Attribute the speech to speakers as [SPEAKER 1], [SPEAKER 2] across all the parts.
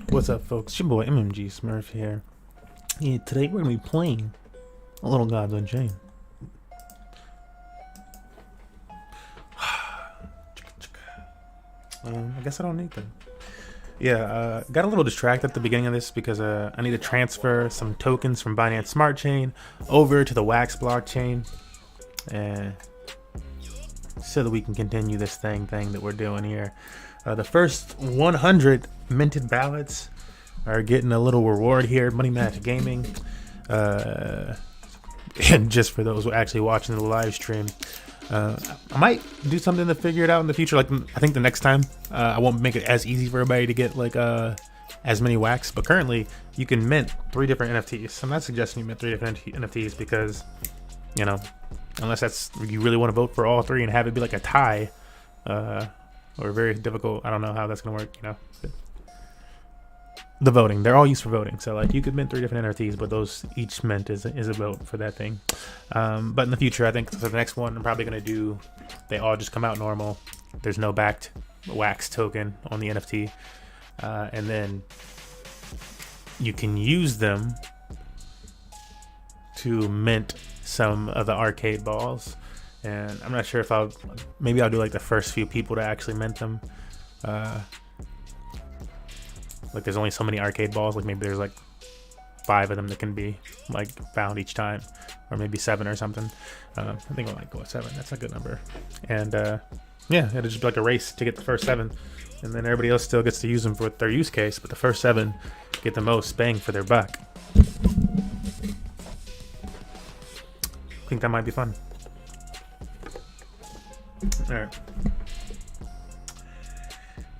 [SPEAKER 1] What's up, folks? It's your boy MMG Smurf here. Yeah, today we're gonna be playing a little Gods Unchained. I guess I don't need them. Yeah, got a little distracted at the beginning of this because I need to transfer some tokens from Binance Smart Chain over to the Wax blockchain, and so that we can continue this thing that we're doing here. The first 100 minted ballots are getting a little reward here, Money Match Gaming. And just for those who are actually watching the live stream, I might do something to figure it out in the future. Like, I think the next time I won't make it as easy for everybody to get like as many wax, but currently you can mint 3 different NFTs. I'm not suggesting you mint 3 different NFTs because, you know, unless that's you really want to vote for all 3 and have it be like a tie, or very difficult. I don't know how that's gonna work, you know. The voting, they're all used for voting, so like you could mint 3 different NFTs, but those each mint is a vote for that thing. But in the future, I think for the next one, I'm probably gonna do, they all just come out normal. There's no backed wax token on the NFT, and then you can use them to mint some of the arcade balls. And I'm not sure if maybe I'll do like the first few people to actually mint them. Like there's only so many arcade balls, like maybe there's like 5 of them that can be like found each time, or maybe 7 or something. I think I'll like go with 7. That's a good number. And yeah, it'll just be like a race to get the first 7, and then everybody else still gets to use them for their use case, but the first 7 get the most bang for their buck. I think that might be fun. Alright.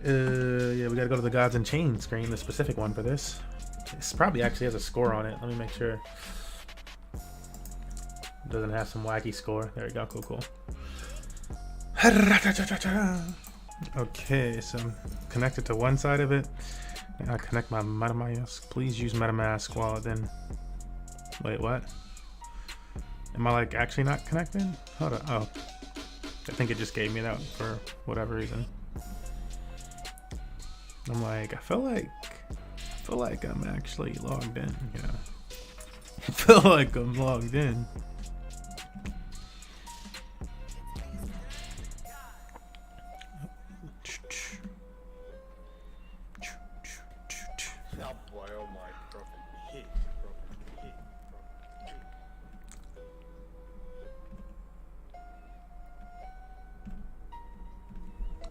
[SPEAKER 1] Yeah, we gotta go to the Gods Unchained screen, the specific one for this. This probably actually has a score on it. Let me make sure it doesn't have some wacky score. There we go. Cool. Okay, so I'm connected to one side of it. Now I connect my MetaMask. Please use MetaMask wallet. Then wait, what? Am I like actually not connected? Hold on. Oh, I think it just gave me that for whatever reason. I'm like, I feel like I'm actually logged in. Yeah, I feel like I'm logged in.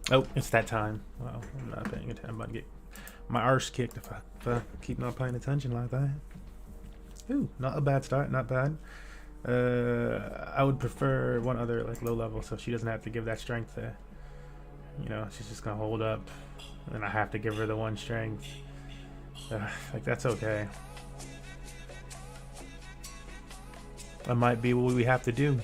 [SPEAKER 1] Oh, it's that time. Well, I'm not paying attention. I'm about to get my arse kicked if I keep not paying attention like that. Ooh, not a bad start. Not bad. I would prefer one other like low level, so she doesn't have to give that strength to, you know, she's just gonna hold up, and I have to give her the one strength. Like that's okay. That might be what we have to do.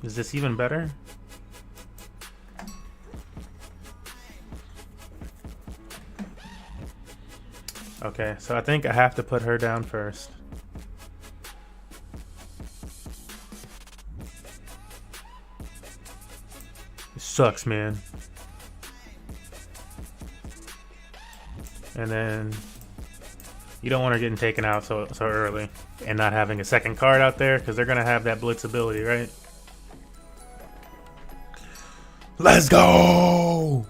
[SPEAKER 1] Is this even better? Okay, so I think I have to put her down first. It sucks, man. And then you don't want her getting taken out so early and not having a second card out there because they're gonna have that blitz ability, right? Let's go!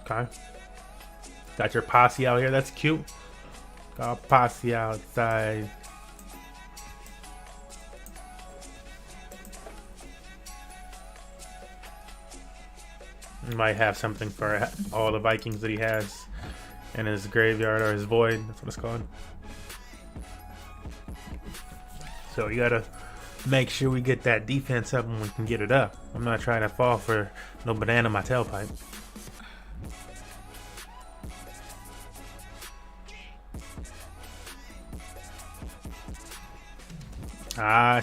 [SPEAKER 1] Okay. Got your posse out here. That's cute. Got a posse outside. He might have something for all the Vikings that he has in his graveyard or his void. That's what it's called. So you gotta make sure we get that defense up when we can get it up. I'm not trying to fall for no banana in my tailpipe. Ah,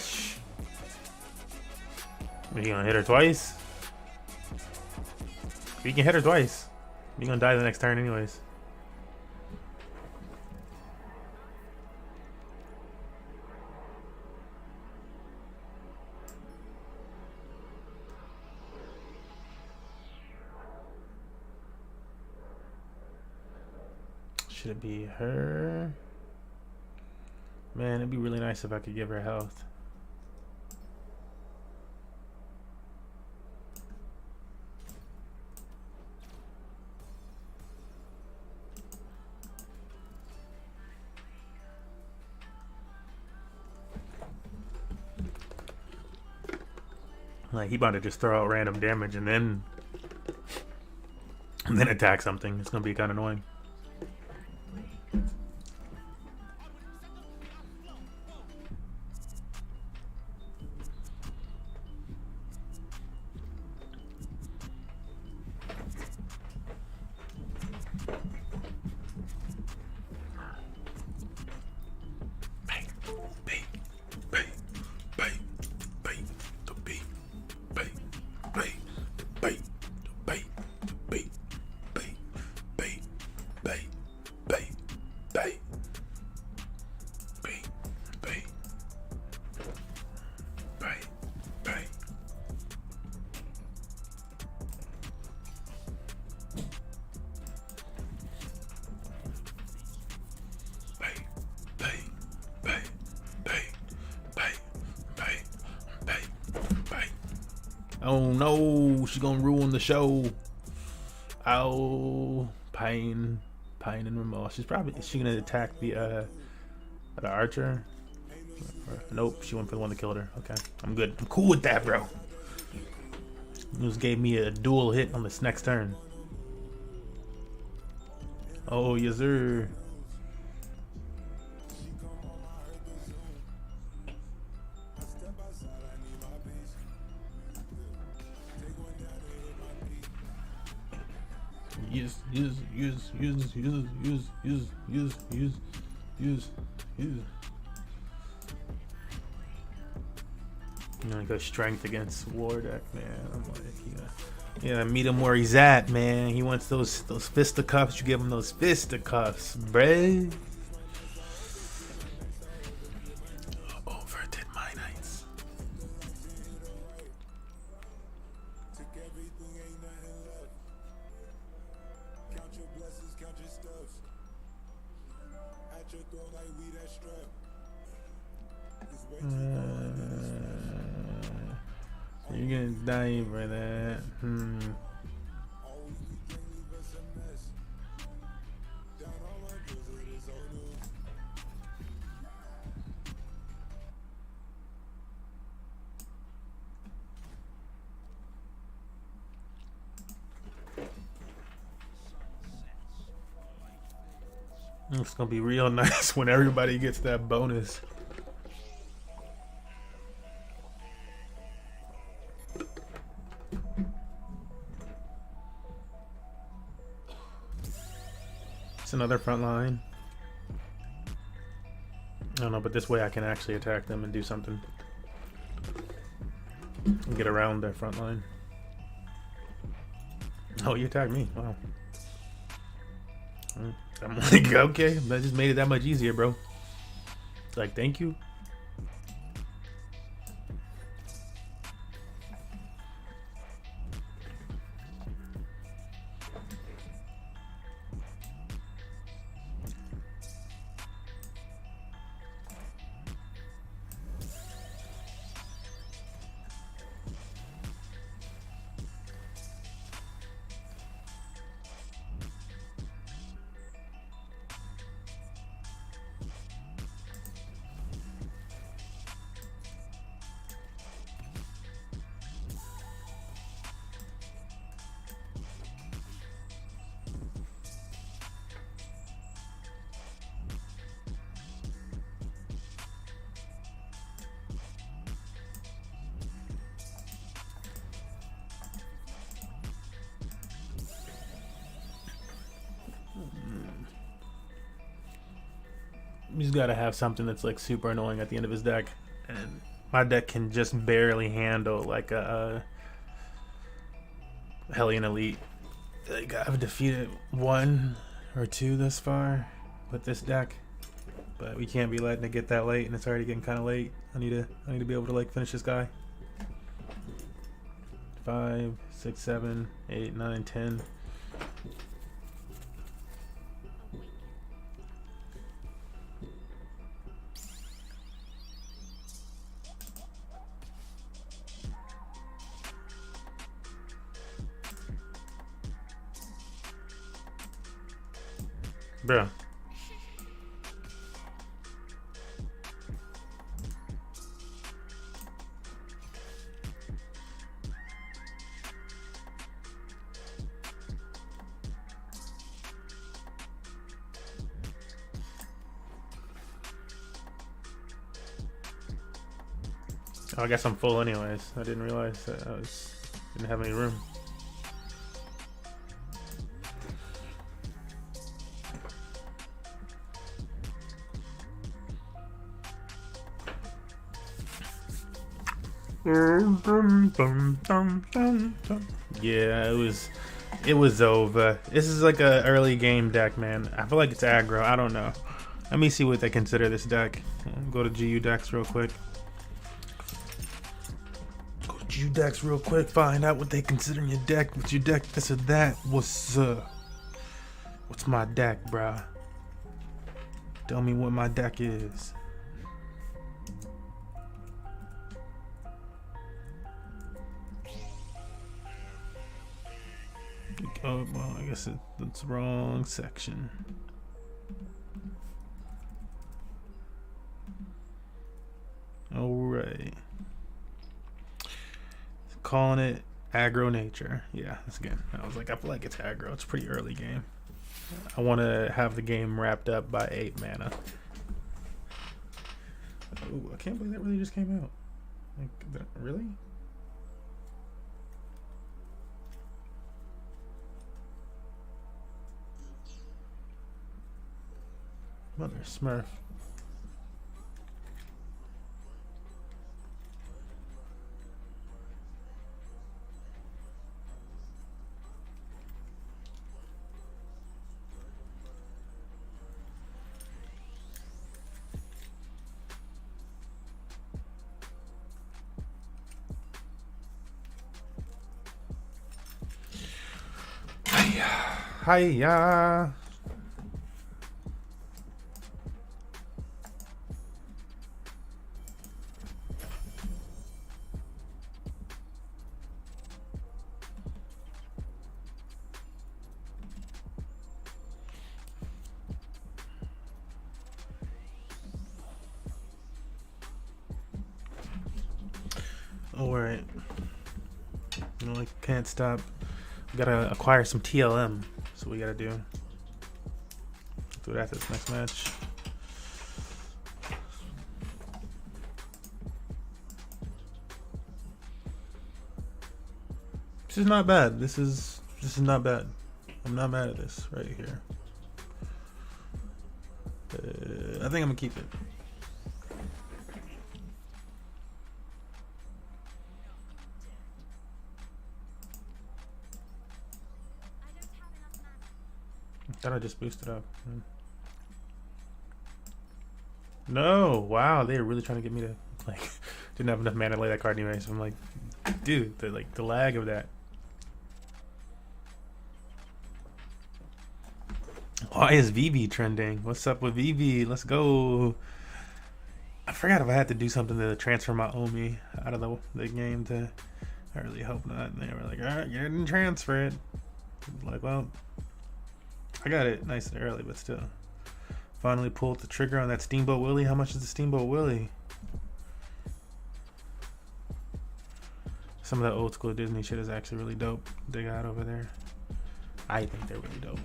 [SPEAKER 1] you gonna hit her twice? You can hit her twice. You're gonna die the next turn anyways. Should it be her? Man, it'd be really nice if I could give her health. Like he about to just throw out random damage and then attack something. It's gonna be kind of annoying. Oh no, she's gonna ruin the show. Oh, pain and remorse. Is she gonna attack the archer? Nope, she went for the one that killed her. Okay, I'm good. I'm cool with that, bro. Just gave me a dual hit on this next turn. Oh yes sir. Use. I'm gonna go strength against war deck, man. I'm like, yeah, meet him where he's at, man. He wants those fisticuffs. You give him those fisticuffs, bruh. Overdid my nights. You're gonna die for that. It's gonna be real nice when everybody gets that bonus. It's another front line. I don't know, but this way I can actually attack them and do something. And get around their front line. Oh, you attacked me. Wow. I'm like, okay, that just made it that much easier, bro. It's like, thank you. He's got to have something that's like super annoying at the end of his deck, and my deck can just barely handle like a Hellion Elite. Like, I've defeated 1 or 2 thus far with this deck, but we can't be letting it get that late, and it's already getting kind of late. I need to be able to like finish this guy. 5, 6, 7, 8, 9, 10. Bruh. Oh, I guess I'm full anyways. I didn't realize that didn't have any room. Yeah, it was over. This is like a early game deck, man. I feel like it's aggro. I don't know. Let me see what they consider this deck. Go to GU decks real quick. Go to GU decks real quick. Find out what they consider in your deck. What's your deck? This or that. What's my deck, bruh? Tell me what my deck is. Oh, well, I guess it's the wrong section. Alright. Calling it aggro nature. Yeah, that's good. I was like, I feel like it's aggro. It's pretty early game. I want to have the game wrapped up by 8 mana. Ooh, I can't believe that really just came out. Like, really? Mother Smurf. Hiya. All right. No, I can't stop. We gotta acquire some TLM. That's what we gotta do. Do that this next match. This is not bad. This is not bad. I'm not mad at this right here. I think I'm gonna keep it. Thought I just boosted up. No, wow, they were really trying to get me to like didn't have enough mana to lay that card anyway. So I'm like, dude, the lag of that. Why is VV trending? What's up with VV? Let's go. I forgot if I had to do something to transfer my Omi out of the game to. I really hope not. And they were like, all right, you didn't transfer it. Like, well, I got it nice and early, but still. Finally pulled the trigger on that Steamboat Willie. How much is the Steamboat Willie? Some of that old school Disney shit is actually really dope. They got over there. I think they're really dope.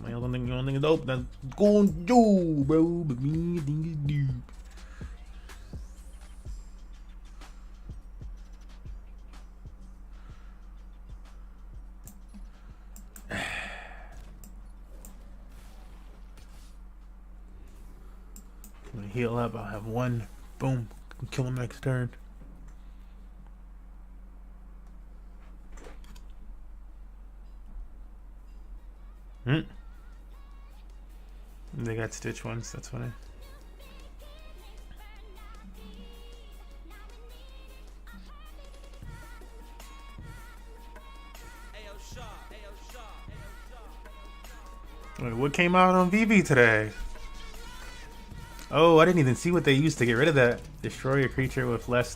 [SPEAKER 1] I don't think you don't think it's dope. That's going to do, bro. But me, I think it's dope. I'm gonna heal up. I'll have one. Boom. Kill him next turn. They got Stitch ones. That's funny. Wait, what came out on VV today? Oh, I didn't even see what they used to get rid of that. Destroy a creature with less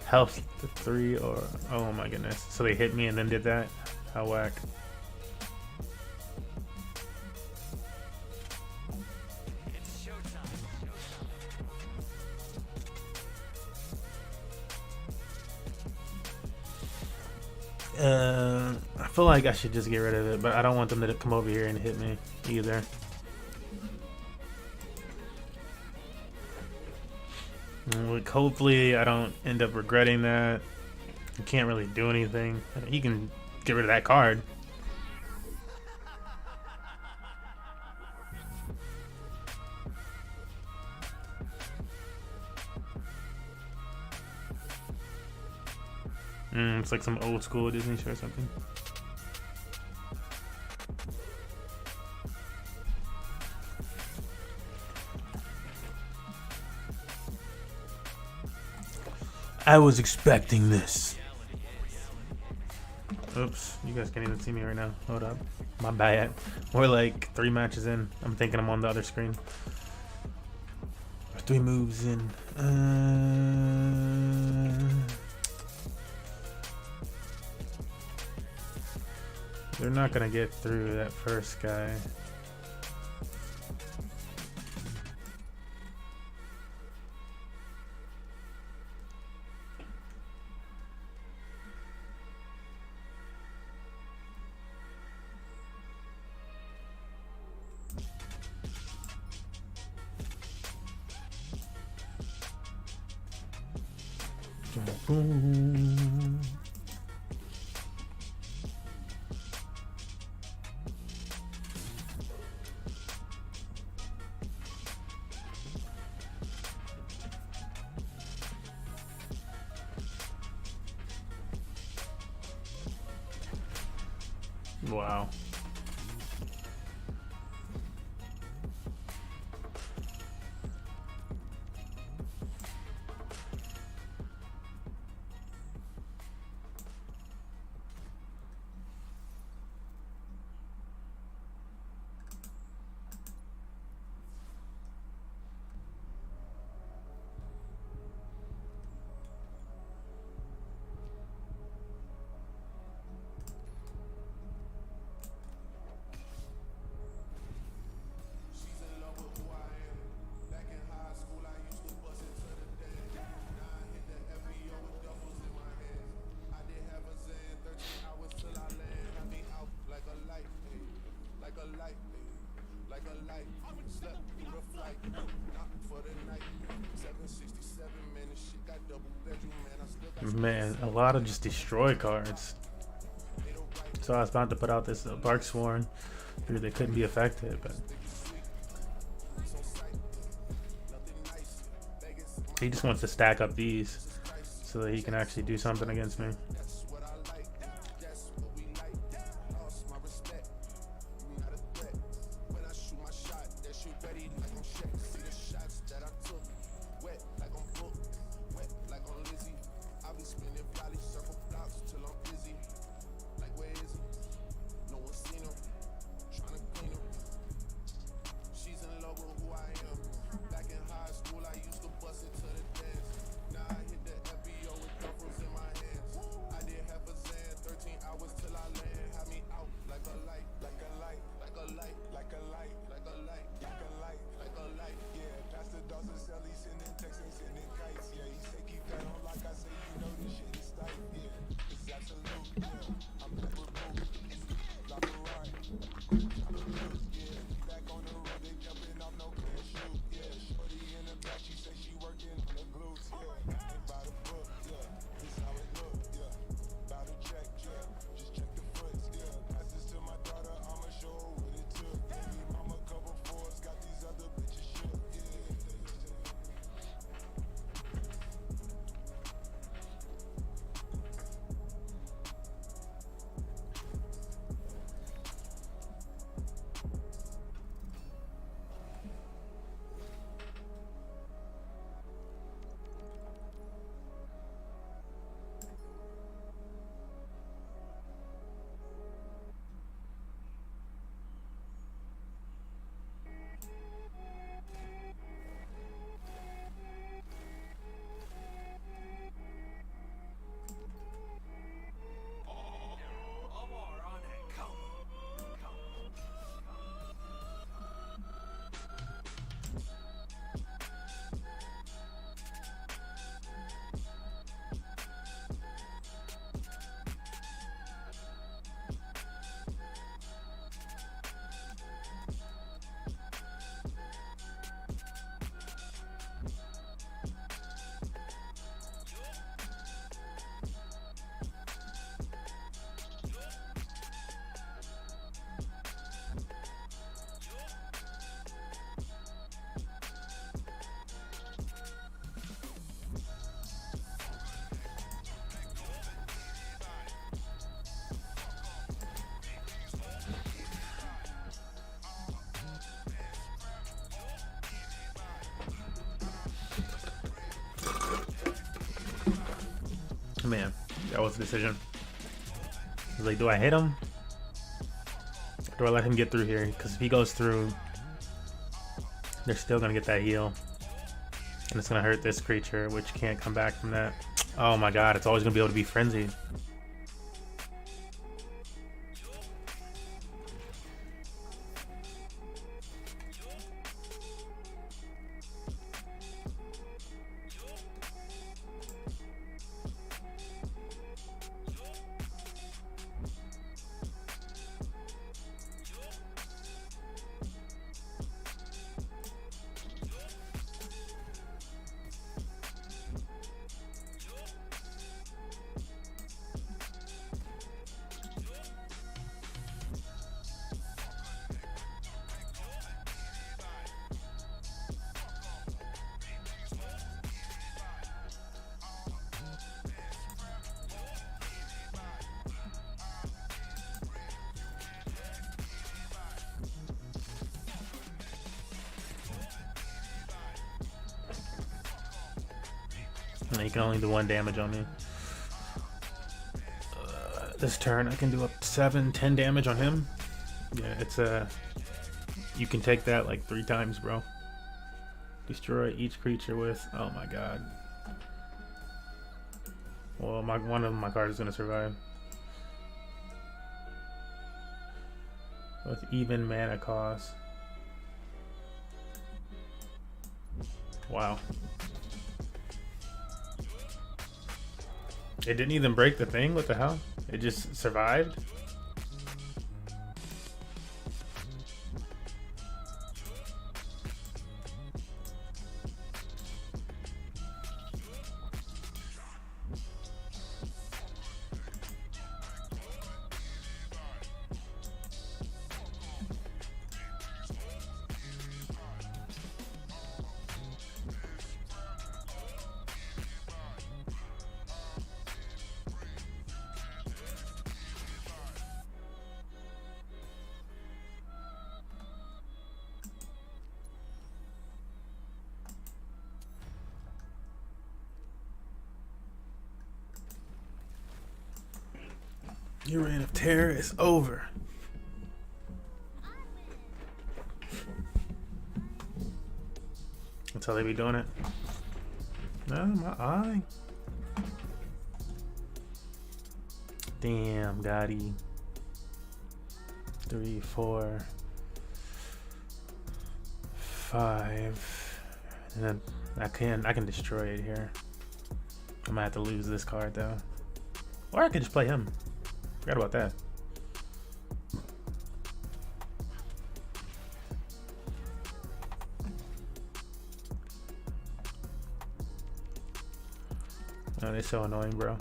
[SPEAKER 1] health to 3 or... Oh my goodness. So they hit me and then did that? How whack. I feel like I should just get rid of it, but I don't want them to come over here and hit me either. Like, hopefully I don't end up regretting that. You can't really do anything. You can get rid of that card. It's like some old school Disney show or something. I was expecting this. Oops, you guys can't even see me right now. Hold up. My bad. We're like 3 matches in. I'm thinking I'm on the other screen. 3 moves in. They're not gonna get through that first guy. Wow. lot of just destroy cards. So I was about to put out this Bark Sworn. Figured they couldn't be affected, but he just wants to stack up these so that he can actually do something against me. Man, that was the decision. I was like, do I hit him? Or do I let him get through here? Because if he goes through, they're still going to get that heal. And it's going to hurt this creature, which can't come back from that. Oh my god, it's always going to be able to be frenzied. And he can only do 1 damage on me. This turn I can do up to 7-10 damage on him. Yeah, it's you can take that like 3 times, bro. Destroy each creature with, oh my god. Well, one of my cards is gonna survive. With even mana cost. Wow. It didn't even break the thing? What the hell? It just survived? Your reign of terror is over. That's how they be doing it. No, my eye. Damn, Gotti. 3, 4, 5. And then I can destroy it here. I might have to lose this card though. Or I could just play him. Forgot about that. Oh, they're so annoying, bro.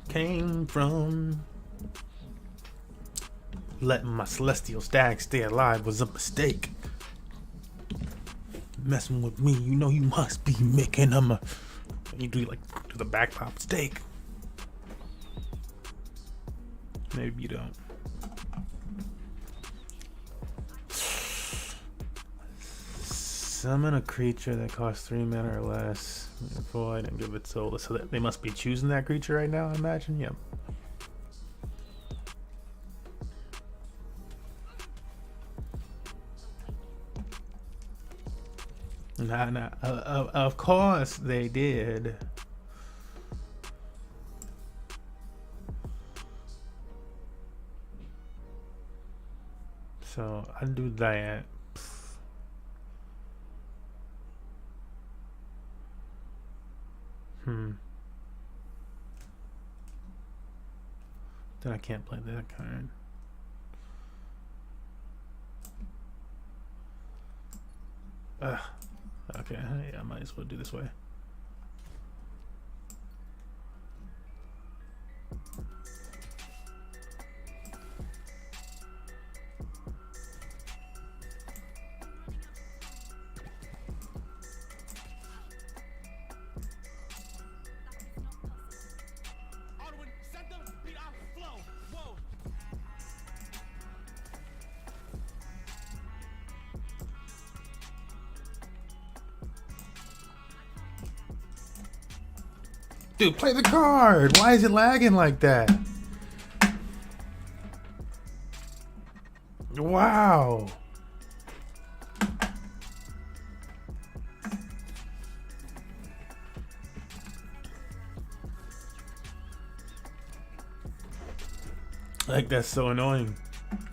[SPEAKER 1] Came from letting my celestial stag stay alive was a mistake. Messing with me, you know you must be making them a. You do the back pop steak. Maybe you don't. Summon a creature that costs 3 mana or less. Void and give it soul. So that they must be choosing that creature right now, I imagine. Yep. Nah. Of course they did. So I do that. Then I can't play that card. Okay, yeah, I might as well do this way. Dude, play the card. Why is it lagging like that? Wow. Like, that's so annoying.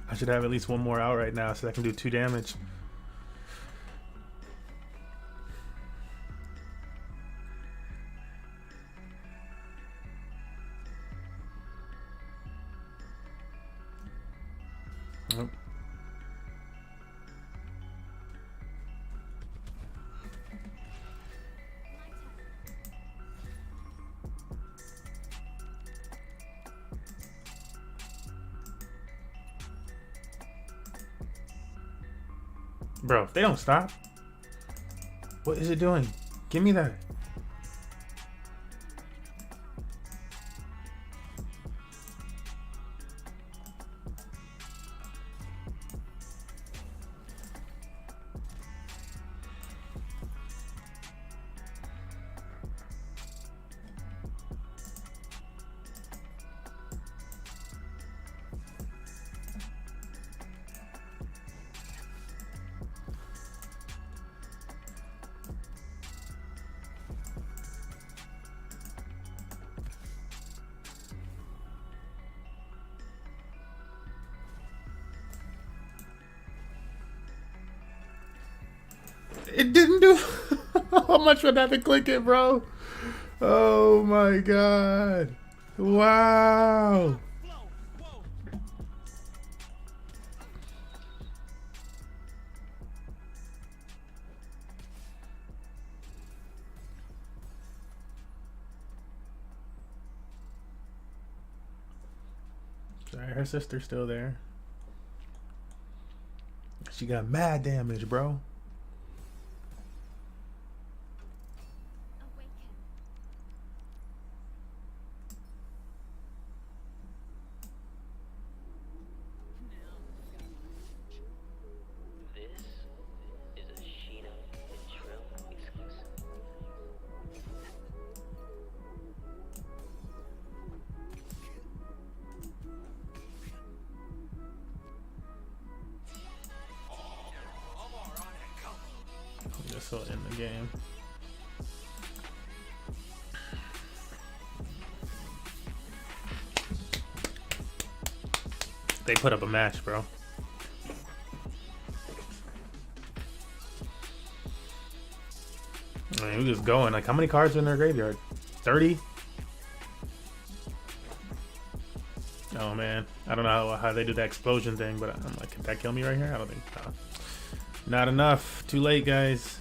[SPEAKER 1] I should have at least one more out right now so I can do 2 damage. Nope. Bro, if they don't stop, what is it doing? Give me that. It didn't do. How much would I have to click it, bro? Oh my god. Wow. Sorry, her sister's still there. She got mad damage, bro. This will end the game. They put up a match, bro. I mean, we just going. Like, how many cards are in their graveyard? 30? Oh man, I don't know how they do the explosion thing, but I'm like, can that kill me right here? I don't think so. Not enough. Too late, guys.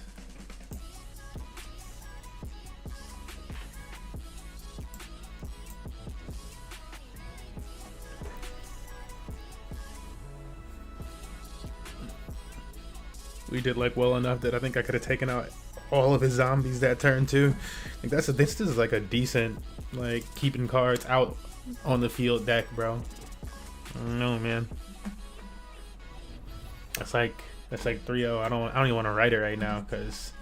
[SPEAKER 1] We did like well enough that I think I could have taken out all of his zombies that turn too. Like this is like a decent like keeping cards out on the field deck, bro. I don't know, man. That's like 3-0. I don't even want to write it right now because,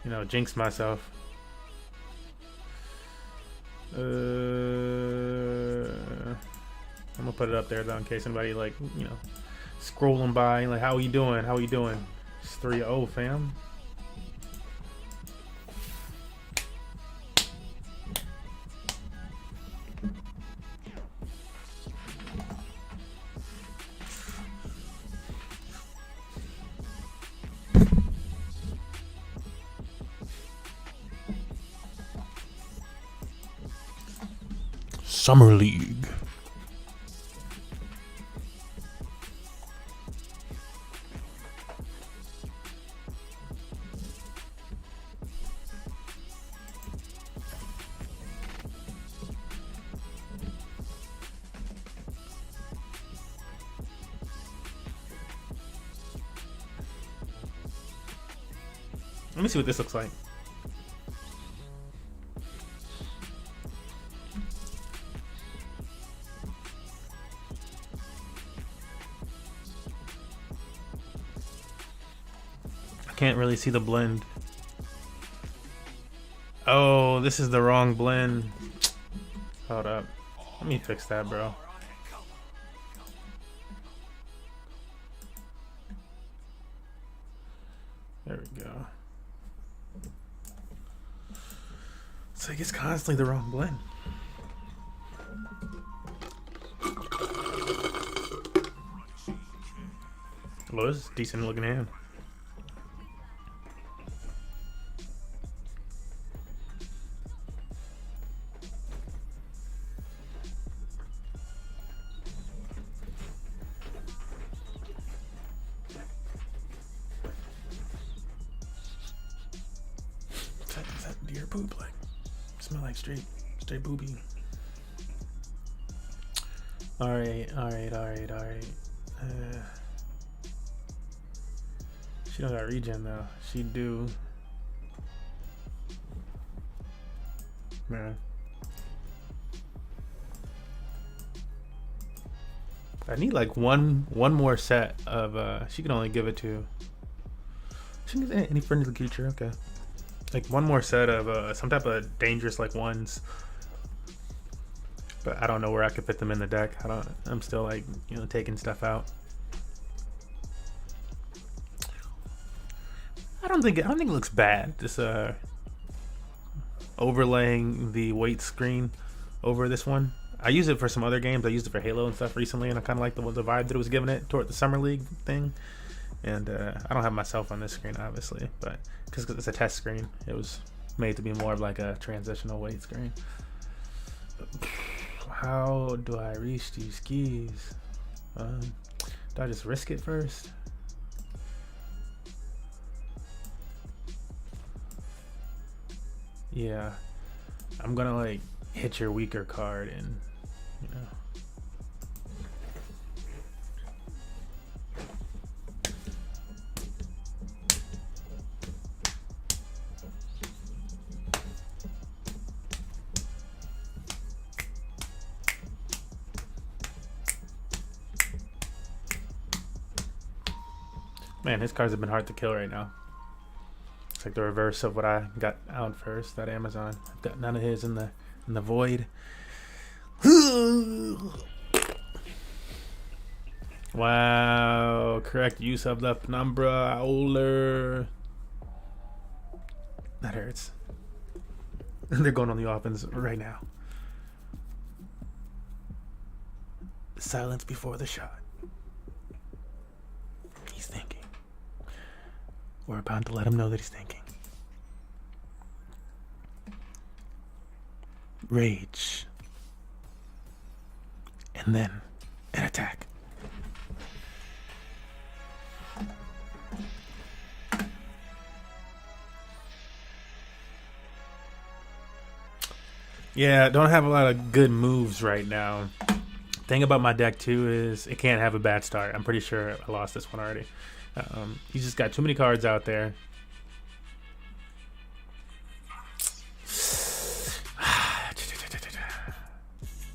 [SPEAKER 1] you know, jinx myself. I'm gonna put it up there though in case anybody like, you know, scrolling by like, how you doing? How you doing? It's 3-0, fam. Summer League. Let me see what this looks like. I can't really see the blend. Oh, this is the wrong blend. Hold up. Let me fix that, bro. There we go. It's like it's constantly the wrong blend. Well, this is a decent looking hand. Is that deer poop? Like, smell like straight booby. All right. She don't got regen though. She do. Man. I need like one more set of she can only give it to. She can get any friendly creature, okay. Like one more set of some type of dangerous like ones. But I don't know where I could fit them in the deck. I'm still like, you know, taking stuff out. I don't think it looks bad. Just overlaying the weight screen over this one. I use it for some other games. I used it for Halo and stuff recently, and I kind of like the vibe that it was giving it toward the Summer League thing. And I don't have myself on this screen, obviously, but because it's a test screen, it was made to be more of like a transitional weight screen. How do I reach these keys? Do I just risk it first? Yeah, I'm gonna like hit your weaker card and, you know. Man, his cards have been hard to kill right now. It's like the reverse of what I got out first at Amazon. I've got none of his in the void. Wow, correct use of the penumbra owler. That hurts. They're going on the offense right now. Silence before the shot. He's thinking. We're about to let him know that he's thinking. Rage. And then an attack. Yeah, don't have a lot of good moves right now. Thing about my deck too is it can't have a bad start. I'm pretty sure I lost this one already. He's just got too many cards out there.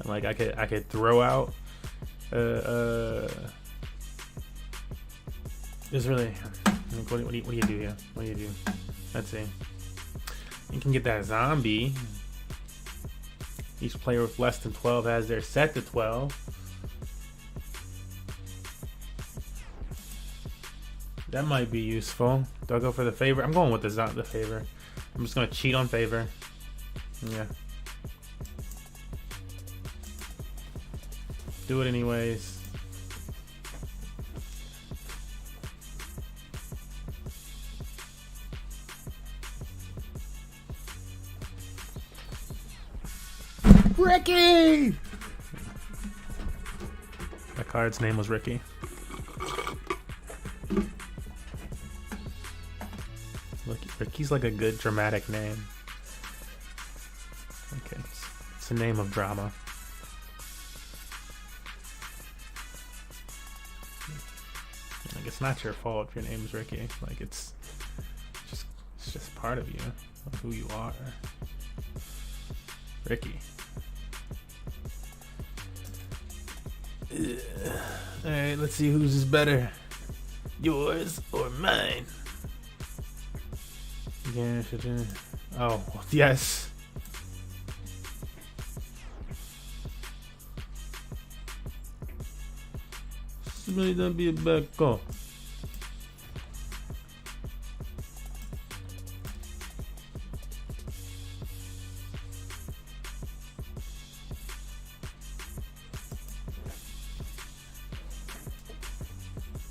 [SPEAKER 1] Like I could throw out. There's really. Like, what do you do here? What do you do? Let's see. You can get that zombie. Each player with less than 12 has their set to 12. That might be useful. Do I go for the favor? I'm going with the favor. I'm just gonna cheat on favor. Yeah. Do it anyways. Ricky! That card's name was Ricky. Look, Ricky's like a good dramatic name. Okay, it's a name of drama. Like, it's not your fault if your name's Ricky. Like, it's just part of you, of who you are. Ricky. Alright, let's see whose is better. Yours or mine? Yeah, oh, yes. Somebody don't be a bad call.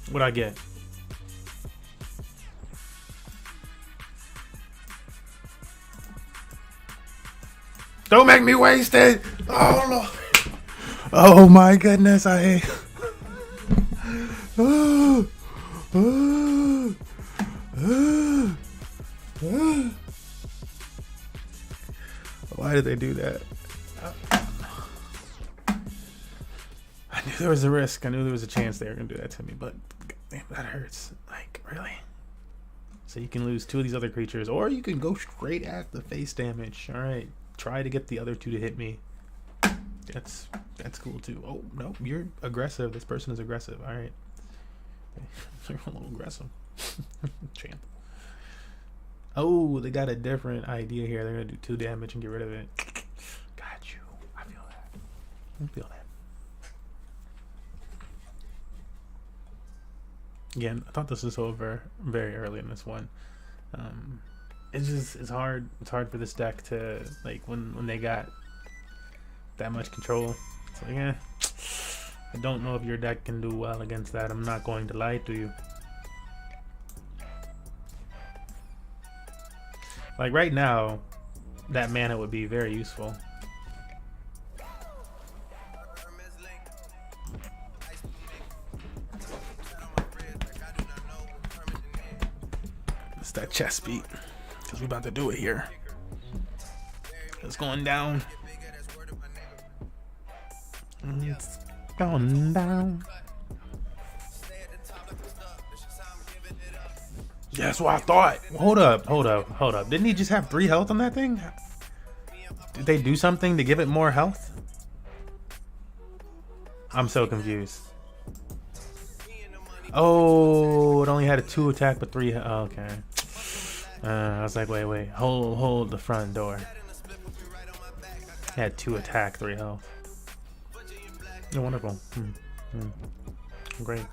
[SPEAKER 1] What'd I get? Don't make me waste it! Oh Lord! Oh my goodness! I hate. Why did they do that? I knew there was a risk. I knew there was a chance they were gonna do that to me, but damn, that hurts. Like, really? So you can lose 2 of these other creatures, or you can go straight at the face damage. All right, try to get the other 2 to hit me. That's cool too. Oh no, you're aggressive. This person is aggressive. All right, you're a little aggressive, champ. Oh, they got a different idea here. They're gonna do 2 damage and get rid of it. Got you. I feel that. I feel that. Again, I thought this was over very early in this one. It's hard. It's hard for this deck to, like, when they got that much control. It's like, I don't know if your deck can do well against that. I'm not going to lie to you. Like right now, that mana would be very useful. It's that chest beat, because we about to do it here. It's going down. It's going down. Yeah, that's what I thought. Hold up. Didn't he just have 3 health on that thing? Did they do something to give it more health? I'm so confused. Oh, it only had a 2 attack but 3. Oh, okay. I was like, wait. Hold the front door. It had 2 attack, 3 health. Oh, wonderful. Great.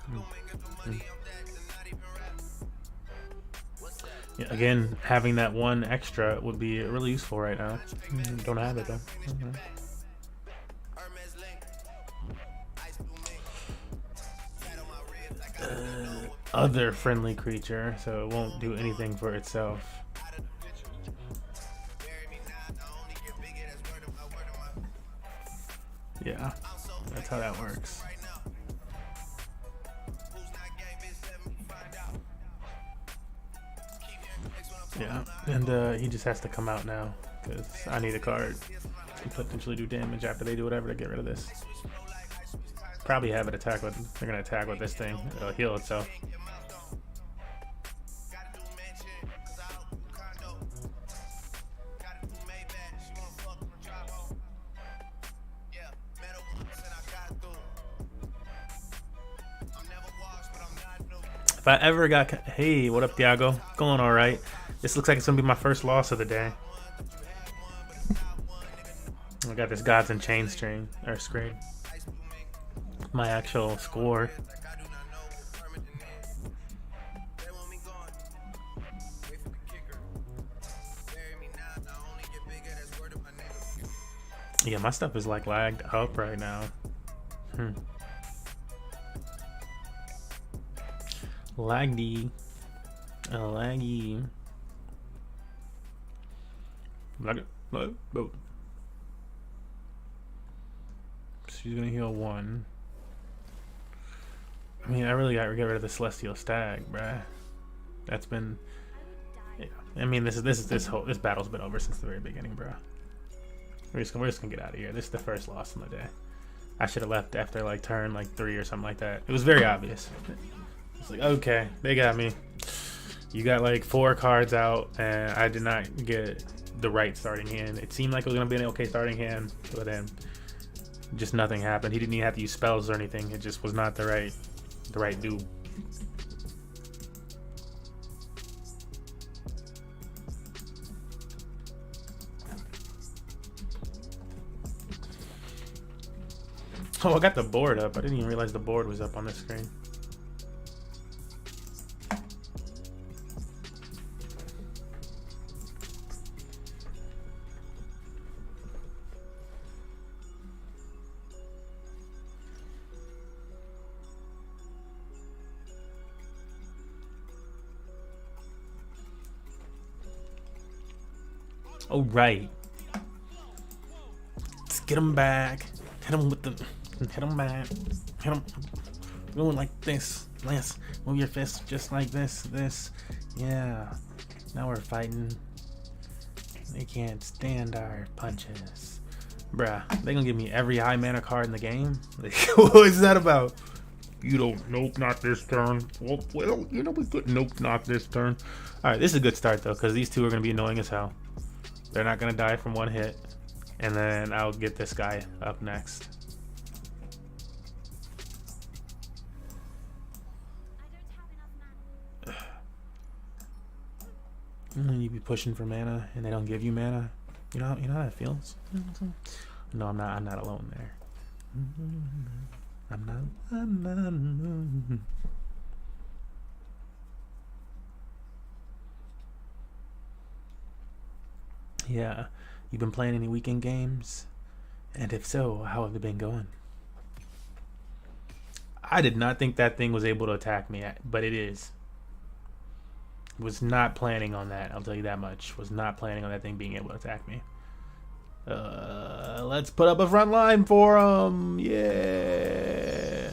[SPEAKER 1] Yeah, again, having that 1 extra would be really useful right now. Don't have it though. Other friendly creature, so it won't do anything for itself. Yeah, that's how that works. Yeah, and he just has to come out now because I need a card to potentially do damage after they do whatever to get rid of this. Probably have it attack with. They're gonna attack with this thing. It'll heal itself. If I ever got, hey, what up, Thiago? Going all right. This looks like it's gonna be my first loss of the day. I got this Gods and Chain screen. My actual score. Yeah, my stuff is like lagged up right now. Laggy. She's gonna heal 1. I mean, I really gotta get rid of the Celestial Stag, bruh. That's been. Yeah. I mean, this battle's been over since the very beginning, bro. We're just gonna get out of here. This is the first loss of the day. I should have left after like turn like 3 or something like that. It was very obvious. It's like, okay, they got me. You got like 4 cards out, and I did not get the right starting hand. It seemed like it was gonna be an okay starting hand, but then just nothing happened. He didn't even have to use spells or anything. It just was not the right do. Oh, I got the board up. I didn't even realize the board was up on the screen. Oh, right. Let's get him back. Hit him with the... Hit him back. Hit him. Going like this. Lance, move your fist just like this. Yeah. Now we're fighting. They can't stand our punches. Bruh, they gonna give me every high mana card in the game? Like, what is that about? You don't... Nope, not this turn. Well, you know we could... Nope, not this turn. Alright, this is a good start, though, because these two are gonna be annoying as hell. They're not gonna die from 1 hit. And then I'll get this guy up next. You be pushing for mana and they don't give you mana. You know how that feels? No, I'm not alone there. I'm not. Yeah. You been playing any weekend games? And if so, how have they been going? I did not think that thing was able to attack me, but it is. Was not planning on that. I'll tell you that much. Was not planning on that thing being able to attack me. Let's put up a front line for him. Yeah.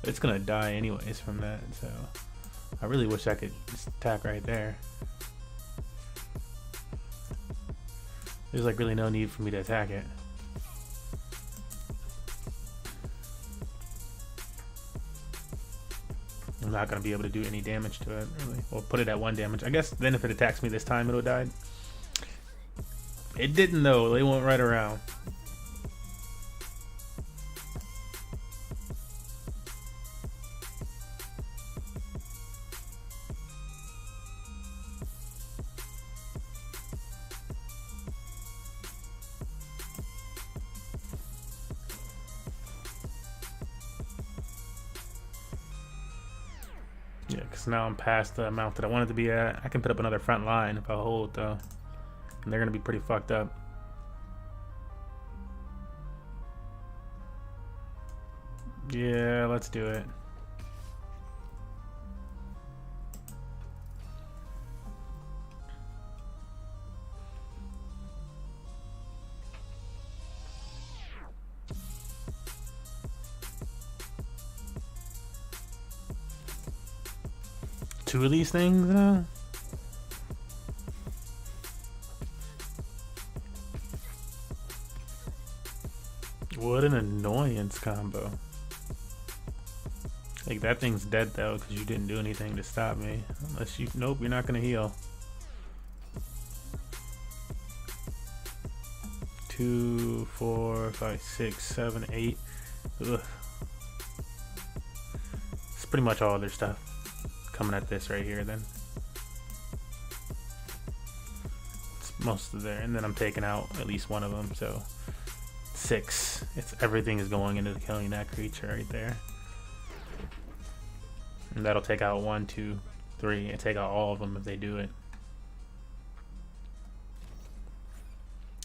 [SPEAKER 1] It's gonna die anyways from that, so I really wish I could just attack right there. There's like really no need for me to attack it. I'm not gonna be able to do any damage to it, really. We'll put it at 1 damage. I guess then if it attacks me this time, it'll die. It didn't though. They went right around. Yeah, because now I'm past the amount that I wanted to be at. I can put up another front line if I hold though. And they're going to be pretty fucked up. Yeah, let's do it. Two of these things now? What an annoyance combo. Like, that thing's dead though, because you didn't do anything to stop me. Unless you, nope, you're not gonna heal. 2, 4, 5, 6, 7, 8. Ugh. It's pretty much all their stuff coming at this right here then. It's most of there, and then I'm taking out at least one of them, so 6. It's everything is going into killing that creature right there. And that'll take out 1, 2, 3, and take out all of them if they do it.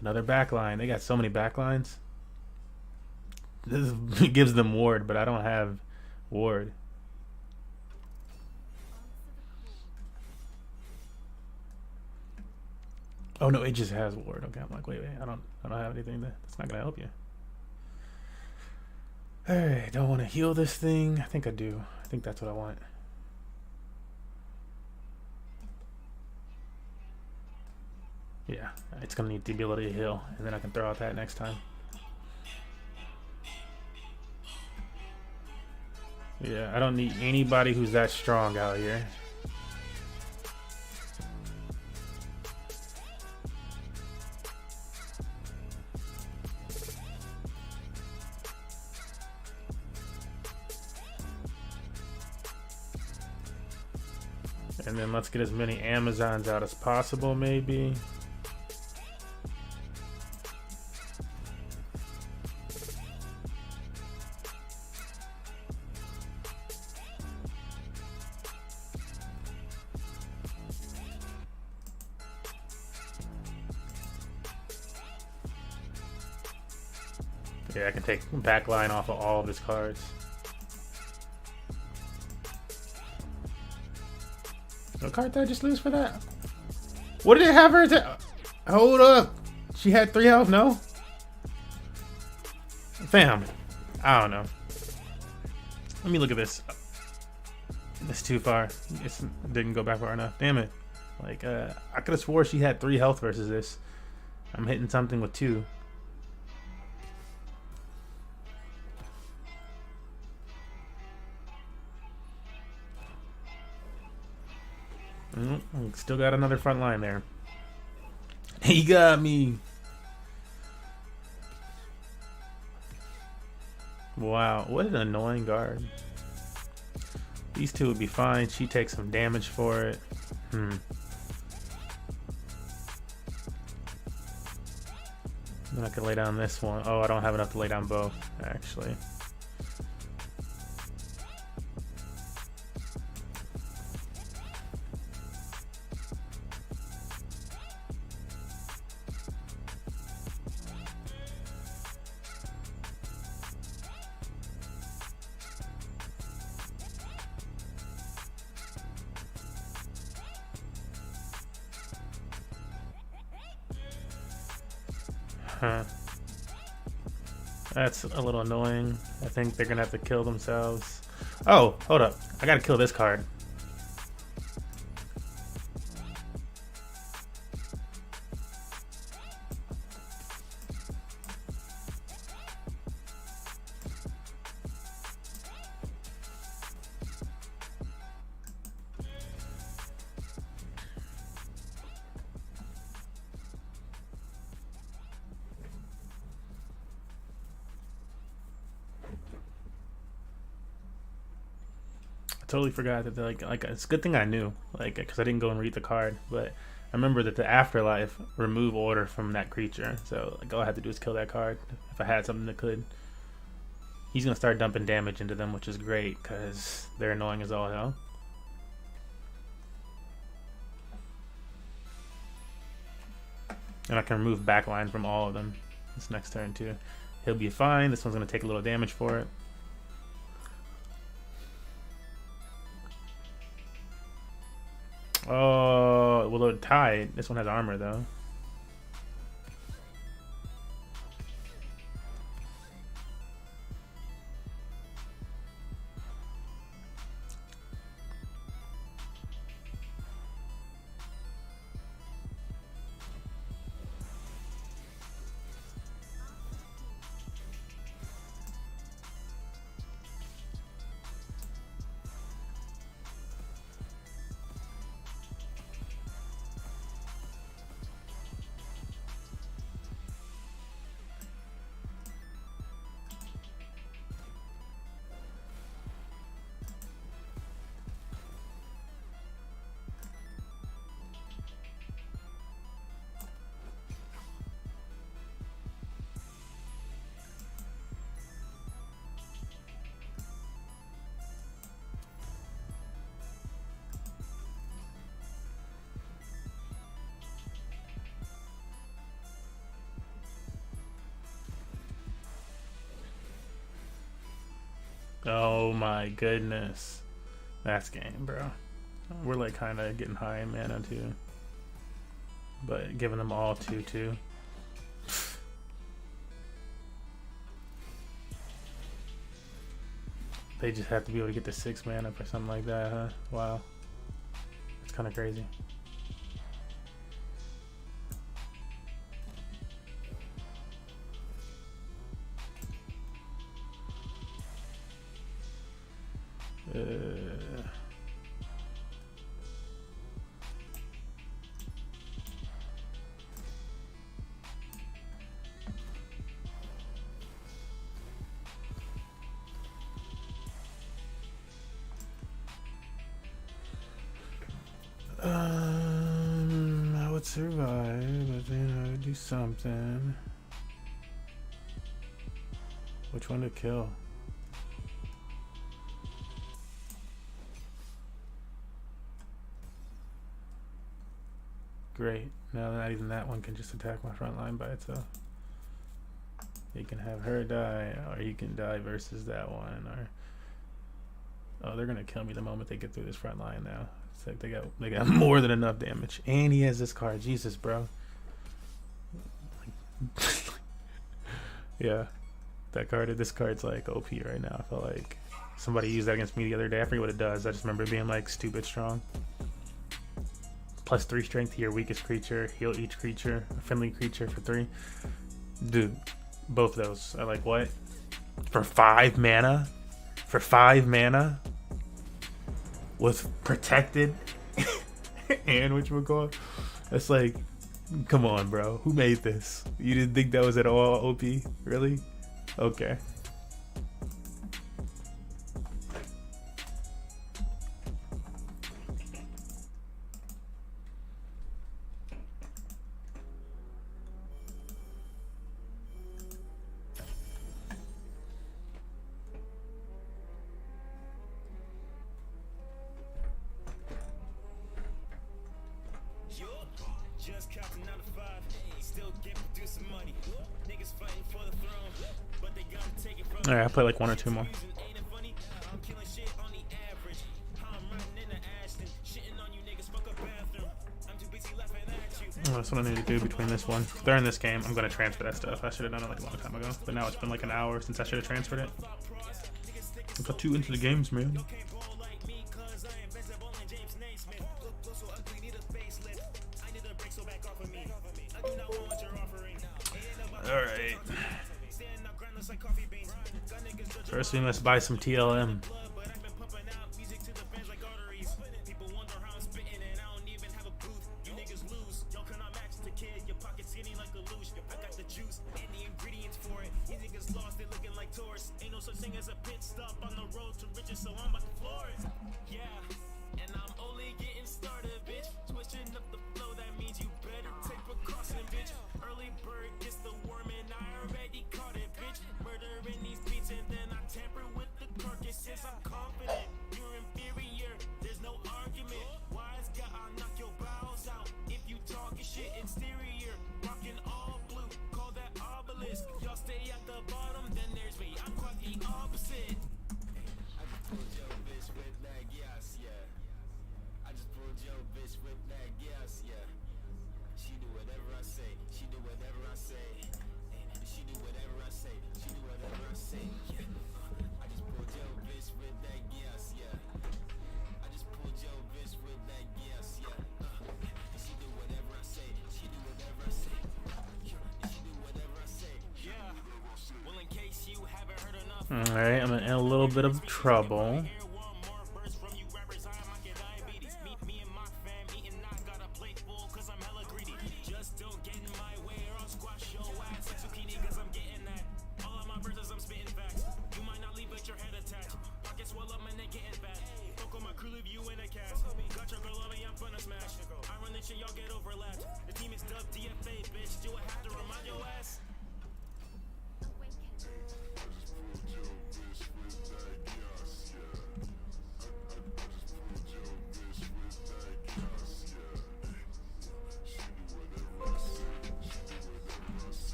[SPEAKER 1] Another backline. They got so many backlines. This gives them ward, but I don't have ward. Oh no, it just has ward. Okay, I'm like, wait, I don't have anything that's not gonna help you. Alright, don't want to heal this thing. I think I do. I think that's what I want. Yeah, it's gonna need the ability to heal, and then I can throw out that next time. Yeah, I don't need anybody who's that strong out here. And then let's get as many Amazons out as possible, maybe. Yeah, I can take backline off of all of his cards. What card did I just lose for that? What did it have her to? Hold up. She had 3 health, no? Fam. I don't know. Let me look at this. It's too far. It didn't go back far enough. Damn it. Like, I could have swore she had 3 health versus this. I'm hitting something with 2. Still got another front line there. He got me. Wow, what an annoying guard. These two would be fine. She takes some damage for it. Then I can lay down this one. Oh, I don't have enough to lay down both, actually. Huh. That's a little annoying. I think they're gonna have to kill themselves. Oh, hold up. I gotta kill this card. I totally forgot that like it's a good thing I knew, like, because I didn't go and read the card, but I remember that the afterlife remove order from that creature, so like all I had to do is kill that card if I had something that could. He's gonna start dumping damage into them, which is great because they're annoying as all hell. And I can remove backline from all of them this next turn too. He'll be fine. This one's gonna take a little damage for it. Oh, well, they're tied. This one has armor, though. Oh my goodness. That's game, bro. We're like kind of getting high in mana too. But giving them all 2/2. They just have to be able to get to 6 mana for something like that, huh? Wow. It's kind of crazy. I would survive, but then I would do something. Which one to kill? Great. Now not even that one can just attack my front line by itself. You can have her die, or you can die versus that one, or oh, they're gonna kill me the moment they get through this front line now. It's like they got more than enough damage. And he has this card. Jesus, bro. Yeah. This card's like OP right now. I felt like somebody used that against me the other day. I forget what it does. I just remember it being like stupid strong. +3 strength to your weakest creature. Heal each creature, a friendly creature for 3. Dude, both of those are like, what? For 5 mana? For 5 mana? With protected and whatchamacallit? That's like, come on, bro. Who made this? You didn't think that was at all OP? Really? Okay. Alright, I'll play like 1 or 2 more. That's what I need to do between this one. If they're in this game, I'm gonna transfer that stuff. I should have done it like a long time ago, but now it's been like an hour since I should have transferred it. I got too into the games, man. Alright. First we must buy some TLM. Alright, I'm in a little bit of trouble.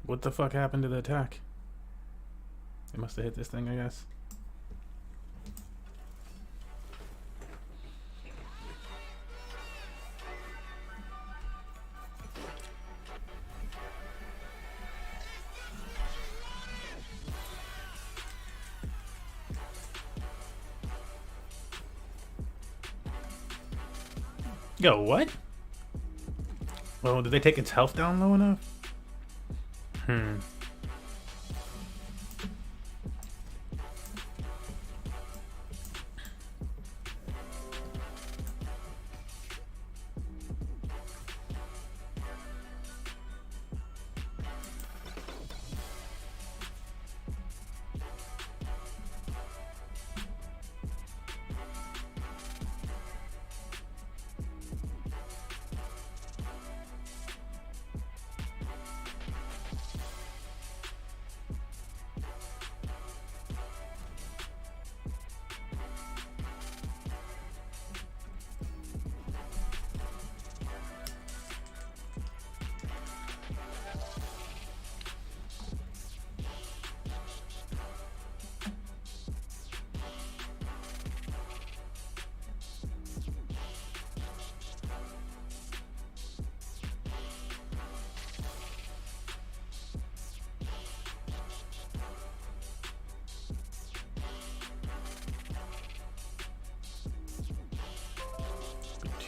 [SPEAKER 1] What the fuck happened to the attack? It must have hit this thing, I guess. Yo, what? Well, did they take its health down low enough?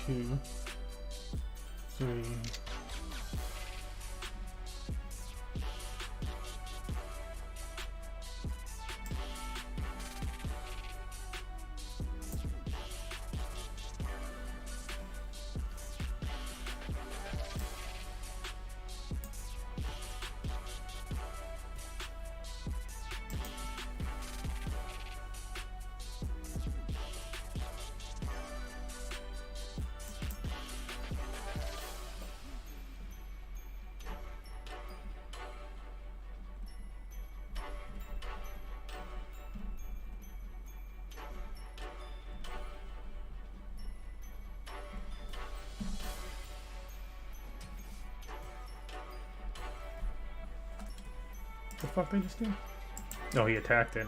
[SPEAKER 1] Two, three. the fuck they just do? Oh, he attacked it.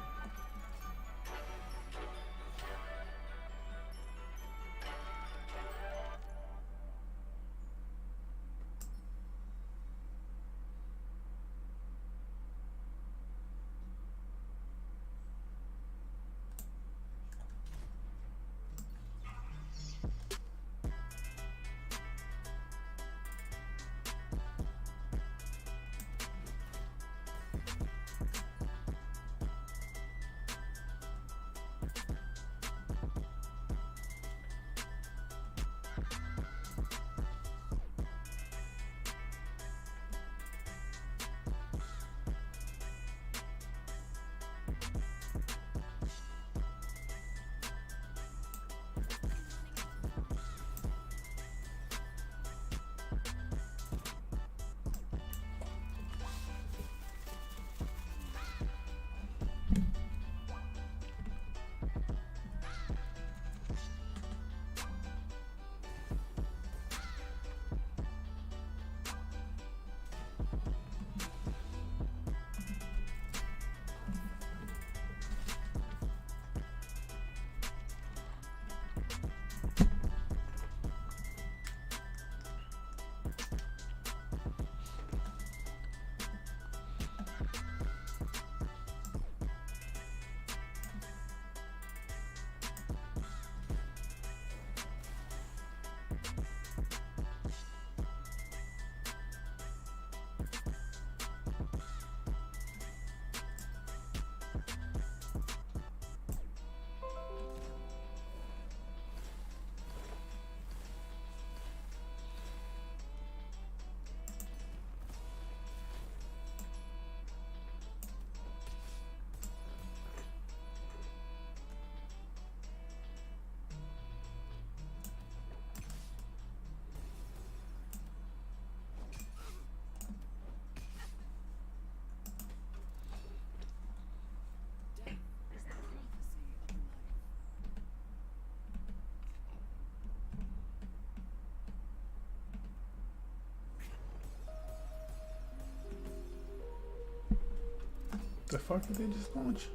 [SPEAKER 1] The fuck did they just launch?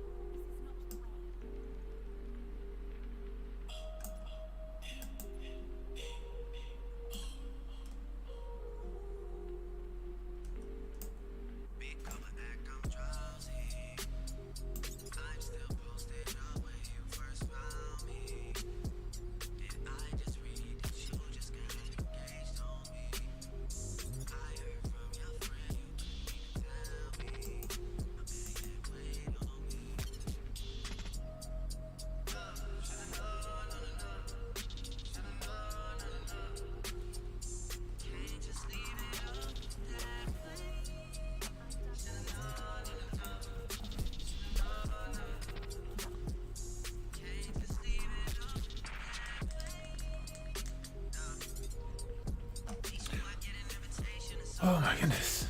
[SPEAKER 1] Oh my goodness.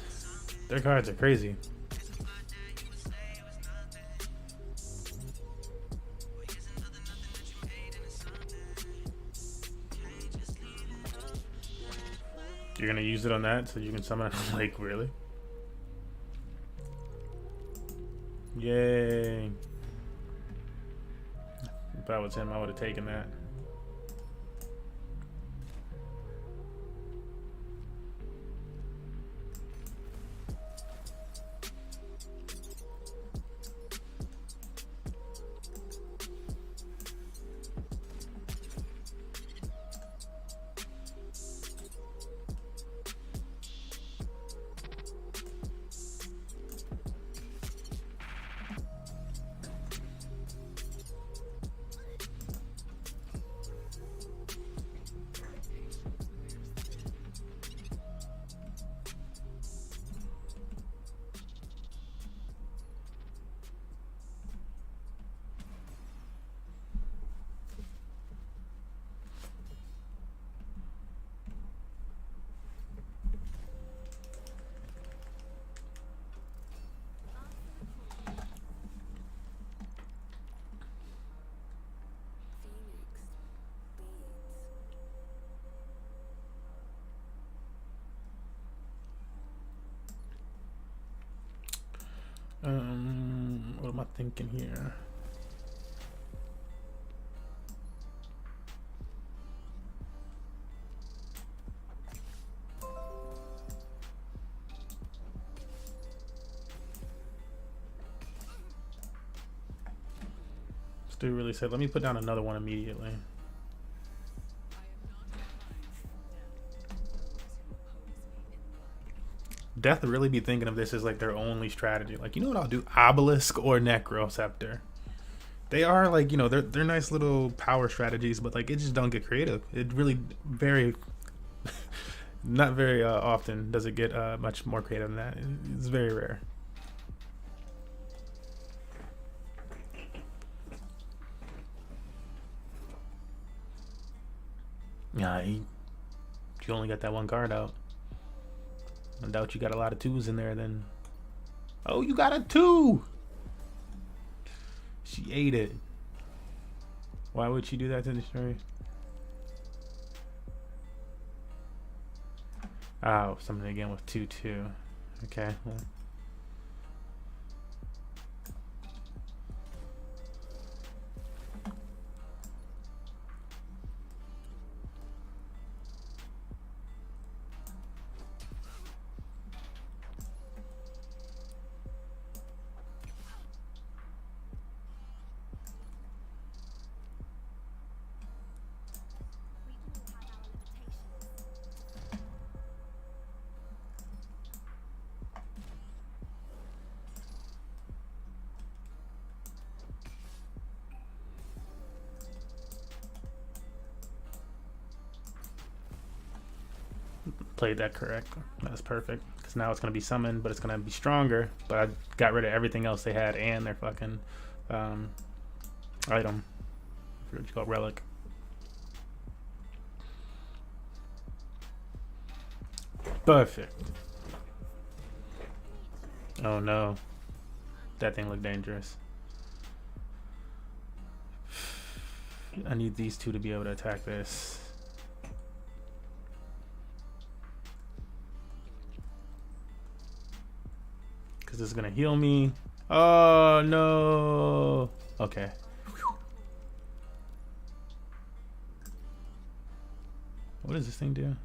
[SPEAKER 1] Their cards are crazy. You're gonna use it on that so you can summon a lake, really? Yay. If I was him, I would have taken that. What am I thinking here? Stu really said, let me put down another one immediately. Death really be thinking of this as like their only strategy. Like, you know what I'll do? Obelisk or Necro Scepter. They are like, you know, they're nice little power strategies, but like it just don't get creative. It really very not very often does it get much more creative than that. It's very rare. Yeah, you only got that one card out. I doubt you got a lot of twos in there then. Oh, you got a 2! She ate it. Why would she do that to the story? Oh, something again with 2/2. Okay. Well. Played that correct. That's perfect. Because now it's going to be summoned, but it's going to be stronger. But I got rid of everything else they had and their fucking item. I forget what you call it, relic. Perfect. Oh no. That thing looked dangerous. I need these two to be able to attack this. Because this is going to heal me. Oh, no. Okay. What does this thing do?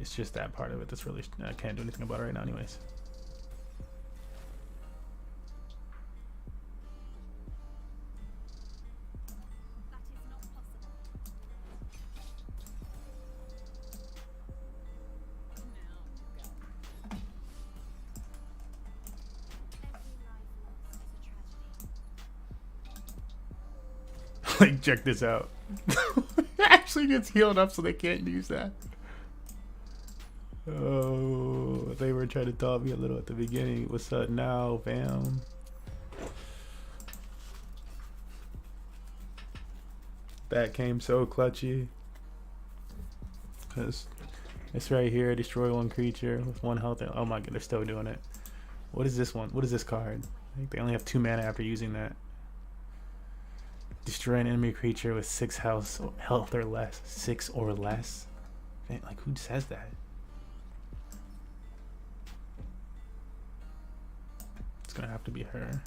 [SPEAKER 1] It's just that part of it that's really... I can't do anything about it right now anyways. Like, check this out. It actually gets healed up so they can't use that. Oh, they were trying to taunt me a little at the beginning. What's up now, fam? That came so clutchy. Because it's right here. Destroy one creature with 1 health. Oh my god, they're still doing it. What is this one? What is this card? I think they only have 2 mana after using that. Destroy an enemy creature with 6 health or less. 6 or less? Man, like, who says that? It's gonna have to be her.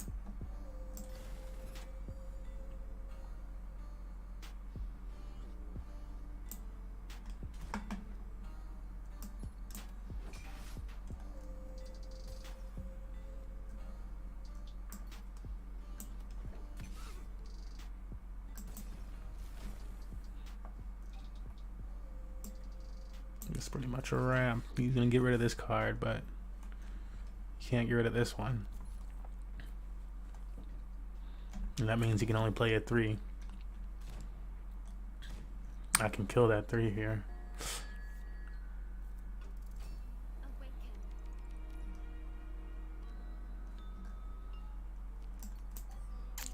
[SPEAKER 1] It's pretty much a ramp. He's gonna get rid of this card, but he can't get rid of this one. And that means he can only play at 3. I can kill that 3 here.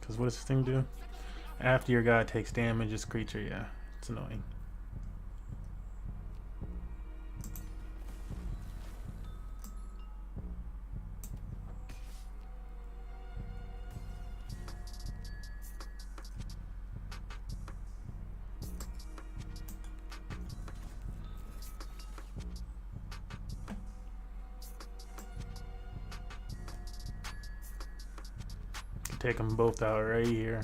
[SPEAKER 1] Because what does this thing do? After your god takes damage, this creature, yeah, it's annoying. take them both out right here.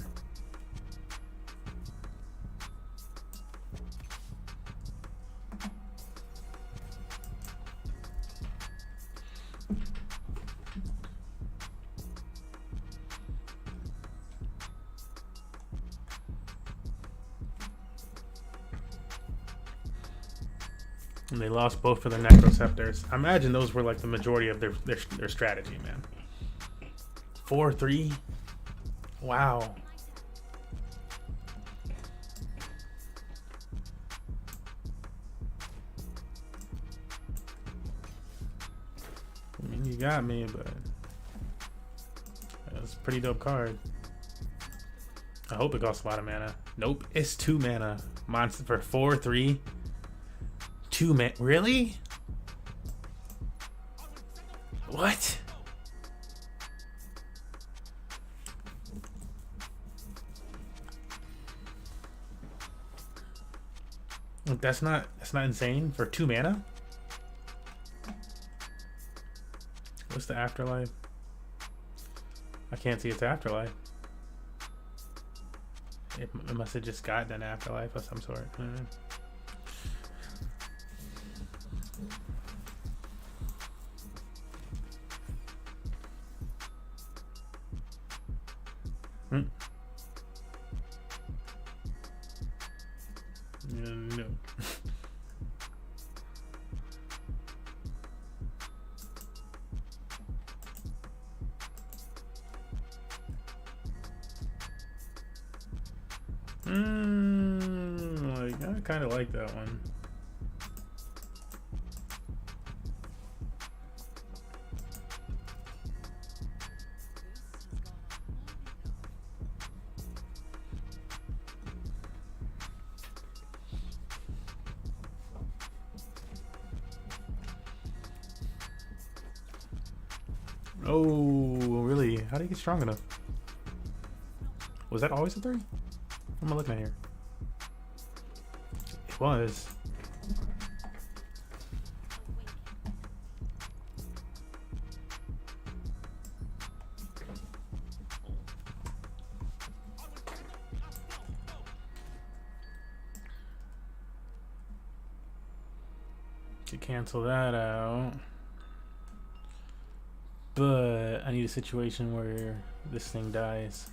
[SPEAKER 1] And they lost both for the Necroceptors. I imagine those were like the majority of their strategy, man. 4-3. Wow. I mean, you got me, but that's a pretty dope card. I hope it costs a lot of mana. Nope, it's 2 mana. Monster for 4-3. 2 mana. Really? What? That's not insane for 2 mana. What's the afterlife? I can't see its afterlife. It must have just gotten an afterlife of some sort. No. Like, I kind of like that one. Oh, really? How do you get strong enough? Was that always a 3? What am I looking at here? It was. To cancel that out. But I need a situation where this thing dies.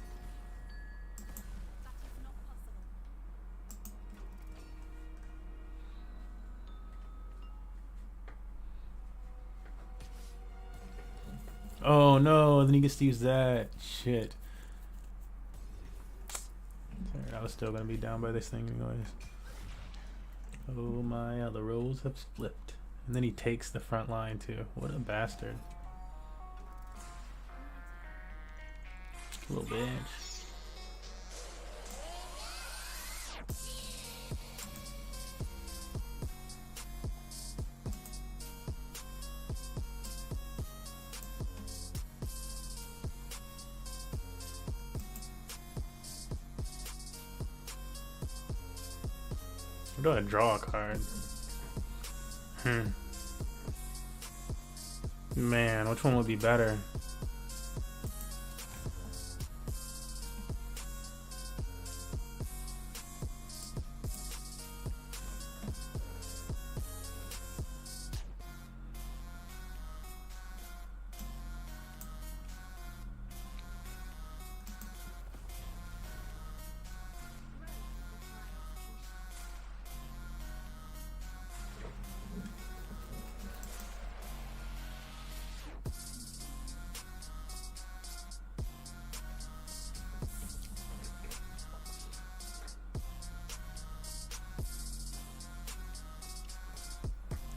[SPEAKER 1] Oh no, then he gets to use that. Shit. I was still gonna be down by this thing anyways. Oh my, the roles have flipped. And then he takes the front line too. What a bastard. Little bitch. I'm going to draw a card. Man, which one would be better?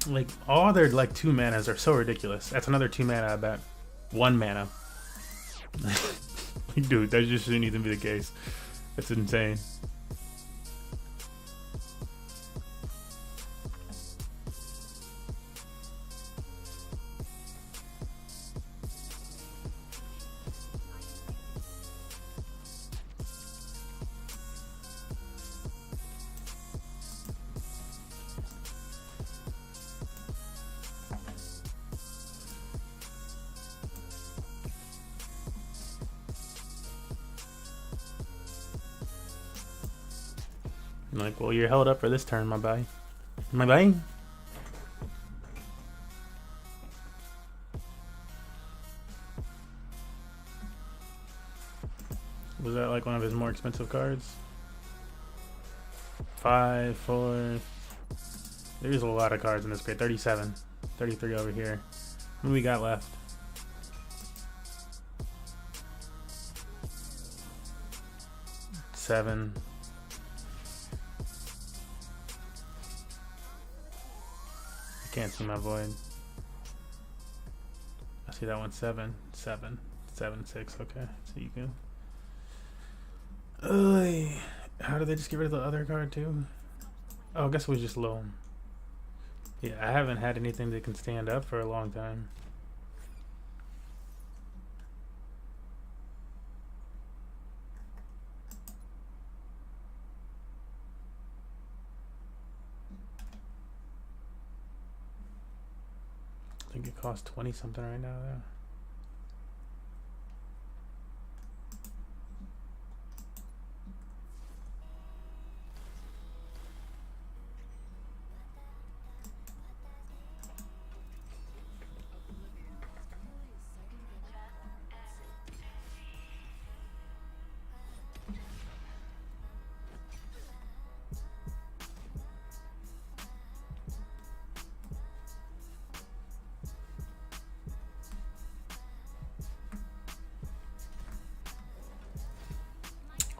[SPEAKER 1] Like, all their, like, 2 manas are so ridiculous. That's another 2 mana, I bet. 1 mana. Dude, that just shouldn't even be the case. That's insane. like, well, you're held up for this turn, my boy. My boy. Was that like one of his more expensive cards? 5, 4. There's a lot of cards in this grade. 37, 33 over here. What do we got left? Seven. I can't see my void. I see that one. 7, 7, 7, 6. Okay, so you can. How did they just get rid of the other card too? Oh, I guess it was just low. Yeah, I haven't had anything that can stand up for a long time. I think it costs 20 something right now though.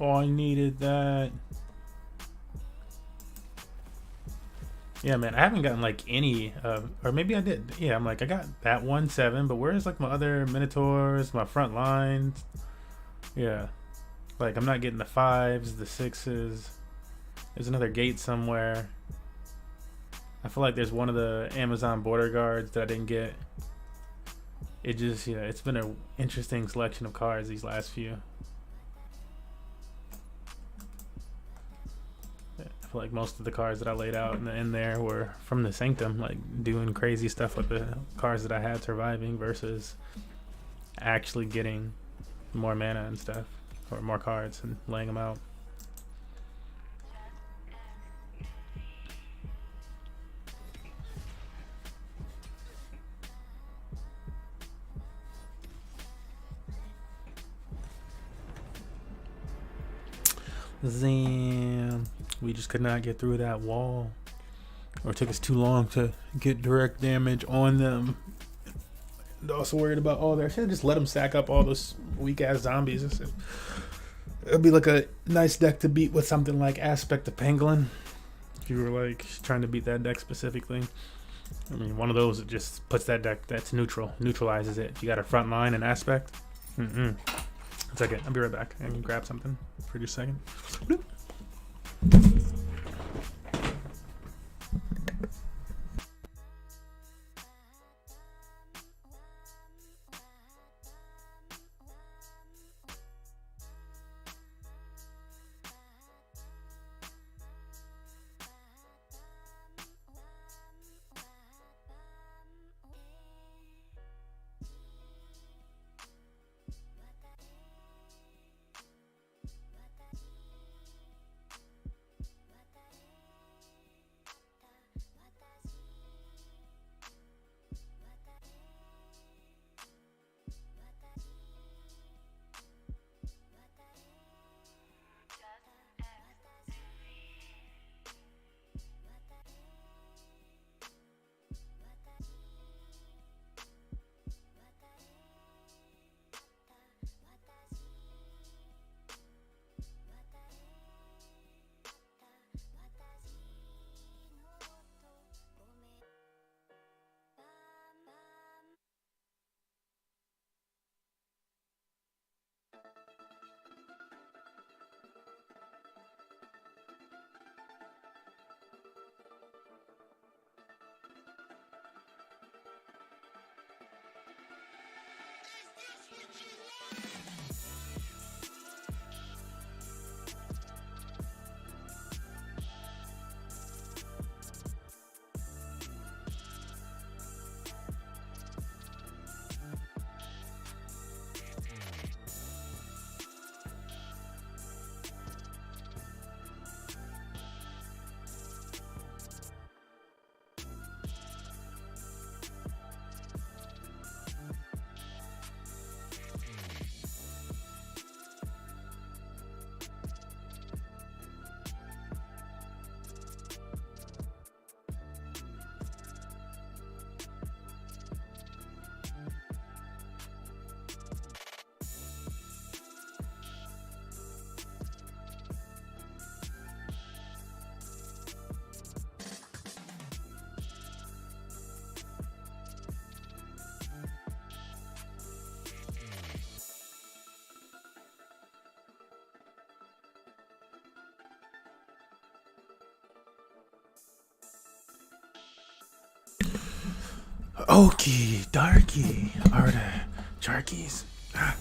[SPEAKER 1] Oh, I needed that. Yeah, man, I haven't gotten like any or maybe I did. Yeah, I'm like, I got that 1/7, but where's like my other Minotaurs, my front lines? Yeah, like I'm not getting the 5s, the 6s. There's another gate somewhere. I feel like there's one of the Amazon border guards that I didn't get. It just, yeah, it's been an interesting selection of cards these last few. I feel like most of the cards that I laid out in there were from the Sanctum, like doing crazy stuff with the cards that I had surviving versus actually getting more mana and stuff, or more cards and laying them out. Zam. We just could not get through that wall, or it took us too long to get direct damage on them. And also worried about all that. I should have just let them stack up all those weak ass zombies. It'd be like a nice deck to beat with something like Aspect of Pangolin. If you were like trying to beat that deck specifically. I mean, one of those that just puts that deck that's neutral, neutralizes it. If you got a front line and Aspect. One second, I'll be right back. I can grab something for just a second. Bloop. Okie, darky, are the charkies. Ha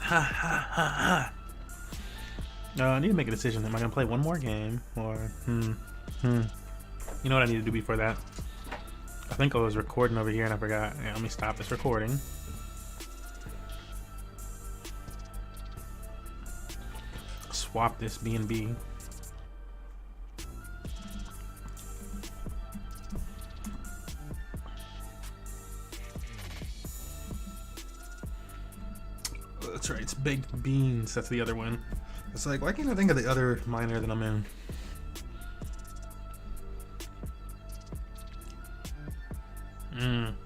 [SPEAKER 1] ha ha ha. I need to make a decision. Am I gonna play one more game or You know what I need to do before that? I think I was recording over here and I forgot. Yeah, let me stop this recording. Swap this B&B. That's right, it's baked beans. That's the other one. It's like, why can't I think of the other miner that I'm in?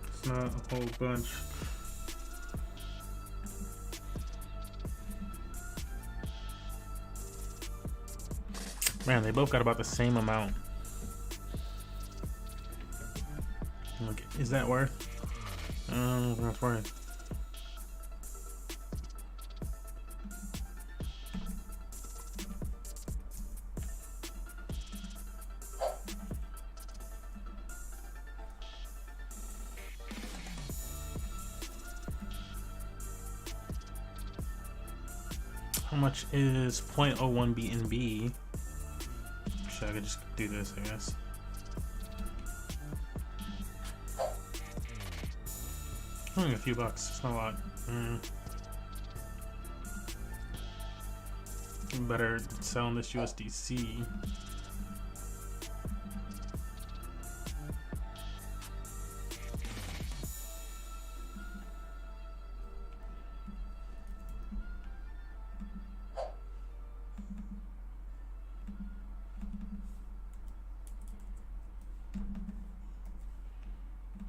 [SPEAKER 1] It's not a whole bunch. Man, they both got about the same amount. Okay, is that worth? That's worth. How much is 0.01 BNB? Actually, I could just do this, I guess. Only a few bucks, it's not a lot. Better selling this USDC.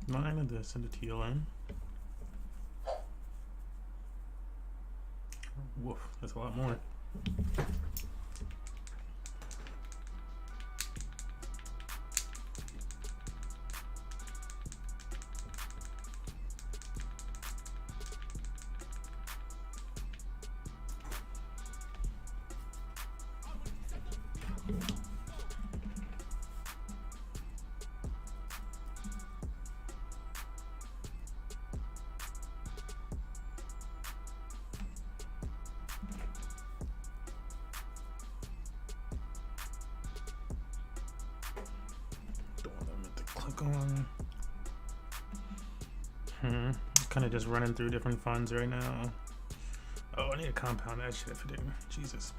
[SPEAKER 1] Mine of this into TLN. Woof, that's a lot more. On. Kind of just running through different funds right now. Oh, I need to compound that shit if I do. Jesus.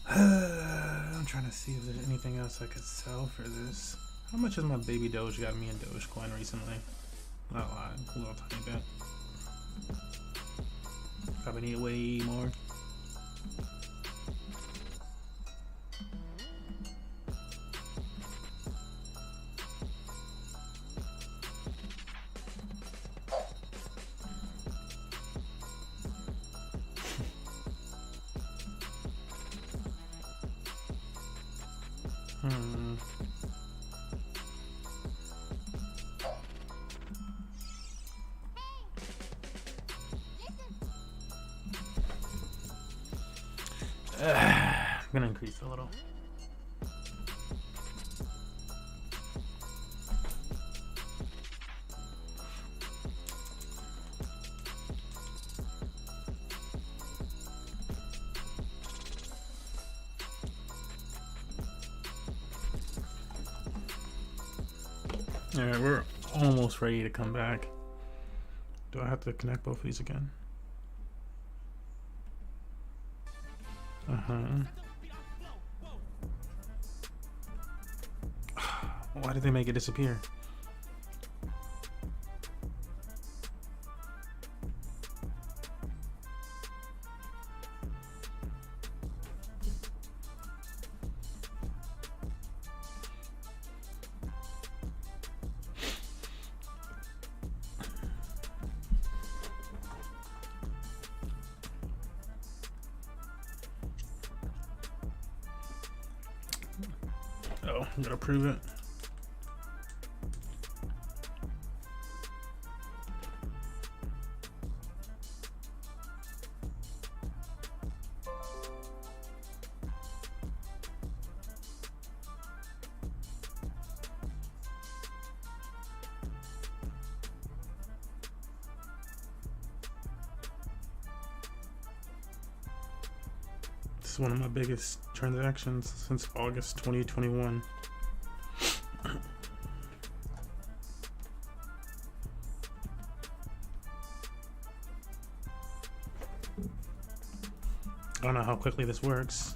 [SPEAKER 1] I'm trying to see if there's anything else I could sell for this. How much has my baby Doge got me in Dogecoin recently? Not a lot, a little tiny bit. Probably need way more. I'm gonna increase a little. Alright, we're almost ready to come back. Do I have to connect both of these again? Why did they make it disappear? Oh, I'm gonna prove it. This is one of my biggest transactions since August 2021. I don't know how quickly this works.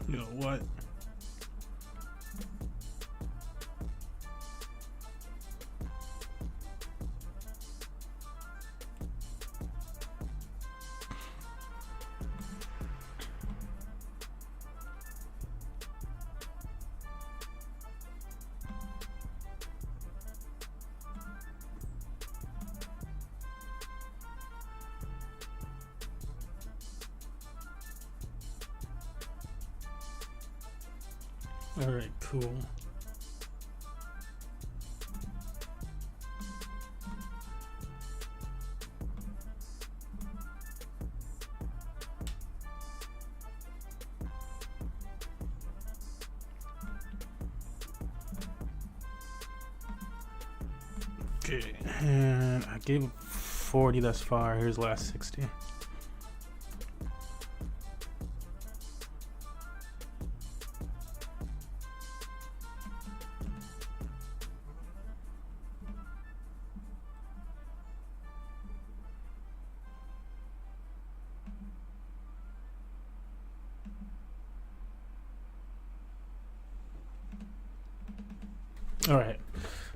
[SPEAKER 1] You know what? All right, cool. Okay, and I gave 40 thus far. Here's last 60. All right,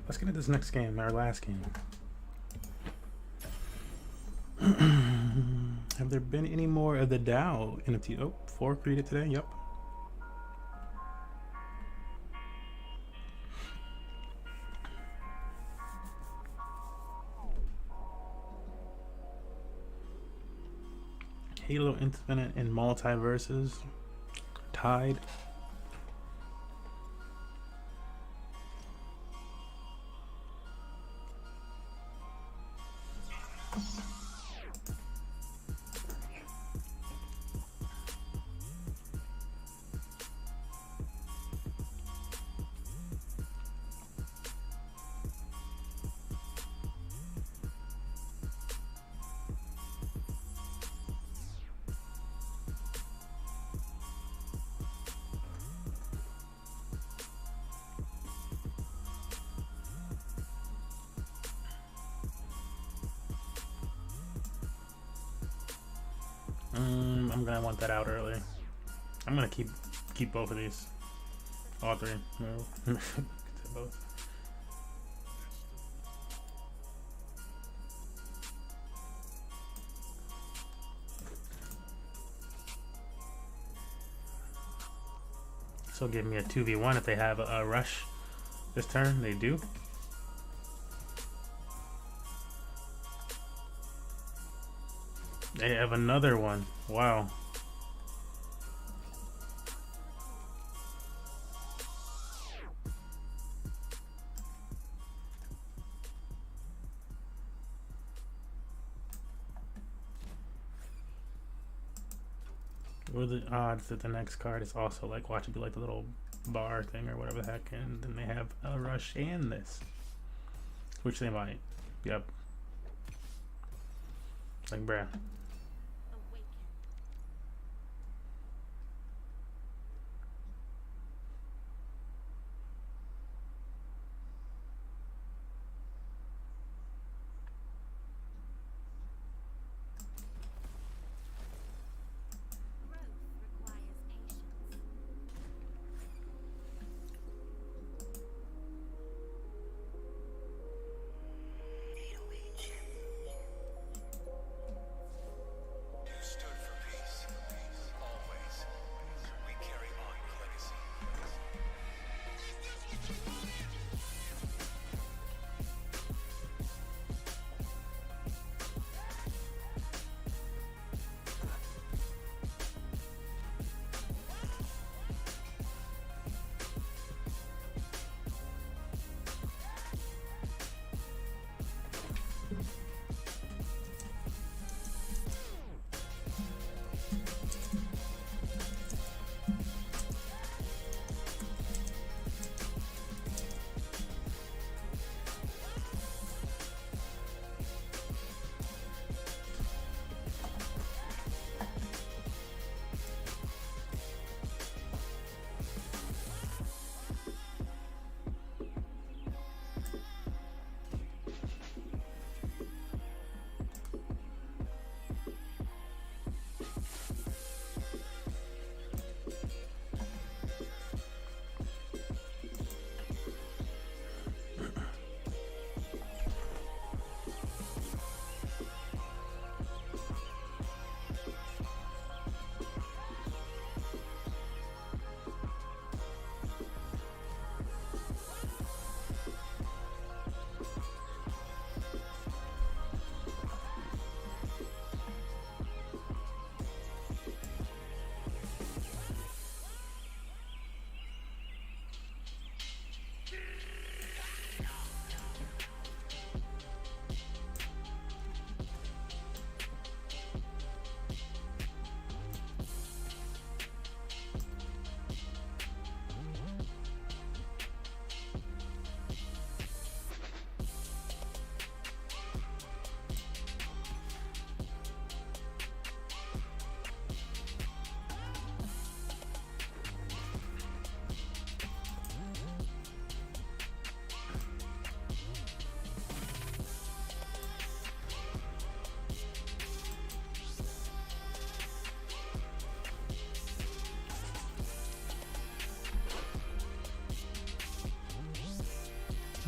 [SPEAKER 1] let's get into this next game, our last game. Have there been any more of the DAO NFT? Oh, 4 created today. Yep. Halo Infinite and Multiverses. Tied. I'm gonna want that out early. I'm gonna keep both of these. All three. No. Both. So give me a 2v1 if they have a rush this turn. They do. They have another one. Wow. What are the odds that the next card is also like, watch it be like the little bar thing or whatever the heck, and then they have a rush and this, which they might. Yep. Like, bruh.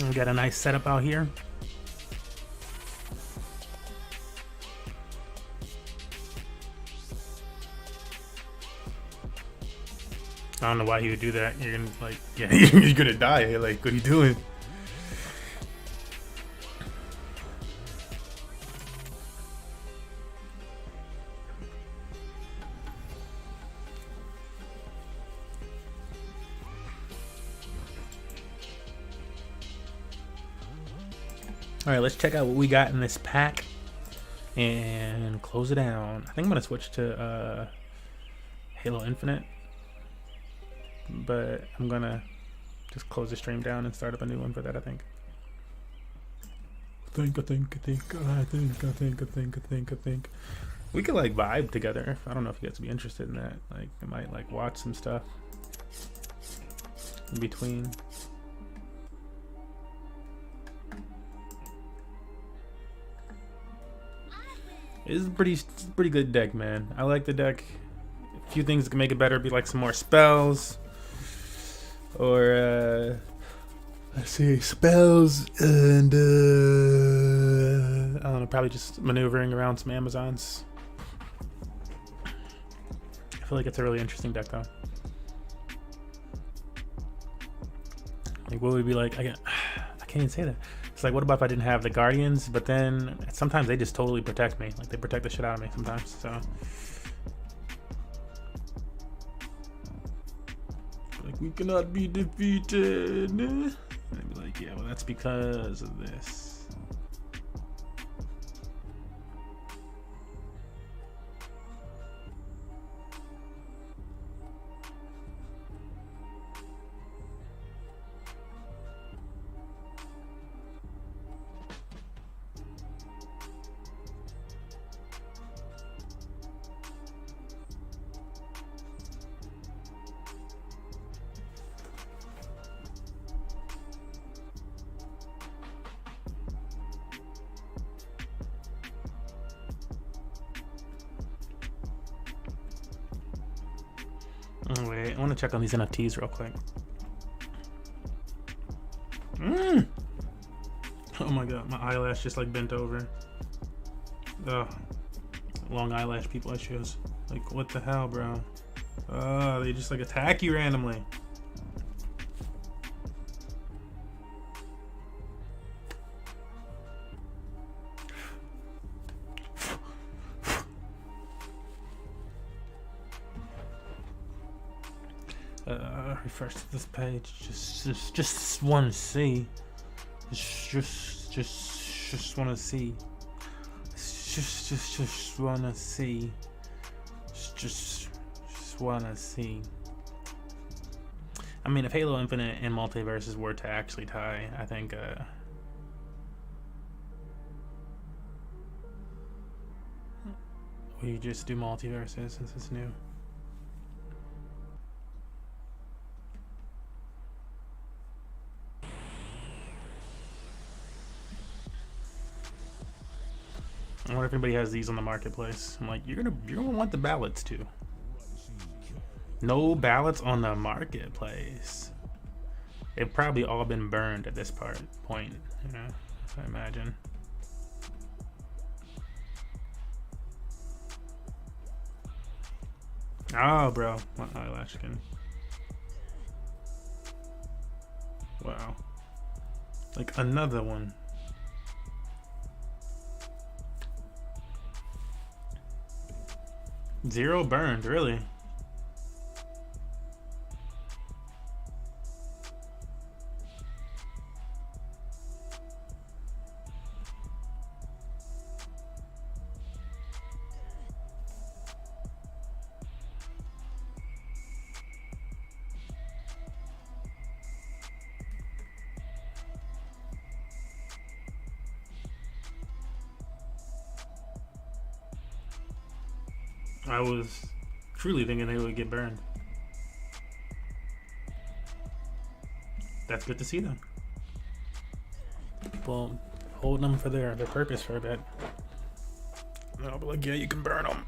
[SPEAKER 1] We got a nice setup out here. I don't know why he would do that. You're gonna like, yeah, you're gonna die. Like, what are you doing? All right, let's check out what we got in this pack and close it down. I think I'm gonna switch to Halo Infinite, but I'm gonna just close the stream down and start up a new one for that. I think. I think. We could like vibe together. I don't know if you guys would be interested in that. Like, I might like watch some stuff in between. It's a pretty good deck, man. I like the deck. A few things that can make it better would be like some more spells, or let's see, spells, and I don't know, probably just maneuvering around some Amazons. I feel like it's a really interesting deck, though. Like, what would be like? I can't even say that. It's like, what about if I didn't have the Guardians? But then sometimes they just totally protect me. Like, they protect the shit out of me sometimes. So, like, we cannot be defeated. And I'd be like, yeah, well, that's because of this. Oh, wait, I want to check on these NFTs real quick. Oh my god, my eyelash just like bent over. Ugh. Long eyelash people issues. Like, what the hell, bro? They just like attack you randomly. Refresh to this page. Just want to see. Just want to see. Just want to see. Just want to see. I mean, if Halo Infinite and Multiverses were to actually tie, I think we just do Multiverses since it's new. I wonder if anybody has these on the marketplace. I'm like, you're gonna want the ballots too. No ballots on the marketplace. They've probably all been burned at this point, you know, I imagine. Oh, bro, my eyelash skin. Wow, like another one. Zero burned, really? I was truly thinking they would get burned. That's good to see them. People holding them for their purpose for a bit. And I'll be like, yeah, you can burn them.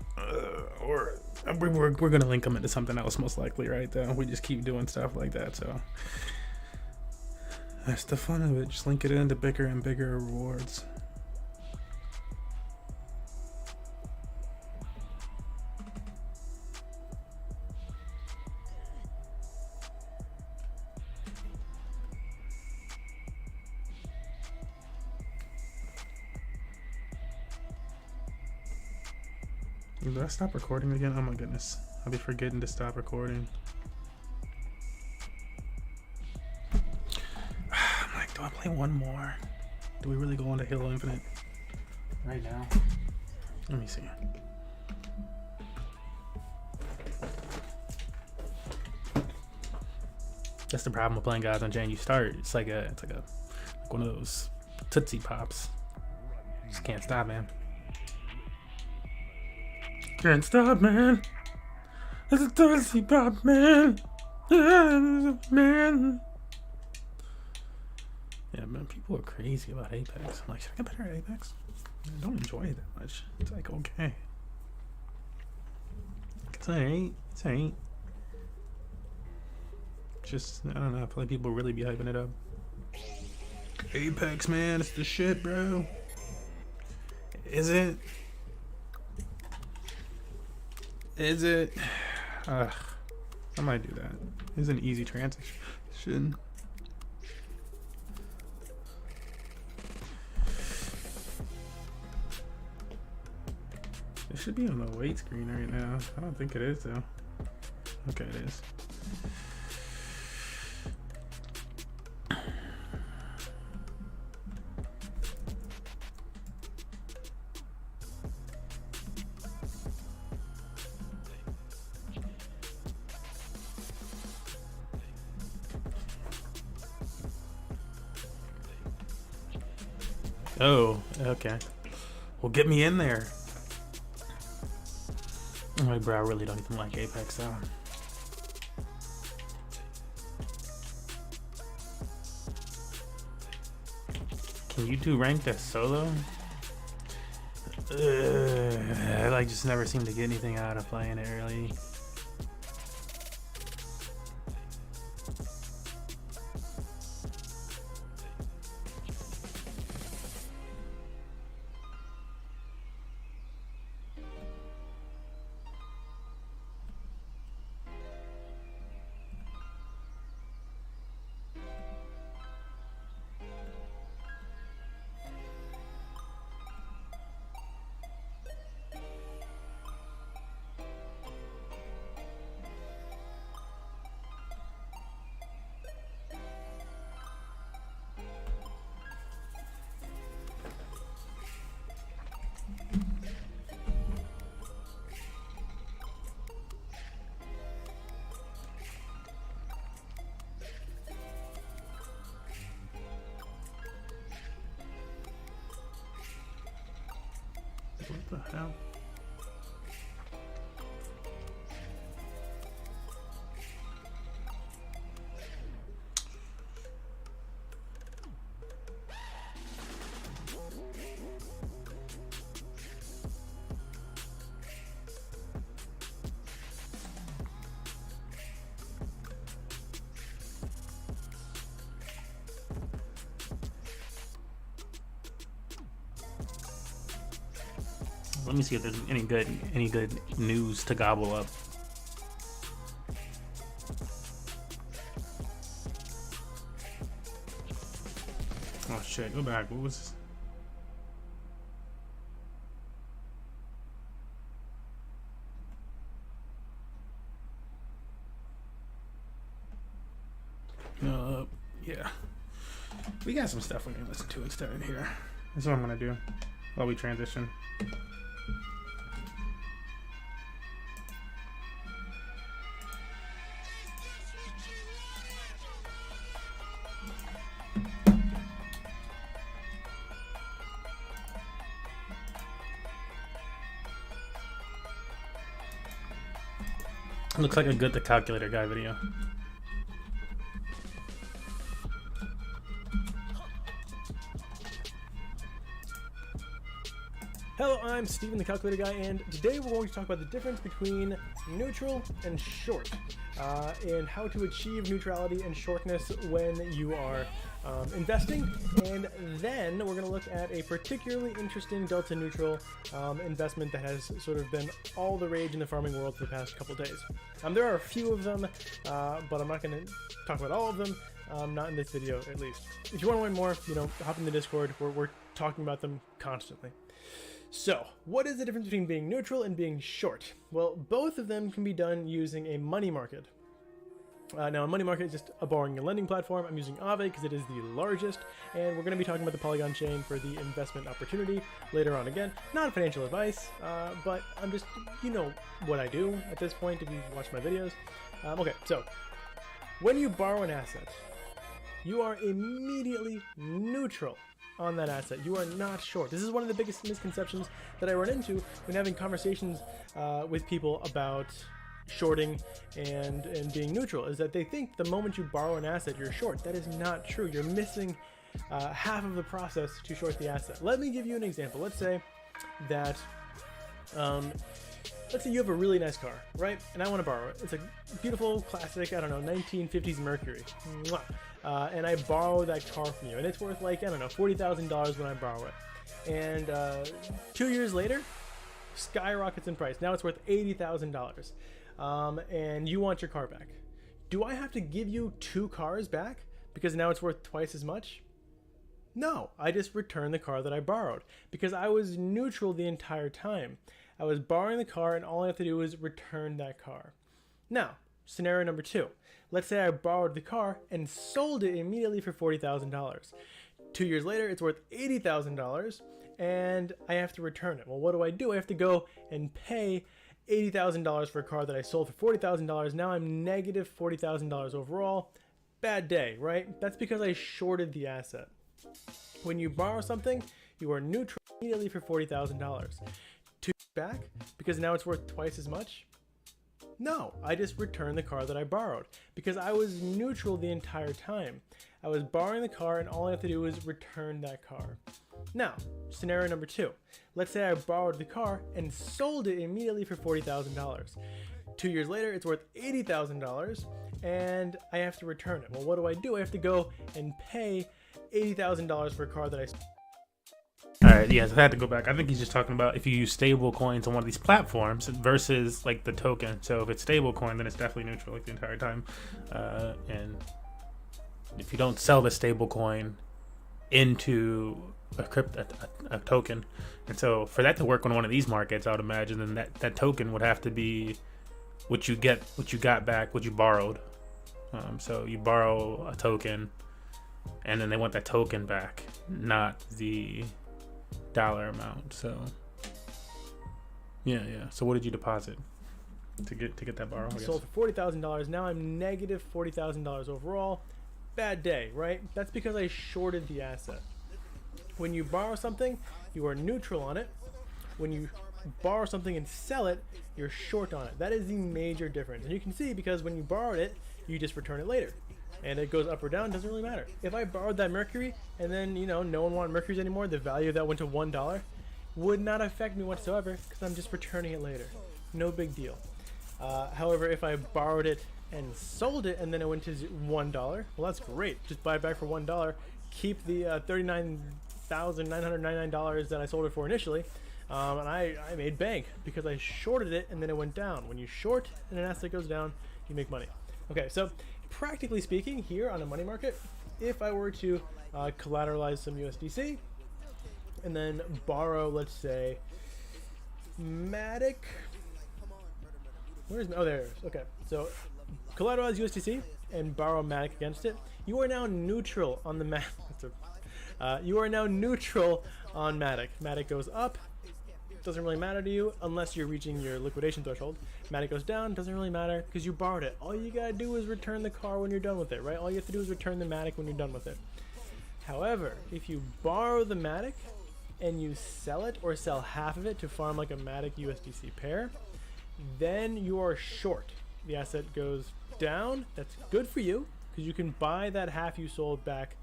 [SPEAKER 1] Or we're gonna link them into something else most likely, right? Though we just keep doing stuff like that, so that's the fun of it. Just link it into bigger and bigger rewards. Did I stop recording again? Oh my goodness. I'll be forgetting to stop recording. I'm like, do I play one more? Do we really go on to Halo Infinite right now? Let me see. That's the problem with playing Gods Unchained. You start, it's like one of those Tootsie Pops. Just can't stop, man. Can't stop, man. It's a Tootsie Pop, man. Yeah, man. Yeah, man, people are crazy about Apex. I'm like, should I get better at Apex? I don't enjoy it that much. It's like, okay. It's alright. It's alright. Just, I don't know. I feel like people really be hyping it up. Apex, man. It's the shit, bro. Is it? Is it? I might do that. It's an easy transition. It should be on the wait screen right now. I don't think it is though. Okay, it is. Oh, okay. Well, get me in there. Oh, bro, I really don't even like Apex, though. Can you do ranked as solo? I like just never seem to get anything out of playing it, really. What the hell? Let me see if there's any good news to gobble up. Oh shit, go back. What was this? Yeah. We got some stuff we can listen to instead in here. That's what I'm gonna do while we transition. Looks like a good the calculator guy video.
[SPEAKER 2] Hello, I'm Steven the Calculator Guy, and today we're going to talk about the difference between neutral and short, and how to achieve neutrality and shortness when you are investing. And then we're going to look at a particularly interesting delta neutral investment that has sort of been all the rage in the farming world for the past couple days. There are a few of them, but I'm not going to talk about all of them. Not in this video, at least. If you want to learn more, hop in the Discord. We're talking about them constantly. So, what is the difference between being neutral and being short? Well, both of them can be done using a money market. Now, a money market is just a borrowing and lending platform. I'm using Aave because it is the largest, and we're going to be talking about the Polygon chain for the investment opportunity later on. Again, not financial advice, but I'm just, what I do at this point if you watch my videos. Okay, so when you borrow an asset, you are immediately neutral on that asset. You are not short. This is one of the biggest misconceptions that I run into when having conversations with people about shorting and being neutral, is that they think the moment you borrow an asset you're short. That is not true. You're missing half of the process to short the asset. Let me give you an example. Let's say that let's say you have a really nice car, right? And I want to borrow it. It's a beautiful classic, I don't know, 1950s Mercury. And I borrow that car from you, and it's worth like, I don't know, $40,000 when I borrow it. And 2 years later, skyrockets in price. Now it's worth $80,000. And you want your car back. Do I have to give you 2 cars back because now it's worth twice as much? No, I just return the car that I borrowed because I was neutral the entire time. I was borrowing the car, and all I have to do is return that car. Now, scenario number 2. Let's say I borrowed the car and sold it immediately for $40,000. 2 years later, it's worth $80,000, and I have to return it. Well, what do? I have to go and pay $80,000 for a car that I sold for $40,000. Now I'm negative $40,000 overall. Bad day, right? That's because I shorted the asset. When you borrow something, you are neutral immediately for $40,000. 2 years back, because now it's worth twice as much? No, I just returned the car that I borrowed because I was neutral the entire time. I was borrowing the car, and all I have to do is return that car. Now, scenario number 2. Let's say I borrowed the car and sold it immediately for $40,000. 2 years later, it's worth $80,000, and I have to return it. Well, what do? I have to go and pay $80,000 for a car that I sold.
[SPEAKER 1] Alright, yes, I had to go back. I think he's just talking about if you use stable coins on one of these platforms versus like the token. So if it's stable coin, then it's definitely neutral like the entire time. And if you don't sell the stable coin into a token, and so for that to work on one of these markets, I would imagine then that token would have to be what you got back, what you borrowed. So you borrow a token, and then they want that token back, not the dollar amount. So yeah. So what did you deposit to get that borrow?
[SPEAKER 2] Sold for $40,000. Now I'm negative $40,000 overall. Bad day, right? That's because I shorted the asset. When you borrow something, you are neutral on it. When you borrow something and sell it, you're short on it. That is the major difference. And you can see, because when you borrowed it, you just return it later. And it goes up or down, doesn't really matter. If I borrowed that mercury and then, you know, no one wanted mercuries anymore, the value of that went to $1, would not affect me whatsoever, because I'm just returning it later. No big deal. However, if I borrowed it and sold it and then it went to $1, well, that's great. Just buy it back for $1, keep the $39,999 that I sold it for initially, and I made bank because I shorted it and then it went down. When you short and an asset goes down, you make money. Okay, so practically speaking, here on a money market, if I were to collateralize some USDC and then borrow, let's say, Matic. Where's, oh, there it is. Okay, so collateralize USDC and borrow Matic against it. You are now neutral on the you are now neutral on Matic. Matic goes up, doesn't really matter to you unless you're reaching your liquidation threshold. Matic goes down, doesn't really matter because you borrowed it. All you gotta do is return the car when you're done with it, right? All you have to do is return the Matic when you're done with it. However, if you borrow the Matic and you sell it or sell half of it to farm like a Matic USDC pair, then you are short. The asset goes down. That's good for you because you can buy that half you sold back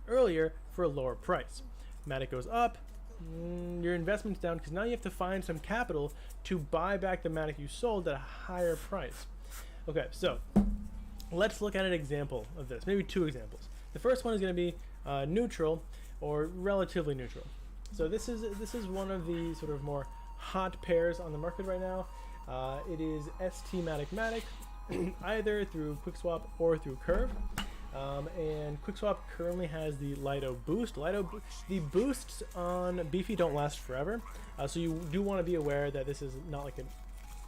[SPEAKER 2] earlier for a lower price. Matic goes up, your investment's down because now you have to find some capital to buy back the Matic you sold at a higher price. Okay, so let's look at an example of this, maybe two examples. The first one is going to be neutral or relatively neutral. So this is one of the sort of more hot pairs on the market right now. It is ST Matic either through QuickSwap or through Curve. And QuickSwap currently has the Lido boost. The boosts on Beefy don't last forever, so you do want to be aware that this is not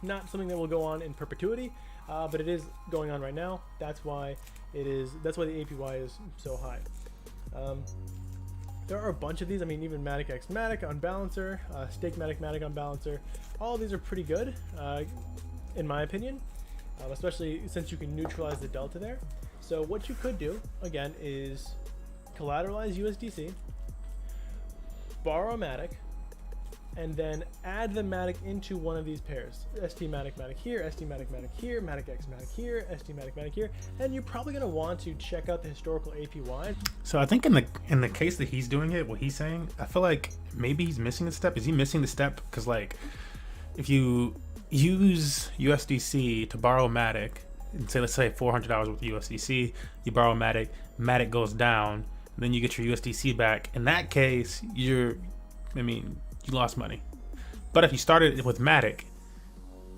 [SPEAKER 2] not something that will go on in perpetuity, but it is going on right now. That's why the APY is so high. There are a bunch of these. I mean, even Matic X Matic on Balancer, Stake Matic on Balancer. All of these are pretty good, in my opinion, especially since you can neutralize the delta there. So what you could do, again, is collateralize USDC, borrow Matic, and then add the Matic into one of these pairs. ST Matic here, ST Matic here, Matic X Matic here, ST Matic here, and you're probably going to want to check out the historical APY.
[SPEAKER 1] So I think in the case that he's doing it, what he's saying, I feel like maybe he's missing the step. Is he missing the step? Because like, if you use USDC to borrow Matic, and say let's say $400 worth of USDC, you borrow Matic goes down, then you get your USDC back. In that case, you lost money. But if you started with Matic,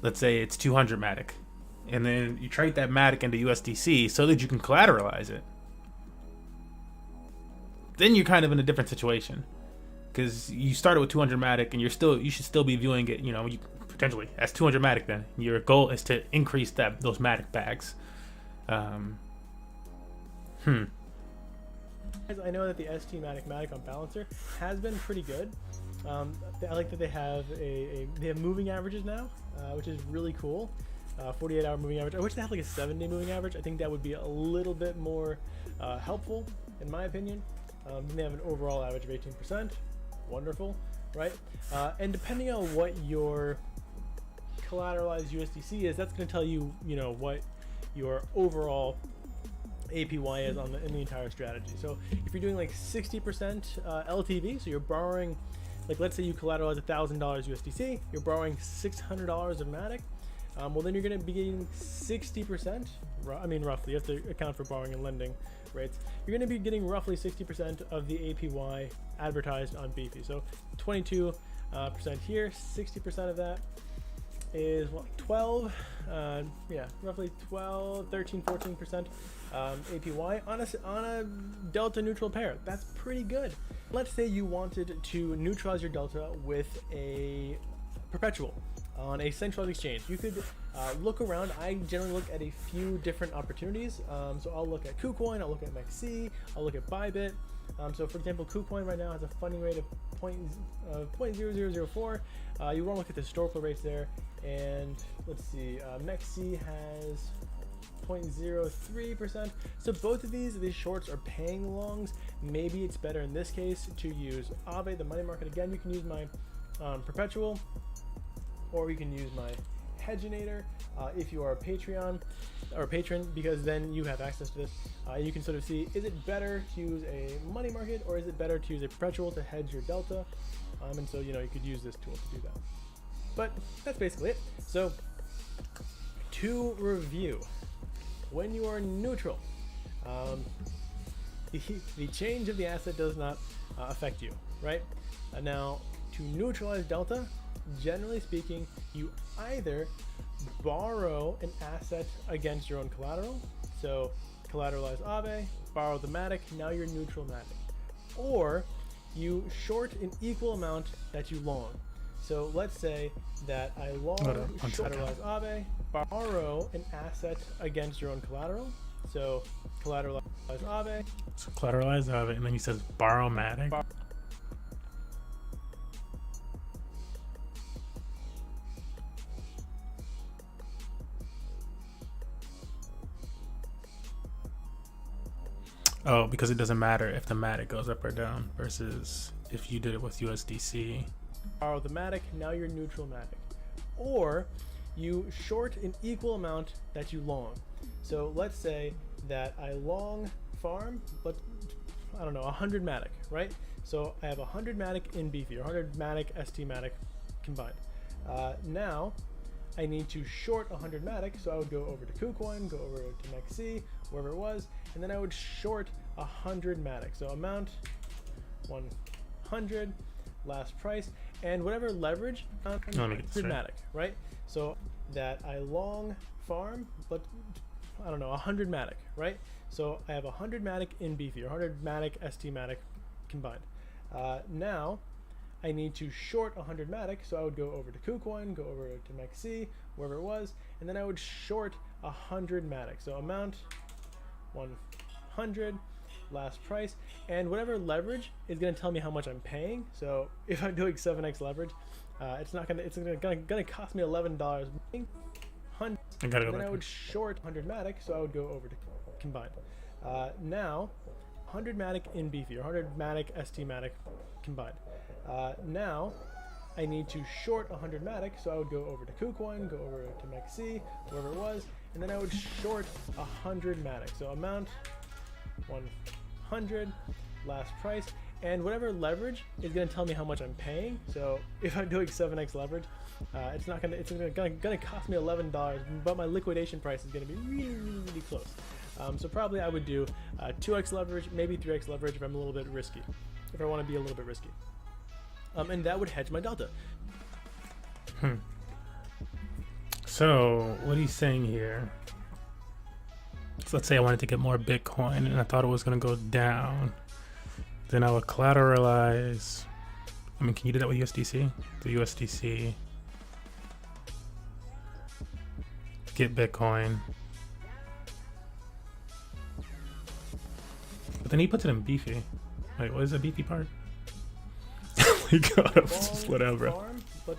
[SPEAKER 1] let's say it's 200 Matic, and then you trade that Matic into USDC so that you can collateralize it, then you're kind of in a different situation, because you started with 200 Matic and you should still be viewing it, potentially as 200 Matic. Then your goal is to increase those Matic bags. I
[SPEAKER 2] know that the ST Matic on Balancer has been pretty good. I like that they have moving averages now, which is really cool. 48-hour moving average. I wish they had like a 7-day moving average. I think that would be a little bit more helpful, in my opinion. They have an overall average of 18%. Wonderful, right? And depending on what your collateralized USDC is, that's going to tell you, what your overall APY is in the entire strategy. So if you're doing like 60% LTV, so you're borrowing, like let's say you collateralize $1,000 USDC, you're borrowing $600 of Matic. Well, then you're going to be getting 60%. Roughly. You have to account for borrowing and lending rates. You're going to be getting roughly 60% of the APY advertised on Beefy. So 22% here, 60% of that is what, 12? Roughly 12, 13, 14% APY on a delta neutral pair. That's pretty good. Let's say you wanted to neutralize your delta with a perpetual on a centralized exchange. You could look around. I generally look at a few different opportunities. So I'll look at KuCoin, I'll look at MXC, I'll look at Bybit. So for example, KuCoin right now has a funding rate of 0.0004. You want to look at the historical rates there, and let's see, MXC has 0.03%. So both of these shorts are paying longs. Maybe it's better in this case to use Aave, the money market. Again, you can use my perpetual, or you can use my hedgeinator if you are a Patreon or patron, because then you have access to this. You can sort of see, is it better to use a money market or is it better to use a perpetual to hedge your delta? And so, you know, you could use this tool to do that. But that's basically it. So to review, when you are neutral, the change of the asset does not affect you, right? Now, to neutralize delta, generally speaking, you either borrow an asset against your own collateral, so collateralize Aave, borrow the Matic, now you're neutral Matic, or you short an equal amount that you long. So let's say that I long collateralize Aave, borrow an asset against your own collateral, so collateralize Aave.
[SPEAKER 1] So collateralize Aave, and then you said borrow Matic. Oh, because it doesn't matter if the Matic goes up or down versus if you did it with USDC.
[SPEAKER 2] Borrow the Matic, now you're neutral Matic. Or you short an equal amount that you long. So let's say that I long farm, but I don't know, 100 Matic, right? So I have 100 Matic in Beefy, or 100 Matic, ST Matic combined. Now I need to short 100 Matic, so I would go over to KuCoin, go over to MEXC, wherever it was, and then I would short 100 Matic. So amount 100, last price, and whatever leverage on 100 Matic, right? So that I long farm, but I don't know, 100 Matic, right? So I have 100 Matic in Beefy, or 100 Matic, ST Matic combined. Now I need to short 100 Matic, so I would go over to KuCoin, go over to MEXC, wherever it was, and then I would short 100 Matic. So amount 100, last price, and whatever leverage is going to tell me how much I'm paying. So if I'm doing 7x leverage, it's gonna cost me $11. And then I would short 100 Matic, so I would go over to combined. Now 100 Matic in Beefy, or 100 Matic, ST Matic combined. Now I need to short 100 Matic, so I would go over to KuCoin, go over to MEXC, wherever it was, and then I would short 100 Matic. So amount 100, last price, and whatever leverage is going to tell me how much I'm paying. So if I'm doing 7x leverage, it's gonna cost me $11, but my liquidation price is going to be really close. So probably I would do 2x leverage, maybe 3x leverage if I'm a little bit risky, if I want to be a little bit risky. And that would hedge my delta.
[SPEAKER 1] So what he's saying here, so let's say I wanted to get more Bitcoin and I thought it was going to go down, then I would collateralize. I mean, can you do that with USDC? The USDC, get Bitcoin, but then he puts it in Beefy. Wait, what is the Beefy part? Oh my god, I'm just whatever.
[SPEAKER 2] Farm, but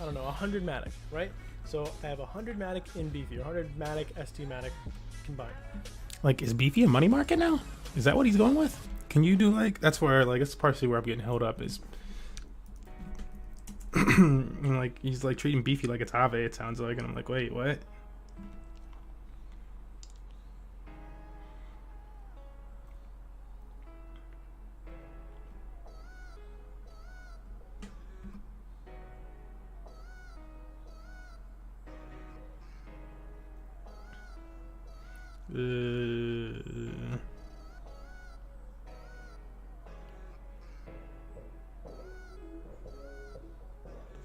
[SPEAKER 2] I don't know, 100 Matic, right? So I have 100 Matic in Beefy, or 100 Matic, ST Matic combined.
[SPEAKER 1] Like, is Beefy a money market now? Is that what he's going with? Can you do like, that's where, like, that's partially where I'm getting held up is like, he's like treating Beefy like it's Aave, it sounds like, and I'm like, wait, what?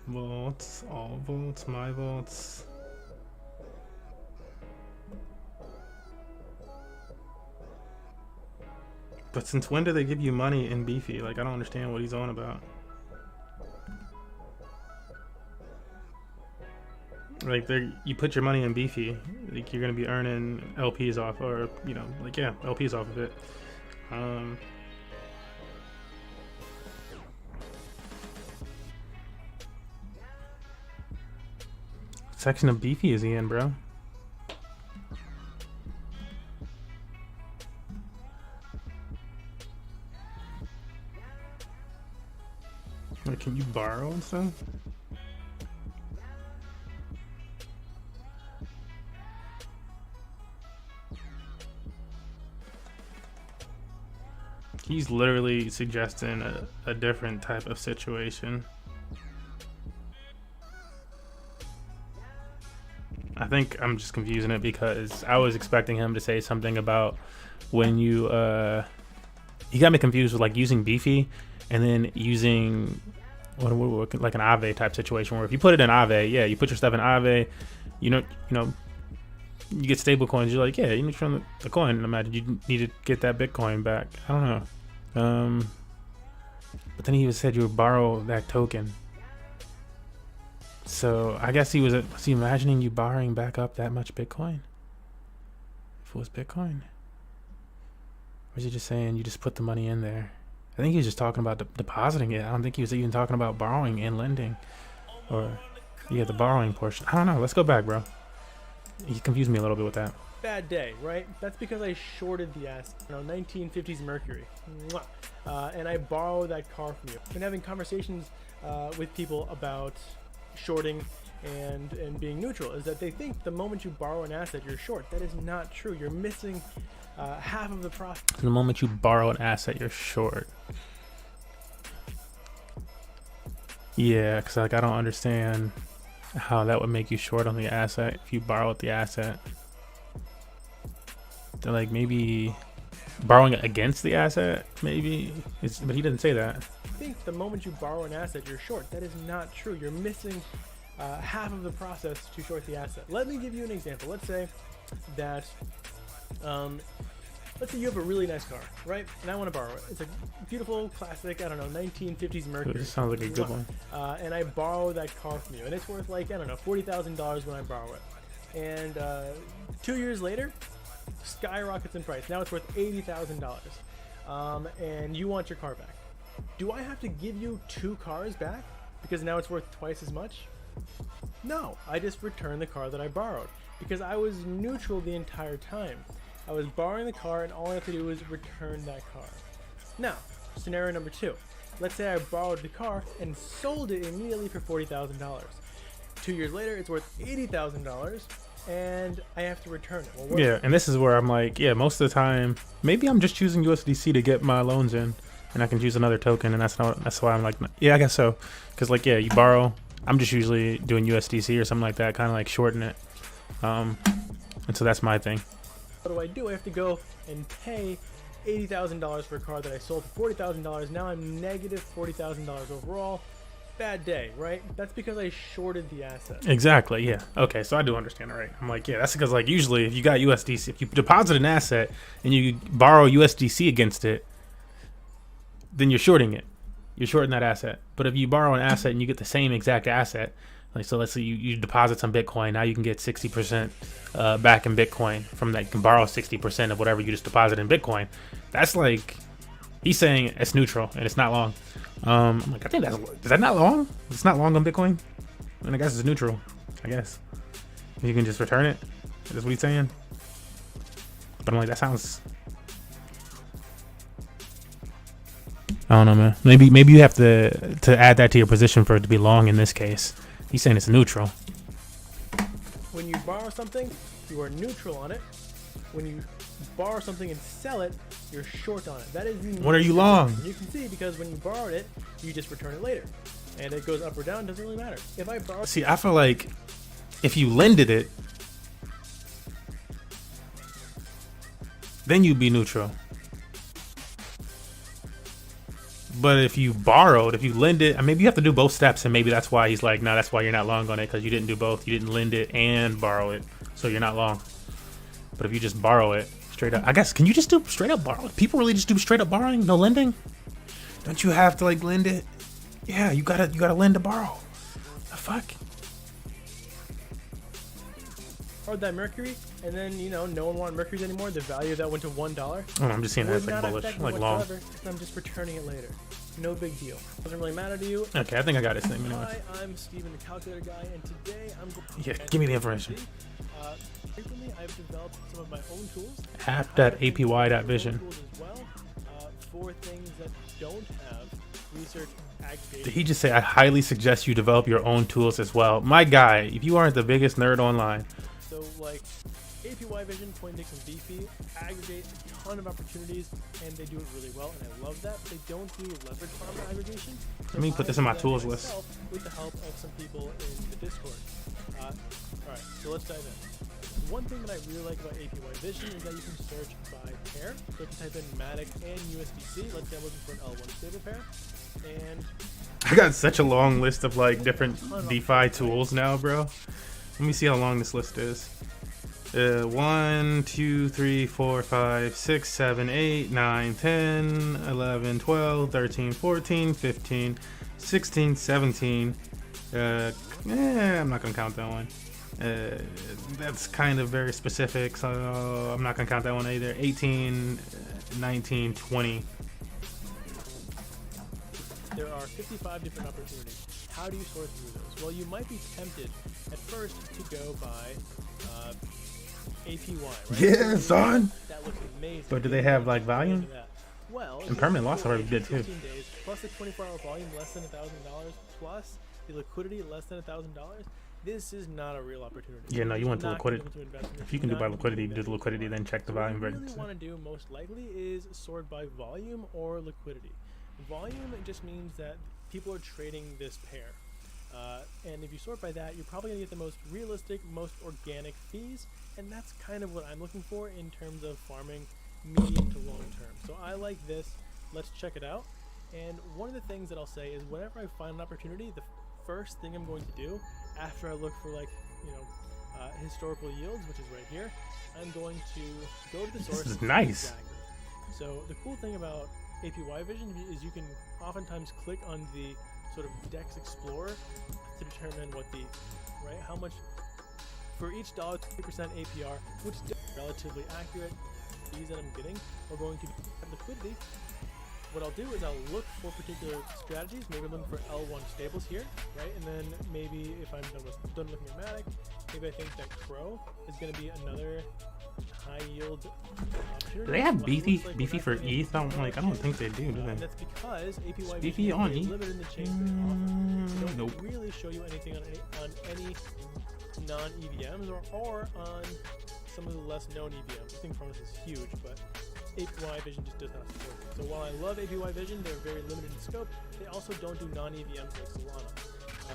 [SPEAKER 1] Vaults, all vaults, my vaults. But since when do they give you money in Beefy? Like, I don't understand what he's on about. Like, you put your money in Beefy, like, you're gonna be earning LPs off, or, you know, like, yeah, LPs off of it. Section of Beefy is he in, bro? Like, can you borrow and stuff? He's literally suggesting a different type of situation. I think I'm just confusing it because I was expecting him to say something about when you he got me confused with like using beefy and then using what like an Aave type situation where if you put it in Aave, yeah, you put your stuff in Aave, you know, you get stable coins. You're like, yeah, you need to run the coin. Imagine you need to get that Bitcoin back. I don't know. But then he said you would borrow that token. So I guess was he imagining you borrowing back up that much Bitcoin? If it was Bitcoin, or is he just saying you just put the money in there? I think he was just talking about depositing it. I don't think he was even talking about borrowing and lending, or yeah, the borrowing portion. I don't know. Let's go back, bro. You confused me a little bit with that.
[SPEAKER 2] Bad day, right? That's because I shorted the asset. 1950s Mercury. And I borrowed that car from you. I've been having conversations with people about shorting and being neutral, is that they think the moment you borrow an asset, you're short. That is not true. You're missing half of the process.
[SPEAKER 1] The moment you borrow an asset, you're short. Yeah, because like I don't understand how that would make you short on the asset if you borrowed the asset. They're like maybe borrowing against the asset, maybe. But he didn't say that.
[SPEAKER 2] I think the moment you borrow an asset, you're short. That is not true. You're missing half of the process to short the asset. Let me give you an example. Let's say that let's say you have a really nice car, right? And I want to borrow it. It's a beautiful, classic, I don't know, 1950s Mercury.
[SPEAKER 1] This sounds like a good one.
[SPEAKER 2] And I borrow that car from you. And it's worth like, I don't know, $40,000 when I borrow it. And 2 years later, skyrockets in price. Now it's worth $80,000. And you want your car back. Do I have to give you 2 cars back because now it's worth twice as much? No, I just return the car that I borrowed because I was neutral the entire time. I was borrowing the car and all I have to do is return that car. Now, scenario number 2. Let's say I borrowed the car and sold it immediately for $40,000. 2 years later, it's worth $80,000 and I have to return it. Well,
[SPEAKER 1] yeah, and this is where I'm like, yeah, most of the time, maybe I'm just choosing USDC to get my loans in and I can choose another token, and that's why I'm like, yeah, I guess so. Because like, yeah, you borrow, I'm just usually doing USDC or something like that, kind of like shorting it. And so that's my thing.
[SPEAKER 2] What do? I have to go and pay $80,000 for a car that I sold for $40,000. Now I'm negative $40,000 overall. Bad day, right? That's because I shorted the asset.
[SPEAKER 1] Exactly, yeah. Okay, so I do understand it, right? I'm like, yeah, that's because like usually if you got USDC, if you deposit an asset and you borrow USDC against it, then you're shorting it. You're shorting that asset. But if you borrow an asset and you get the same exact asset, like so let's say you deposit some Bitcoin, now you can get 60% back in Bitcoin from that. You can borrow 60% of whatever you just deposit in Bitcoin. That's like, he's saying it's neutral and it's not long. I'm like, I think is that not long? It's not long on Bitcoin? And I guess it's neutral, I guess. You can just return it. That's what he's saying. But I'm like, that sounds, I don't know, man. Maybe you have to add that to your position for it to be long in this case. He's saying it's neutral.
[SPEAKER 2] When you borrow something, you are neutral on it. When you borrow something and sell it, you're short on it. That is the
[SPEAKER 1] What are you long?
[SPEAKER 2] You can see because when you borrowed it, you just return it later. And it goes up or down, doesn't really matter. If I borrow,
[SPEAKER 1] see, I feel like if you lended it, then you'd be neutral. But if you borrowed, if you lend it, maybe you have to do both steps, and maybe that's why he's like, no, that's why you're not long on it, because you didn't do both. You didn't lend it and borrow it, so you're not long. But if you just borrow it straight up, I guess, can you just do straight up borrow? People really just do straight up borrowing, no lending? Don't you have to like lend it? Yeah, you gotta lend to borrow. The fuck?
[SPEAKER 2] borrowed that Mercury, and then no one wanted Mercuries anymore. The value of that went to $1.
[SPEAKER 1] Oh, I'm just seeing that as like bullish, like long.
[SPEAKER 2] I'm just returning it later. No big deal. Doesn't really matter to you.
[SPEAKER 1] Okay, I think I got his name anyway.
[SPEAKER 2] Hi, I'm Steven, the calculator guy, and today I'm going
[SPEAKER 1] to give me the information.
[SPEAKER 2] Recently, I've developed some of my own tools.
[SPEAKER 1] App.apy.vision.
[SPEAKER 2] Tools as well, for things that don't have research aggregation.
[SPEAKER 1] Did he just say, I highly suggest you develop your own tools as well? My guy, if you aren't the biggest nerd online.
[SPEAKER 2] So like APY Vision, Coindex, and Beefy aggregate a ton of opportunities, and they do it really well, and I love that. They don't do leverage farm aggregation. So
[SPEAKER 1] Let me put this in my tools list.
[SPEAKER 2] With the help of some people in the Discord. Alright, so let's dive in. One thing that I really like about APY Vision is that you can search by pair. So if you type in Matic and USDC, let's say I'm looking for an L1 stable pair, and
[SPEAKER 1] I got such a long list of like different DeFi tools now, bro. Let me see how long this list is. 1, 2, 3, 4, 5, 6, 7, 8, 9, 10, 11, 12, 13, 14, 15, 16, 17. I'm not gonna count that one. That's kind of very specific, so I'm not gonna count that one either. 18, 19, 20.
[SPEAKER 2] There are 55 different opportunities. How do you sort through those? Well, you might be tempted at first to go by APY, right?
[SPEAKER 1] Yeah, son.
[SPEAKER 2] That looks amazing.
[SPEAKER 1] But do they have like volume?
[SPEAKER 2] Well,
[SPEAKER 1] And permanent loss already did too.
[SPEAKER 2] 15 days, plus the 24-hour volume less than $1,000, plus the liquidity less than $1,000. This is not a real opportunity.
[SPEAKER 1] Yeah, no, you want the
[SPEAKER 2] Not
[SPEAKER 1] liquidity.
[SPEAKER 2] gonna be able to invest in it.
[SPEAKER 1] If you can do
[SPEAKER 2] Not
[SPEAKER 1] by
[SPEAKER 2] gonna be
[SPEAKER 1] liquidity,
[SPEAKER 2] able to
[SPEAKER 1] do the
[SPEAKER 2] invest
[SPEAKER 1] liquidity,
[SPEAKER 2] in it.
[SPEAKER 1] then check the
[SPEAKER 2] So
[SPEAKER 1] volume.
[SPEAKER 2] what you really want to do most likely is sort by volume or liquidity. Volume just means that people are trading this pair. And if you sort by that, you're probably going to get the most realistic, most organic fees. And that's kind of what I'm looking for in terms of farming medium to long term. So I like this. Let's check it out. And one of the things that I'll say is whenever I find an opportunity, the first thing I'm going to do after I look for like, historical yields, which is right here, I'm going to go to the source.
[SPEAKER 1] This is nice.
[SPEAKER 2] Exactly. So the cool thing about APY Vision is you can oftentimes click on the sort of DEX Explorer to determine what the, how much, for each dollar, 3% APR, which is relatively accurate. Fees that I'm getting are going to be liquidity. What I'll do is I'll look for particular strategies. Maybe I'm looking for L1 stables here, right? And then maybe if I'm done looking at Matic, maybe I think that Crow is going to be another high yield opportunity.
[SPEAKER 1] Do they have beefy
[SPEAKER 2] Like
[SPEAKER 1] for ETH? I don't think they do they?
[SPEAKER 2] And that's because APY
[SPEAKER 1] Beefy on
[SPEAKER 2] is
[SPEAKER 1] ETH?
[SPEAKER 2] limited in the chains they offer. They don't
[SPEAKER 1] Nope.
[SPEAKER 2] really show you anything on any non-EVMs or on some of the less known EVMs. I think Cronus is huge, but APY Vision just does not support it. So while I love APY Vision, they're very limited in scope. They also don't do non-EVMs like Solana.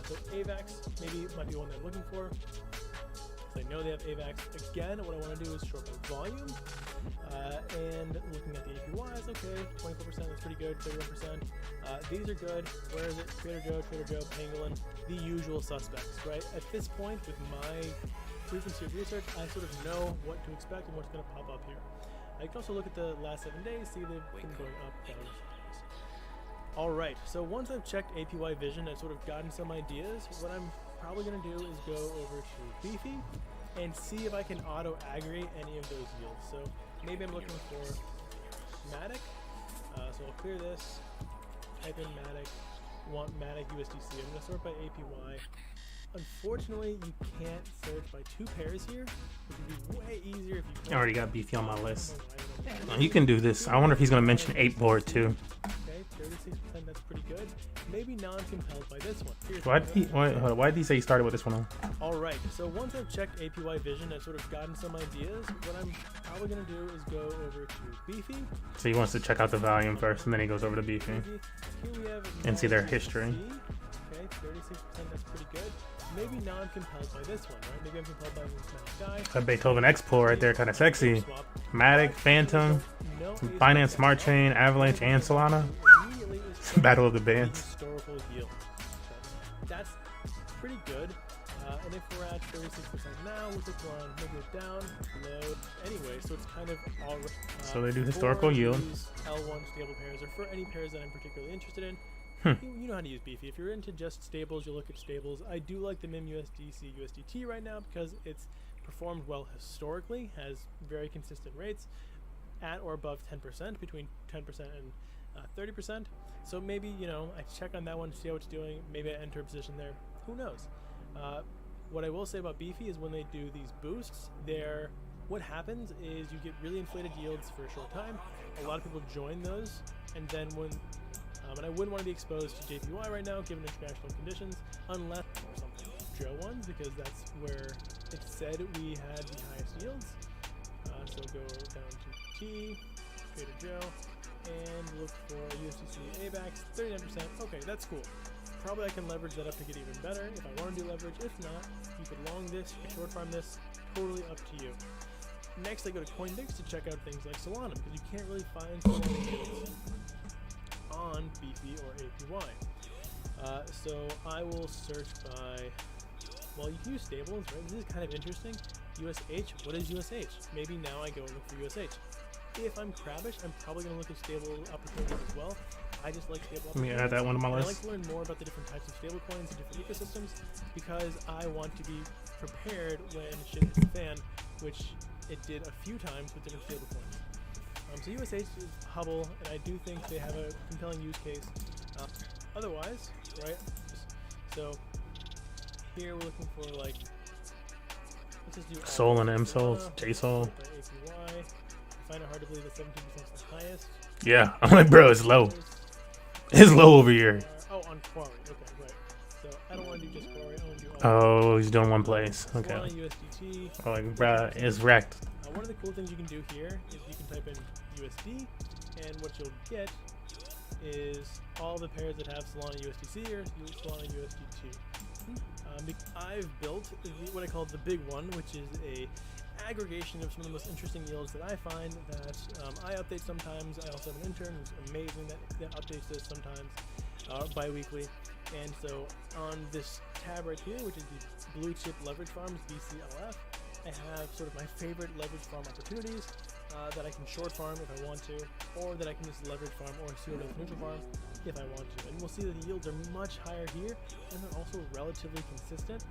[SPEAKER 2] So AVAX maybe might be one that I'm looking for. So I know they have AVAX. Again, what I want to do is short by volume. And looking at the APYs, okay, 24%, that's pretty good, 31%. These are good. Where is it? Trader Joe, Pangolin, the usual suspects, right? At this point, with my frequency of research, I sort of know what to expect and what's going to pop up here. I can also look at the last 7 days, see they've been going up, down. Alright, so once I've checked APY Vision, I've sort of gotten some ideas. What I'm probably going to do is go over to Beefy and see if I can auto-aggregate any of those yields. So maybe I'm looking for Matic. So I'll clear this, type in Matic, want Matic USDC. I'm going to sort by APY. Unfortunately, you can't search by two pairs here, which would be way easier if you
[SPEAKER 1] I already got Beefy on my list. You can do this. I wonder if he's going to mention 8 board too.
[SPEAKER 2] Okay, 36%, that's pretty good. Maybe non-compelled by this one.
[SPEAKER 1] Why did he say he started with this one on?
[SPEAKER 2] Alright, so once I've checked APY Vision, I've sort of gotten some ideas. What I'm probably going to do is go over to Beefy.
[SPEAKER 1] So he wants to check out the volume first, and then he goes over to Beefy.
[SPEAKER 2] Here we have
[SPEAKER 1] And see their history.
[SPEAKER 2] Okay, 36%, that's pretty good. Maybe non-compelled by this one, right? Maybe I'm compelled by this kind of guy.
[SPEAKER 1] That Beethoven X-Pull right there, kind of sexy. Matic, Phantom, Binance Smart Chain, Avalanche, and Solana. Battle of the Bands.
[SPEAKER 2] Historical yield. That's pretty good. And if we're at 36% now, we'll just go on, move it down, load. Anyway, so it's kind of all right.
[SPEAKER 1] So they do historical yield.
[SPEAKER 2] L1 stable pairs, or for any pairs that I'm particularly interested in. You know how to use Beefy. If you're into just stables, you'll look at stables. I do like the MMUSDC USDT right now because it's performed well historically, has very consistent rates at or above 10%, between 10% and 30%. So maybe, I check on that one, see how it's doing. Maybe I enter a position there. Who knows? What I will say about Beefy is when they do these boosts, what happens is you get really inflated yields for a short time. A lot of people join those, and then when And I wouldn't want to be exposed to JPY right now given international conditions unless or something. Joe ones, because that's where it said we had the highest yields. So go down to T, Trader Joe, and look for USDC AVAX, 39%. Okay, that's cool. Probably I can leverage that up to get even better if I want to do leverage. If not, you could long this or short farm this, totally up to you. Next, I go to Coinbase to check out things like Solana, because you can't really find Solana yields on BTC or APY. So I will search by, well, you can use stables, right? This is kind of interesting. USH, what is USH? Maybe now I go and look for USH. If I'm crabbish, I'm probably going to look at stable opportunities as well. I just like stable opportunities.
[SPEAKER 1] Let me add that one to my list.
[SPEAKER 2] I like to learn more about the different types of stable coins and different ecosystems because I want to be prepared when shit hits the fan, which it did a few times with different stable coins. So USH is Hubble, and I do think they have a compelling use case. Otherwise, right? So here we're looking for like, let's just do
[SPEAKER 1] Sol and MSol, JSol.
[SPEAKER 2] APY. I find it hard to believe that 17% is the highest.
[SPEAKER 1] Yeah, I'm like, bro, it's low. It's low over here.
[SPEAKER 2] Oh, on Quarry. Okay, right. So I don't want to do just Quarry. I want to do
[SPEAKER 1] all. Oh, he's doing one place. Okay.
[SPEAKER 2] USDT.
[SPEAKER 1] Oh, like, bruh, it's wrecked.
[SPEAKER 2] One of the cool things you can do here is you can type in USD, and what you'll get is all the pairs that have Solana USDC or Solana USD2. I've built what I call the big one, which is a aggregation of some of the most interesting yields that I find that I update sometimes. I also have an intern who's amazing that updates this sometimes bi-weekly. And so on this tab right here, which is the blue chip leverage farms, BCLF, I have sort of my favorite leverage farm opportunities that I can short farm if I want to, or that I can just leverage farm or pseudo neutral farm if I want to. And we'll see that the yields are much higher here, and they're also relatively consistent.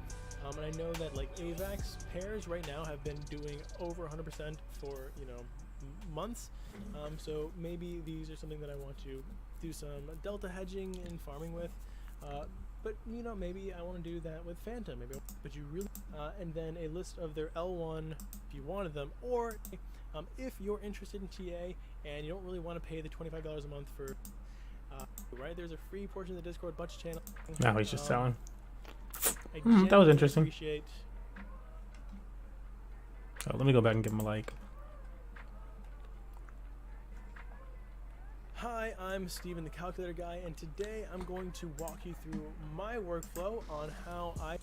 [SPEAKER 2] And I know that like AVAX pairs right now have been doing over 100% for months. So maybe these are something that I want to do some delta hedging and farming with. But maybe I want to do that with Phantom. But you really and then a list of their L1 if you wanted them, or if you're interested in TA and you don't really want to pay the $25 a month for right, there's a free portion of the Discord bunch channel.
[SPEAKER 1] Now he's just selling. That was interesting. Oh, let me go back and give him a like.
[SPEAKER 2] Hi, I'm Steven, the Calculator Guy, and today I'm going to walk you through my workflow on how I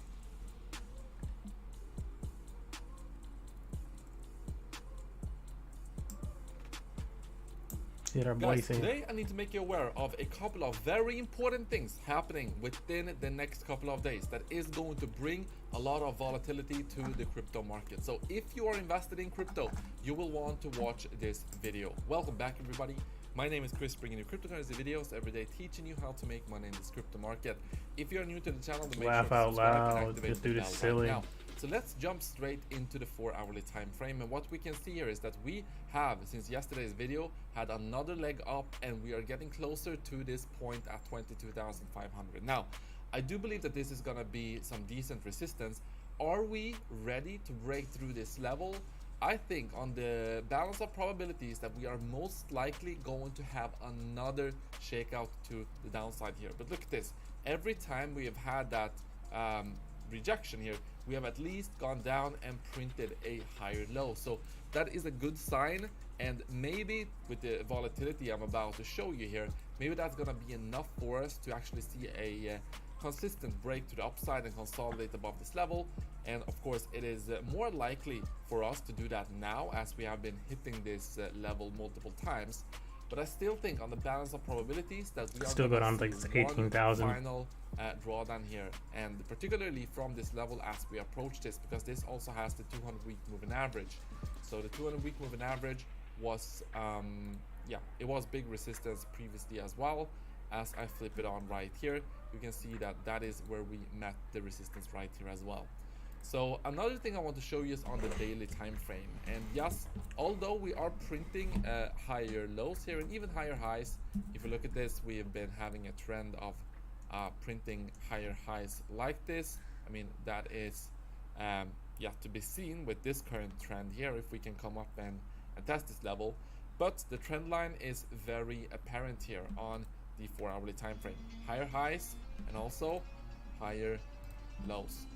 [SPEAKER 3] Guys, today I need to make you aware of a couple of very important things happening within the next couple of days that is going to bring a lot of volatility to the crypto market. So if you are invested in crypto, you will want to watch this video. Welcome back, everybody. My name is Chris, bringing you cryptocurrency videos every day, teaching you how to make money in this crypto market. If you are new to the channel, then make sure to subscribe and activate the bell right now. So let's jump straight into the 4-hourly time frame, and what we can see here is that we have, since yesterday's video, had another leg up, and we are getting closer to this point at 22,500. Now, I do believe that this is gonna be some decent resistance. Are we ready to break through this level? I think on the balance of probabilities that we are most likely going to have another shakeout to the downside here. But look at this, every time we have had that rejection here, we have at least gone down and printed a higher low. So that is a good sign, and maybe with the volatility I'm about to show you here, maybe that's gonna be enough for us to actually see a consistent break to the upside and consolidate above this level. And of course it is more likely for us to do that now, as we have been hitting this level multiple times. But I still think on the balance of probabilities that we are
[SPEAKER 1] still go down like 18,000
[SPEAKER 3] final drawdown here, and particularly from this level as we approach this, because this also has the 200-week moving average. So the 200-week moving average was yeah, it was big resistance previously as well. As I flip it on right here, you can see that that is where we met the resistance right here as well. So another thing I want to show you is on the daily time frame. And yes, although we are printing higher lows here and even higher highs, if you look at this, we have been having a trend of printing higher highs like this. I mean, that is yet to be seen with this current trend here, if we can come up and test this level. But the trend line is very apparent here on the 4-hourly time frame. Higher highs and also higher lows.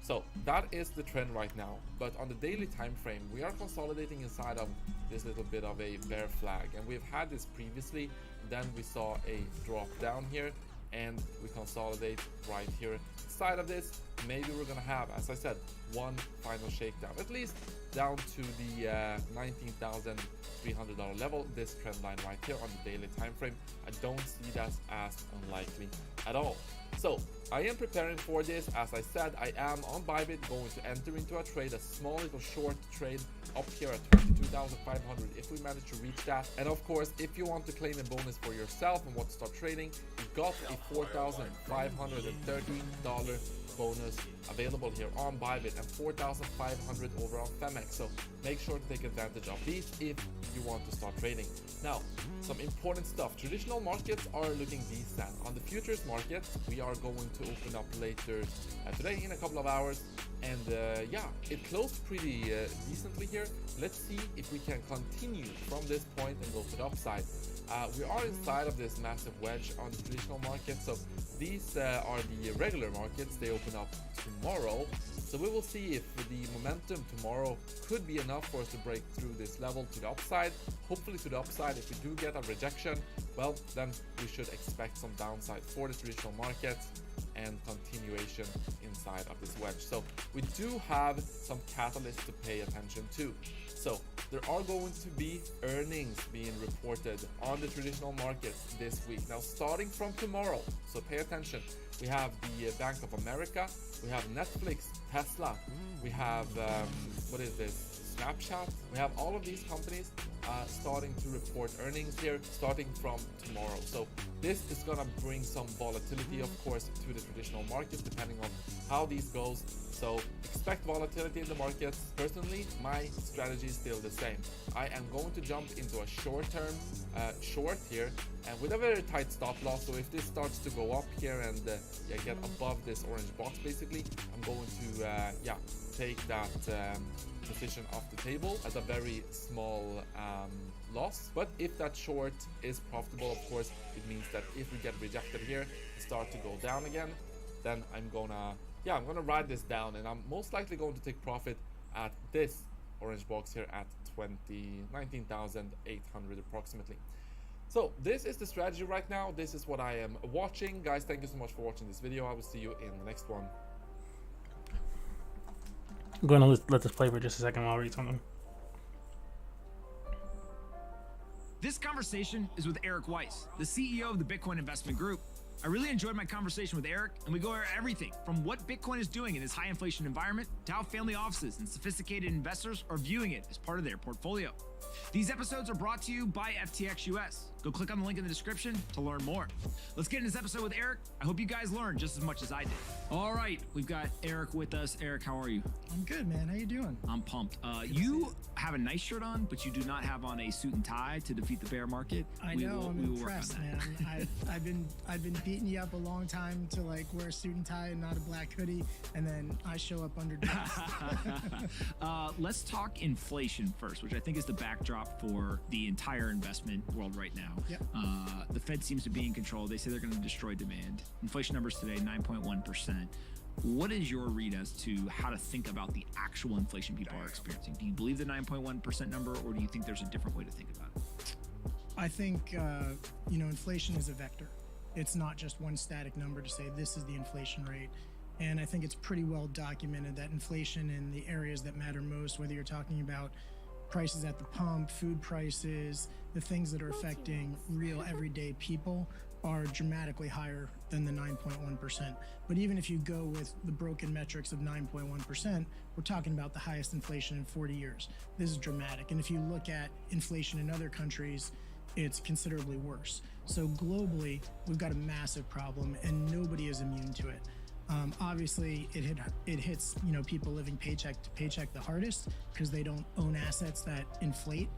[SPEAKER 3] So that is the trend right now. But on the daily time frame, we are consolidating inside of this little bit of a bear flag, and we've had this previously. Then we saw a drop down here, and we consolidate right here inside of this. Maybe we're gonna have, as I said, one final shakedown, at least down to the $19,300 level, this trend line right here on the daily time frame. I don't see that as unlikely at all. So I am preparing for this. As I said, I am on Bybit going to enter into a trade, a small little short trade up here at 22,500 if we manage to reach that. And of course, if you want to claim a bonus for yourself and want to start trading, you've got a $4,530 bonus available here on Bybit and 4,500 over on Femex. So make sure to take advantage of these if you want to start trading. Now, some important stuff. Traditional markets are looking decent. On the futures market, we are going to open up later today in a couple of hours. And yeah, it closed pretty decently here. Let's see if we can continue from this point and go to the upside. We are inside of this massive wedge on the traditional market. So these are the regular markets. They open up tomorrow. So we will see if the momentum tomorrow could be enough for us to break through this level to the upside. Hopefully to the upside. If we do get a rejection, well, then we should expect some downside for the traditional markets and continuation inside of this wedge. So we do have some catalysts to pay attention to. So there are going to be earnings being reported on the traditional markets this week. Now, starting from tomorrow, so pay attention. We have the Bank of America, we have Netflix, Tesla, we have, what is this? Snapchat. We have all of these companies starting to report earnings here starting from tomorrow. So this is gonna bring some volatility, of course, to the traditional markets depending on how these goes. So expect volatility in the markets. Personally, my strategy is still the same. I am going to jump into a short-term short here and with a very tight stop loss. So if this starts to go up here and yeah, get above this orange box, basically, I'm going to yeah, take that position off the table at a very small loss. But if that short is profitable, of course, it means that if we get rejected here, start to go down again, then I'm gonna ride this down, and I'm most likely going to take profit at this orange box here at 19,800 approximately. So this is the strategy right now. This is what I am watching. Guys, thank you so much for watching this video. I will see you in the next one.
[SPEAKER 1] I'm going to let this play for just a second while I read something.
[SPEAKER 4] This conversation is with Eric Weiss, the CEO of the Bitcoin Investment Group. I really enjoyed my conversation with Eric, and we go over everything from what Bitcoin is doing in this high inflation environment to how family offices and sophisticated investors are viewing it as part of their portfolio. These episodes are brought to you by FTX US. Go click on the link in the description to learn more. Let's get in this episode with Eric. I hope you guys learned just as much as I did. All right, we've got Eric with us. Eric, how are you?
[SPEAKER 5] I'm good, man. How you doing?
[SPEAKER 4] I'm pumped. You have a nice shirt on, but you do not have on a suit and tie to defeat the bear market.
[SPEAKER 5] I'm impressed, man. I've been beating you up a long time to like wear a suit and tie and not a black hoodie, and then I show up under dress.
[SPEAKER 4] Let's talk inflation first, which I think is the backdrop for the entire investment world right now.
[SPEAKER 5] Yep.
[SPEAKER 4] The Fed seems to be in control. They say they're going to destroy demand. Inflation numbers today, 9.1%. What is your read as to how to think about the actual inflation people are experiencing? Do you believe the 9.1% number, or do you think there's a different way to think about it?
[SPEAKER 5] I think, inflation is a vector. It's not just one static number to say this is the inflation rate. And I think it's pretty well documented that inflation in the areas that matter most, whether you're talking about prices at the pump, food prices, the things that are affecting real everyday people, are dramatically higher than the 9.1%. But even if you go with the broken metrics of 9.1%, we're talking about the highest inflation in 40 years. This is dramatic. And if you look at inflation in other countries, it's considerably worse. So globally, we've got a massive problem and nobody is immune to it. Obviously, it hits people living paycheck to paycheck the hardest because they don't own assets that inflate.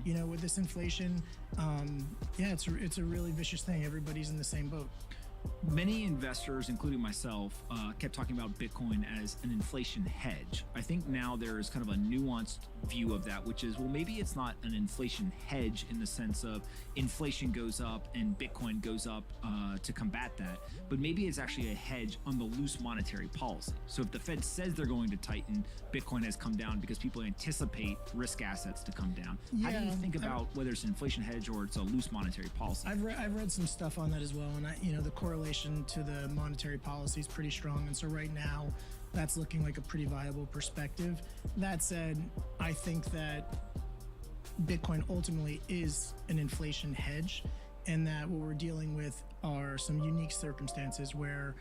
[SPEAKER 5] With this inflation, yeah, it's a really vicious thing. Everybody's in the same boat.
[SPEAKER 4] Many investors, including myself, kept talking about Bitcoin as an inflation hedge. I think now there's kind of a nuanced view of that, which is, well, maybe it's not an inflation hedge in the sense of inflation goes up and Bitcoin goes up to combat that, but maybe it's actually a hedge on the loose monetary policy. So if the Fed says they're going to tighten, Bitcoin has come down because people anticipate risk assets to come down. How do you think about whether it's an inflation hedge or it's a loose monetary policy?
[SPEAKER 5] I've read some stuff on that as well, and the correlation to the monetary policy is pretty strong, and so right now that's looking like a pretty viable perspective. That said, I think that Bitcoin ultimately is an inflation hedge, and that what we're dealing with are some unique circumstances where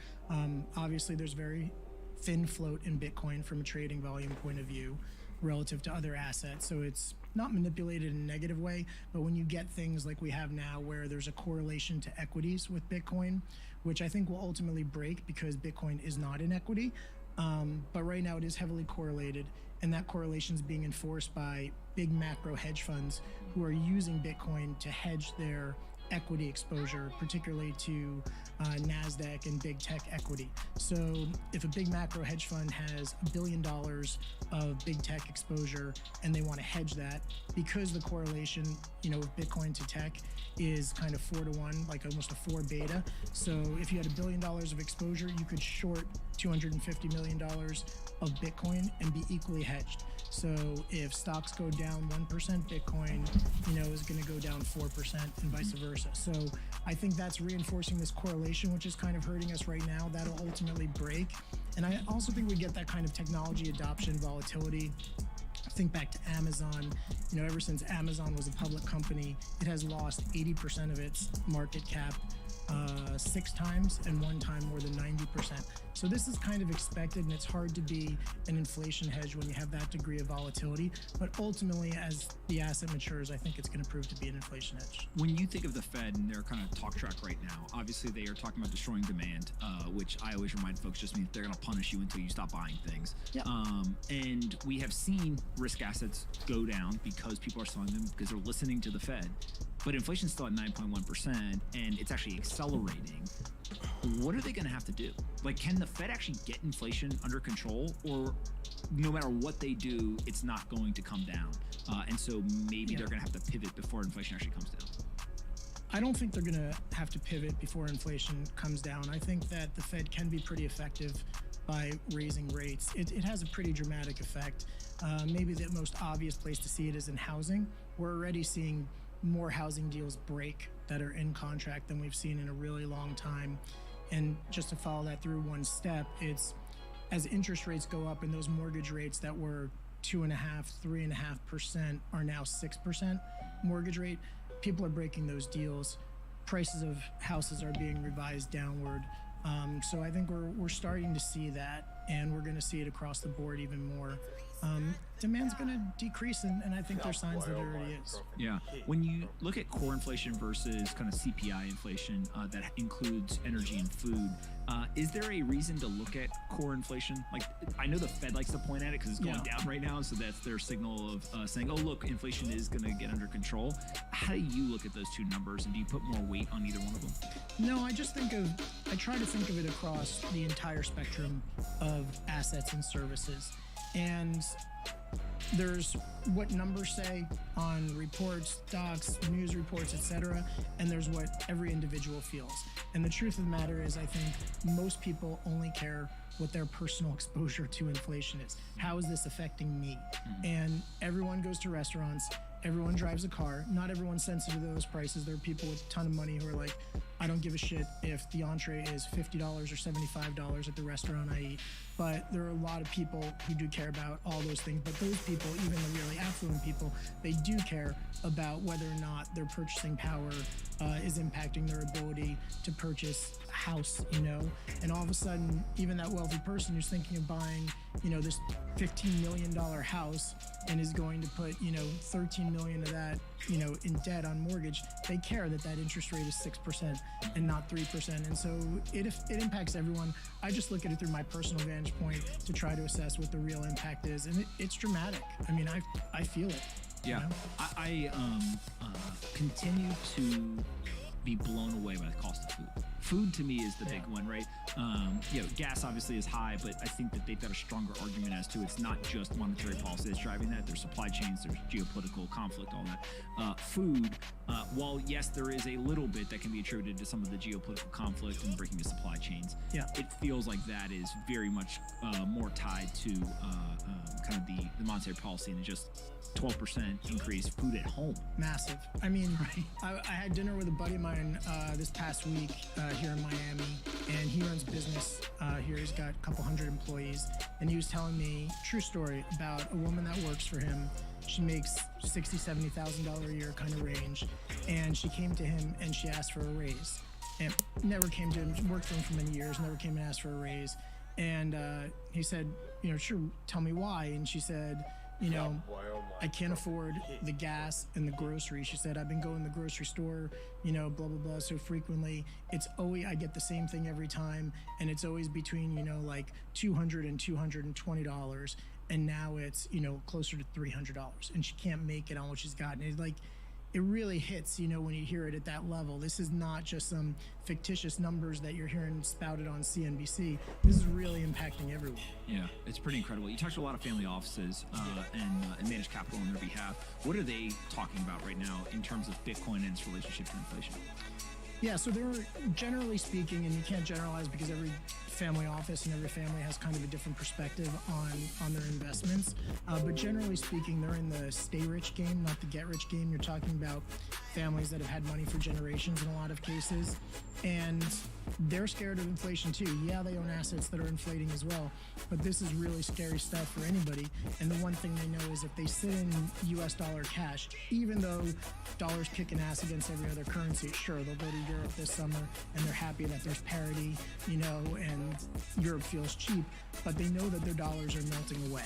[SPEAKER 5] obviously there's very thin float in Bitcoin from a trading volume point of view relative to other assets. So it's not manipulated in a negative way, but when you get things like we have now where there's a correlation to equities with Bitcoin, which I think will ultimately break because Bitcoin is not an equity, but right now it is heavily correlated, and that correlation is being enforced by big macro hedge funds who are using Bitcoin to hedge their equity exposure, particularly to NASDAQ and big tech equity. So if a big macro hedge fund has $1 billion of big tech exposure and they want to hedge that, because the correlation, with Bitcoin to tech is kind of 4-to-1, like almost a 4 beta. So if you had $1 billion of exposure, you could short $250 million of Bitcoin and be equally hedged. So if stocks go down 1%, Bitcoin, is going to go down 4% and vice versa. So I think that's reinforcing this correlation, which is kind of hurting us right now. That'll ultimately break. And I also think we get that kind of technology adoption volatility. Think back to Amazon. Ever since Amazon was a public company, it has lost 80% of its market cap 6 times, and one time more than 90%. So this is kind of expected, and it's hard to be an inflation hedge when you have that degree of volatility. But ultimately, as the asset matures, I think it's going to prove to be an inflation hedge.
[SPEAKER 4] When you think of the Fed and their kind of talk track right now, obviously they are talking about destroying demand, which I always remind folks just means they're going to punish you until you stop buying things.
[SPEAKER 5] Yeah.
[SPEAKER 4] And we have seen risk assets go down because people are selling them because they're listening to the Fed. But inflation's still at 9.1%, and it's actually accelerating. What are they going to have to do? Like, can the Fed actually get inflation under control, or no matter what they do, it's not going to come down? And so maybe they're going to have to pivot before inflation actually comes down.
[SPEAKER 5] I don't think they're going to have to pivot before inflation comes down. I think that the Fed can be pretty effective by raising rates. It has a pretty dramatic effect. Maybe the most obvious place to see it is in housing. We're already seeing more housing deals break that are in contract than we've seen in a really long time. And just to follow that through one step, it's as interest rates go up and those mortgage rates that were 2.5%, 3.5% are now 6% mortgage rate, people are breaking those deals. Prices of houses are being revised downward. So I think we're starting to see that, and we're going to see it across the board even more. Demand's going to decrease, and I think there's signs that it already is.
[SPEAKER 4] Yeah. When you look at core inflation versus kind of CPI inflation that includes energy and food, is there a reason to look at core inflation? Like, I know the Fed likes to point at it because it's going down right now, so that's their signal of saying, oh, look, inflation is going to get under control. How do you look at those two numbers, and do you put more weight on either one of them?
[SPEAKER 5] No, I try to think of it across the entire spectrum of assets and services. And there's what numbers say on reports, docs, news reports, etc., and there's what every individual feels. And the truth of the matter is, I think most people only care what their personal exposure to inflation is. How is this affecting me? And everyone goes to restaurants, everyone drives a car. Not everyone's sensitive to those prices. There are people with a ton of money who are like, I don't give a shit if the entree is $50 or $75 at the restaurant I eat. But there are a lot of people who do care about all those things. But those people, even the really affluent people, they do care about whether or not their purchasing power is impacting their ability to purchase a house, And all of a sudden, even that wealthy person who's thinking of buying, this $15 million house and is going to put, $13 million of that, in debt on mortgage, they care that interest rate is 6% and not 3%. And so it impacts everyone. I just look at it through my personal vantage point to try to assess what the real impact is. And it's dramatic. I mean, I feel it.
[SPEAKER 4] Yeah. I continue to be blown away by the cost of Food to me is the big one, right? Gas obviously is high, but I think that they've got a stronger argument as to it's not just monetary policy that's driving that. There's supply chains, there's geopolitical conflict, all that. Food, while yes, there is a little bit that can be attributed to some of the geopolitical conflict and breaking the supply chains, it feels like that is very much more tied to kind of the monetary policy and just 12% increase food at home.
[SPEAKER 5] Massive. I mean, I had dinner with a buddy of mine this past week here in Miami, and he runs business here. He's got a couple hundred employees, and he was telling me, true story, about a woman that works for him. She makes $60,000, $70,000 a year kind of range, and she came to him and she asked for a raise, and never came to him. She worked for him for many years, never came and asked for a raise, and he said, sure, tell me why. And she said, I can't afford the gas and the groceries. She said, I've been going to the grocery store, blah, blah, blah, so frequently. It's always, I get the same thing every time. And it's always between, like $200 and $220. And now it's, closer to $300. And she can't make it on what she's gotten. It really hits, when you hear it at that level. This is not just some fictitious numbers that you're hearing spouted on CNBC. This is really impacting everyone. Yeah,
[SPEAKER 4] it's pretty incredible. You talked to a lot of family offices and managed capital on their behalf. What are they talking about right now in terms of Bitcoin and its relationship to inflation?
[SPEAKER 5] Yeah, so they're generally speaking, and you can't generalize because every family office and every family has kind of a different perspective on their investments. But generally speaking, they're in the stay rich game, not the get rich game. You're talking about families that have had money for generations in a lot of cases. And they're scared of inflation too. Yeah, they own assets that are inflating as well, but this is really scary stuff for anybody. And the one thing they know is if they sit in US dollar cash, even though dollar's kicking ass against every other currency, sure, they'll go to Europe this summer and they're happy that there's parity, and Europe feels cheap, but they know that their dollars are melting away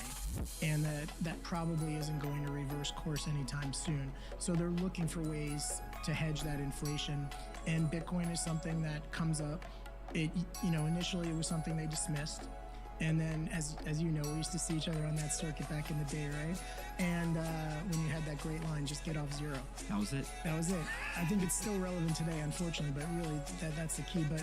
[SPEAKER 5] and that probably isn't going to reverse course anytime soon. So they're looking for ways to hedge that inflation. And Bitcoin is something that comes up. Initially it was something they dismissed. And then as you know, we used to see each other on that circuit back in the day, right? And when you had that great line, just get off zero.
[SPEAKER 4] That was it.
[SPEAKER 5] That was it. I think it's still relevant today, unfortunately, but really that's the key. But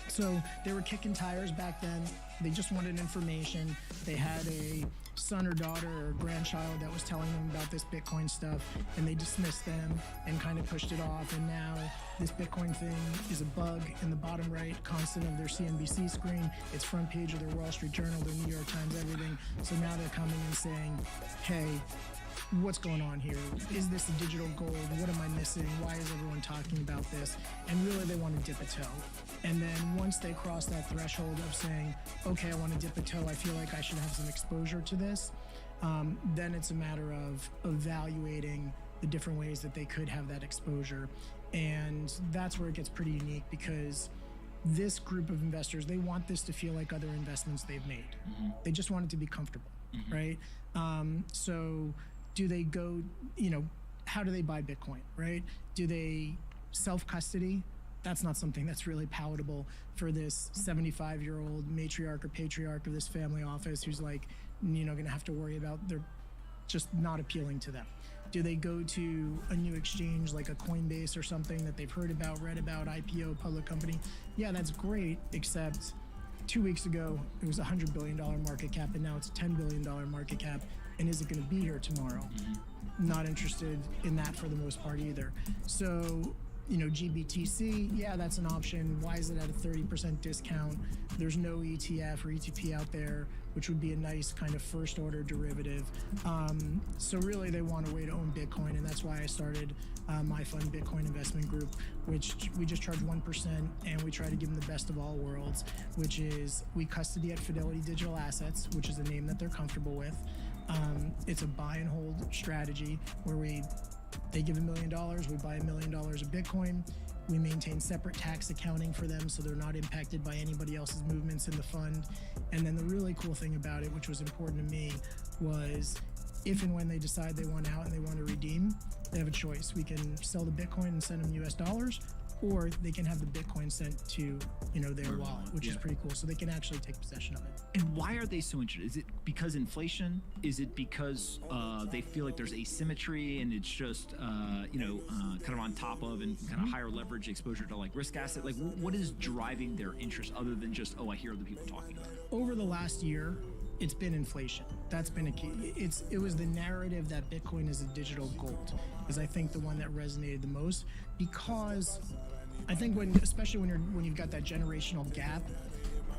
[SPEAKER 5] so they were kicking tires back then. They just wanted information. They had a son or daughter or grandchild that was telling them about this Bitcoin stuff, and they dismissed them and kind of pushed it off. And now this Bitcoin thing is a bug in the bottom right constant of their CNBC screen. It's front page of their Wall Street Journal, their New York Times, everything. So now they're coming and saying, hey, what's going on here? Is this a digital gold? What am I missing? Why is everyone talking about this? And really they want to dip a toe. And then once they cross that threshold of saying, okay, I want to dip a toe, I feel like I should have some exposure to this, then it's a matter of evaluating the different ways that they could have that exposure. And that's where it gets pretty unique, because this group of investors, they want this to feel like other investments they've made. Mm-hmm. They just want it to be comfortable, mm-hmm. right? So do they go, how do they buy Bitcoin, right? Do they self-custody? That's not something that's really palatable for this 75-year-old matriarch or patriarch of this family office who's going to have to worry about, they're just not appealing to them. Do they go to a new exchange like a Coinbase or something that they've heard about, read about, IPO, public company? Yeah, that's great, except 2 weeks ago, it was a $100 billion market cap, and now it's a $10 billion market cap. And is it going to be here tomorrow? Mm-hmm. Not interested in that for the most part either. So, GBTC, yeah, that's an option. Why is it at a 30% discount? There's no ETF or ETP out there, which would be a nice kind of first order derivative. So really they want a way to own Bitcoin, and that's why I started my fund Bitcoin investment group, which we just charge 1%, and we try to give them the best of all worlds, which is we custody at Fidelity Digital Assets, which is a name that they're comfortable with. It's a buy and hold strategy where they give $1 million, we buy $1 million of Bitcoin. We maintain separate tax accounting for them so they're not impacted by anybody else's movements in the fund. And then the really cool thing about it, which was important to me, was if and when they decide they want out and they want to redeem, they have a choice. We can sell the Bitcoin and send them US dollars, or they can have the Bitcoin sent to, their wallet, which is pretty cool. So they can actually take possession of it.
[SPEAKER 4] And why are they so interested? Is it because inflation? Is it because they feel like there's asymmetry and it's just, kind of on top of and kind of higher leverage exposure to like risk asset? Like, what is driving their interest other than just, I hear other people talking about it?
[SPEAKER 5] Over the last year, it's been inflation. That's been a key. It was the narrative that Bitcoin is a digital gold, is I think the one that resonated the most, because I think especially when you've got that generational gap,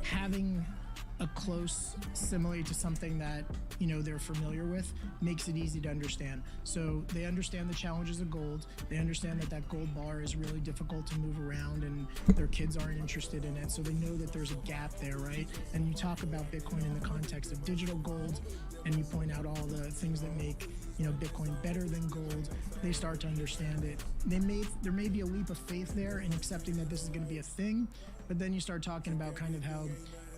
[SPEAKER 5] having a close simile to something that they're familiar with makes it easy to understand. So they understand the challenges of gold. They understand that gold bar is really difficult to move around and their kids aren't interested in it. So they know that there's a gap there, right? And you talk about Bitcoin in the context of digital gold, and you point out all the things that make Bitcoin better than gold. They start to understand it. There may be a leap of faith there in accepting that this is going to be a thing, but then you start talking about kind of how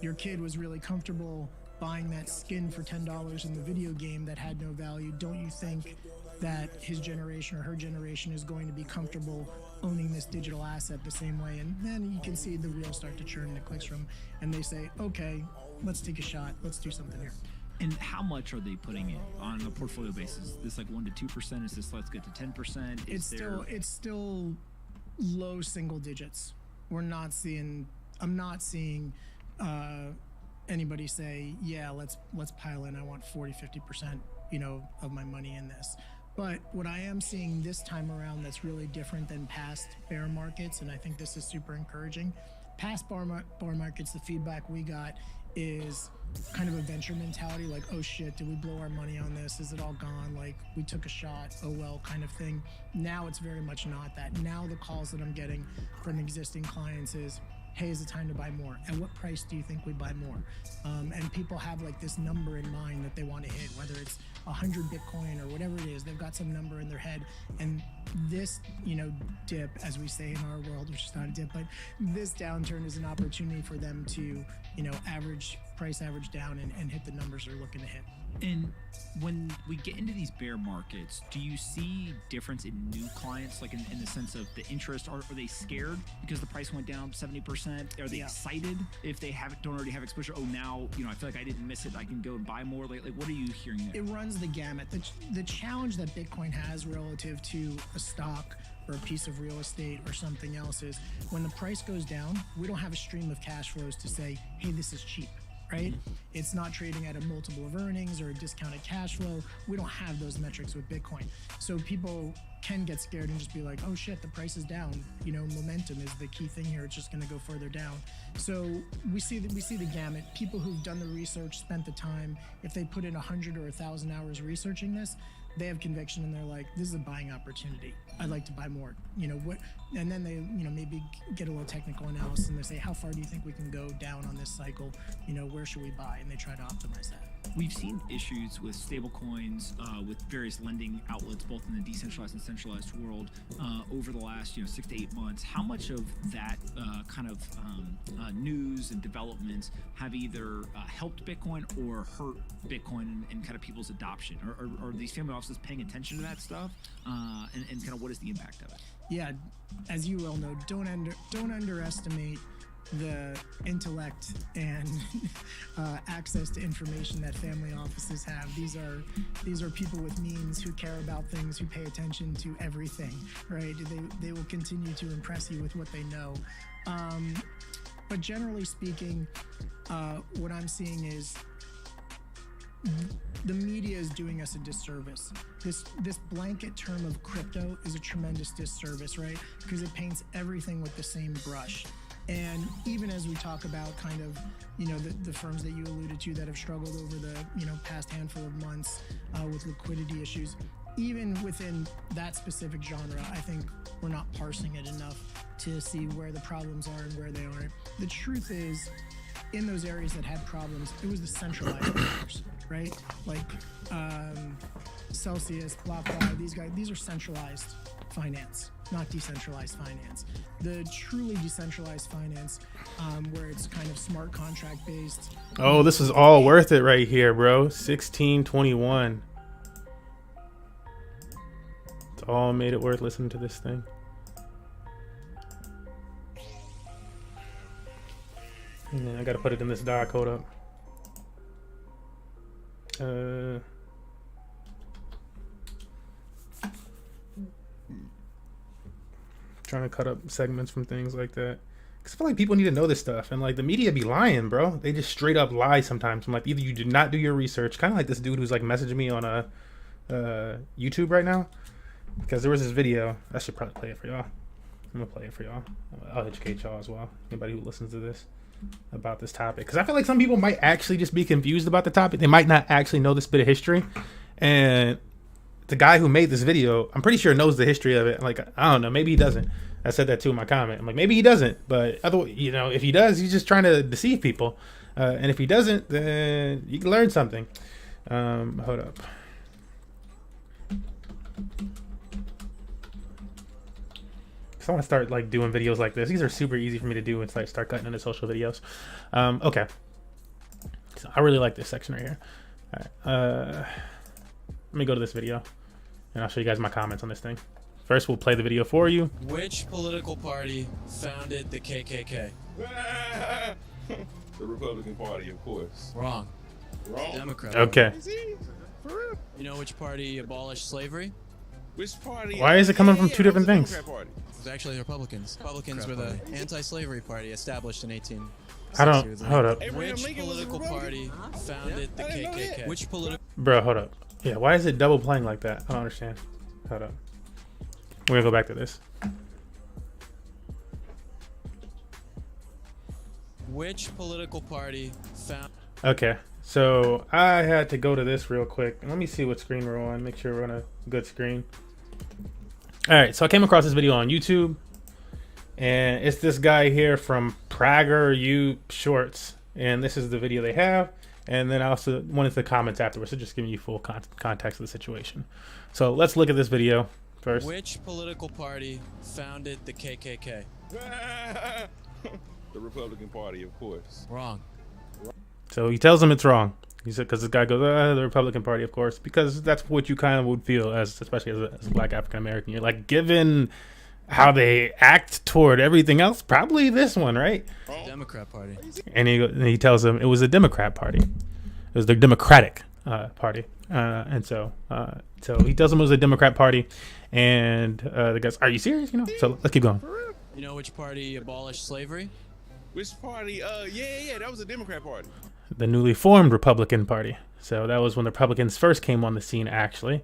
[SPEAKER 5] your kid was really comfortable buying that skin for $10 in the video game that had no value. Don't you think that his generation or her generation is going to be comfortable owning this digital asset the same way? And then you can see the wheels start to churn and it clicks from, and they say, okay, let's take a shot. Let's do something here.
[SPEAKER 4] And how much are they putting in on a portfolio basis? Is this like 1% to 2%? Is this let's get to 10%?
[SPEAKER 5] It's still low single digits. I'm not seeing anybody say, yeah, let's pile in. I want 40-50%, of my money in this. But what I am seeing this time around that's really different than past bear markets, and I think this is super encouraging. Past bear markets, the feedback we got is kind of a venture mentality, like, oh shit, did we blow our money on this? Is it all gone? Like, we took a shot, oh well, kind of thing. Now it's very much not that. Now the calls that I'm getting from existing clients is, hey, is it time to buy more? At what price do you think we buy more? And people have like this number in mind that they want to hit, whether it's 100 Bitcoin or whatever it is. They've got some number in their head. And this, dip, as we say in our world, which is not a dip, but this downturn is an opportunity for them to, price average down and hit the numbers they're looking to hit.
[SPEAKER 4] And when we get into these bear markets, do you see difference in new clients, like in the sense of the interest? Are they scared because the price went down 70%? Are they excited if they don't already have exposure? Oh, now, I feel like I didn't miss it. I can go and buy more. Like what are you hearing there?
[SPEAKER 5] It runs the gamut. The challenge that Bitcoin has relative to a stock or a piece of real estate or something else is when the price goes down, we don't have a stream of cash flows to say, hey, this is cheap. Right? It's not trading at a multiple of earnings or a discounted cash flow. We don't have those metrics with Bitcoin. So people can get scared and just be like, oh shit, the price is down. Momentum is the key thing here. It's just going to go further down. So we see the gamut. People who've done the research, spent the time, if they put in 100 or 1,000 hours researching this, they have conviction and they're like, this is a buying opportunity. I'd like to buy more. And then they, maybe get a little technical analysis and they say, how far do you think we can go down on this cycle? Where should we buy? And they try to optimize that.
[SPEAKER 4] We've seen issues with stablecoins, with various lending outlets, both in the decentralized and centralized world, over the last 6 to 8 months. How much of that kind of news and developments have either helped Bitcoin or hurt Bitcoin and kind of people's adoption? Are these family offices paying attention to that stuff? And kind of what is the impact of it?
[SPEAKER 5] Yeah, as you well know, don't underestimate the intellect and access to information that family offices have. These are people with means who care about things, who pay attention to everything, right? They will continue to impress you with what they know. But generally speaking, what I'm seeing is the media is doing us a disservice. This blanket term of crypto is a tremendous disservice, right? Because it paints everything with the same brush. And even as we talk about kind of, the firms that you alluded to that have struggled over the, past handful of months with liquidity issues, even within that specific genre, I think we're not parsing it enough to see where the problems are and where they aren't. The truth is, in those areas that had problems, it was the centralized players, right? Like Celsius, BlockFi, these are centralized finance, not decentralized finance. The truly decentralized finance, where it's kind of smart contract based.
[SPEAKER 1] Oh, this is all worth it right here, bro. 1621. It's all made it worth listening to this thing. Yeah, I gotta put it in this doc. Hold up. Trying to cut up segments from things like that. Because I feel like people need to know this stuff. And like the media be lying, bro. They just straight up lie sometimes. I'm like, either you did not do your research. Kind of like this dude who's like messaging me on YouTube right now. Because there was this video. I should probably play it for y'all. I'm going to play it for y'all. I'll educate y'all as well. Anybody who listens to this about this topic. Because I feel like some people might actually just be confused about the topic. They might not actually know this bit of history. And the guy who made this video, I'm pretty sure knows the history of it. Like, I don't know. Maybe he doesn't. I said that too in my comment. I'm like, maybe he doesn't. But otherwise, you know, if he does, he's just trying to deceive people. And if he doesn't, then you can learn something. Hold up. I want to start like doing videos like this. These are super easy for me to do and start cutting into social videos. Okay. So I really like this section right here. All right. Let me go to this video and I'll show you guys my comments on this thing. First, we'll play the video for you.
[SPEAKER 6] Which political party founded the KKK?
[SPEAKER 7] The Republican Party, of course.
[SPEAKER 6] Wrong.
[SPEAKER 7] Wrong.
[SPEAKER 6] Democrat.
[SPEAKER 1] Okay.
[SPEAKER 7] For real?
[SPEAKER 6] You know which party abolished slavery?
[SPEAKER 7] Which party?
[SPEAKER 1] Why is it coming from two different
[SPEAKER 7] that was
[SPEAKER 1] things?
[SPEAKER 7] the Democrat Party.
[SPEAKER 6] It was actually the Republicans. Republicans were the anti-slavery party established in 18.
[SPEAKER 1] I don't. Hold up.
[SPEAKER 7] Abraham
[SPEAKER 6] Which
[SPEAKER 7] Lincoln was a
[SPEAKER 6] political
[SPEAKER 7] Republican?
[SPEAKER 6] party founded the
[SPEAKER 7] I didn't know
[SPEAKER 6] KKK?
[SPEAKER 7] that.
[SPEAKER 6] Which political
[SPEAKER 1] Bro, hold up. Yeah, why is it double playing like that? I don't understand. Hold up. We're gonna go back to this.
[SPEAKER 6] Which political party found?
[SPEAKER 1] Okay, so I had to go to this real quick. Let me see what screen we're on. Make sure we're on a good screen. All right, so I came across this video on YouTube, and it's this guy here from Prager U Shorts, and this is the video they have. And then I also went into the comments afterwards, so just giving you full context of the situation. So let's look at this video first.
[SPEAKER 6] Which political party founded the KKK?
[SPEAKER 7] The Republican Party, of course.
[SPEAKER 6] Wrong.
[SPEAKER 1] So he tells him it's wrong. He said, because this guy goes, the Republican Party, of course, because that's what you kind of would feel as, especially as a black African American. You're like, given how they act toward everything else, probably this one, right?
[SPEAKER 6] Democrat Party.
[SPEAKER 1] And he tells him it was the Democrat Party. It was the Democratic Party. And so he tells him it was the Democrat Party. And the guy's, are you serious? You know. So let's keep going.
[SPEAKER 6] You know which party abolished slavery?
[SPEAKER 7] Which party? Yeah, that was the Democrat Party.
[SPEAKER 1] The newly formed Republican Party. So that was when the Republicans first came on the scene, actually.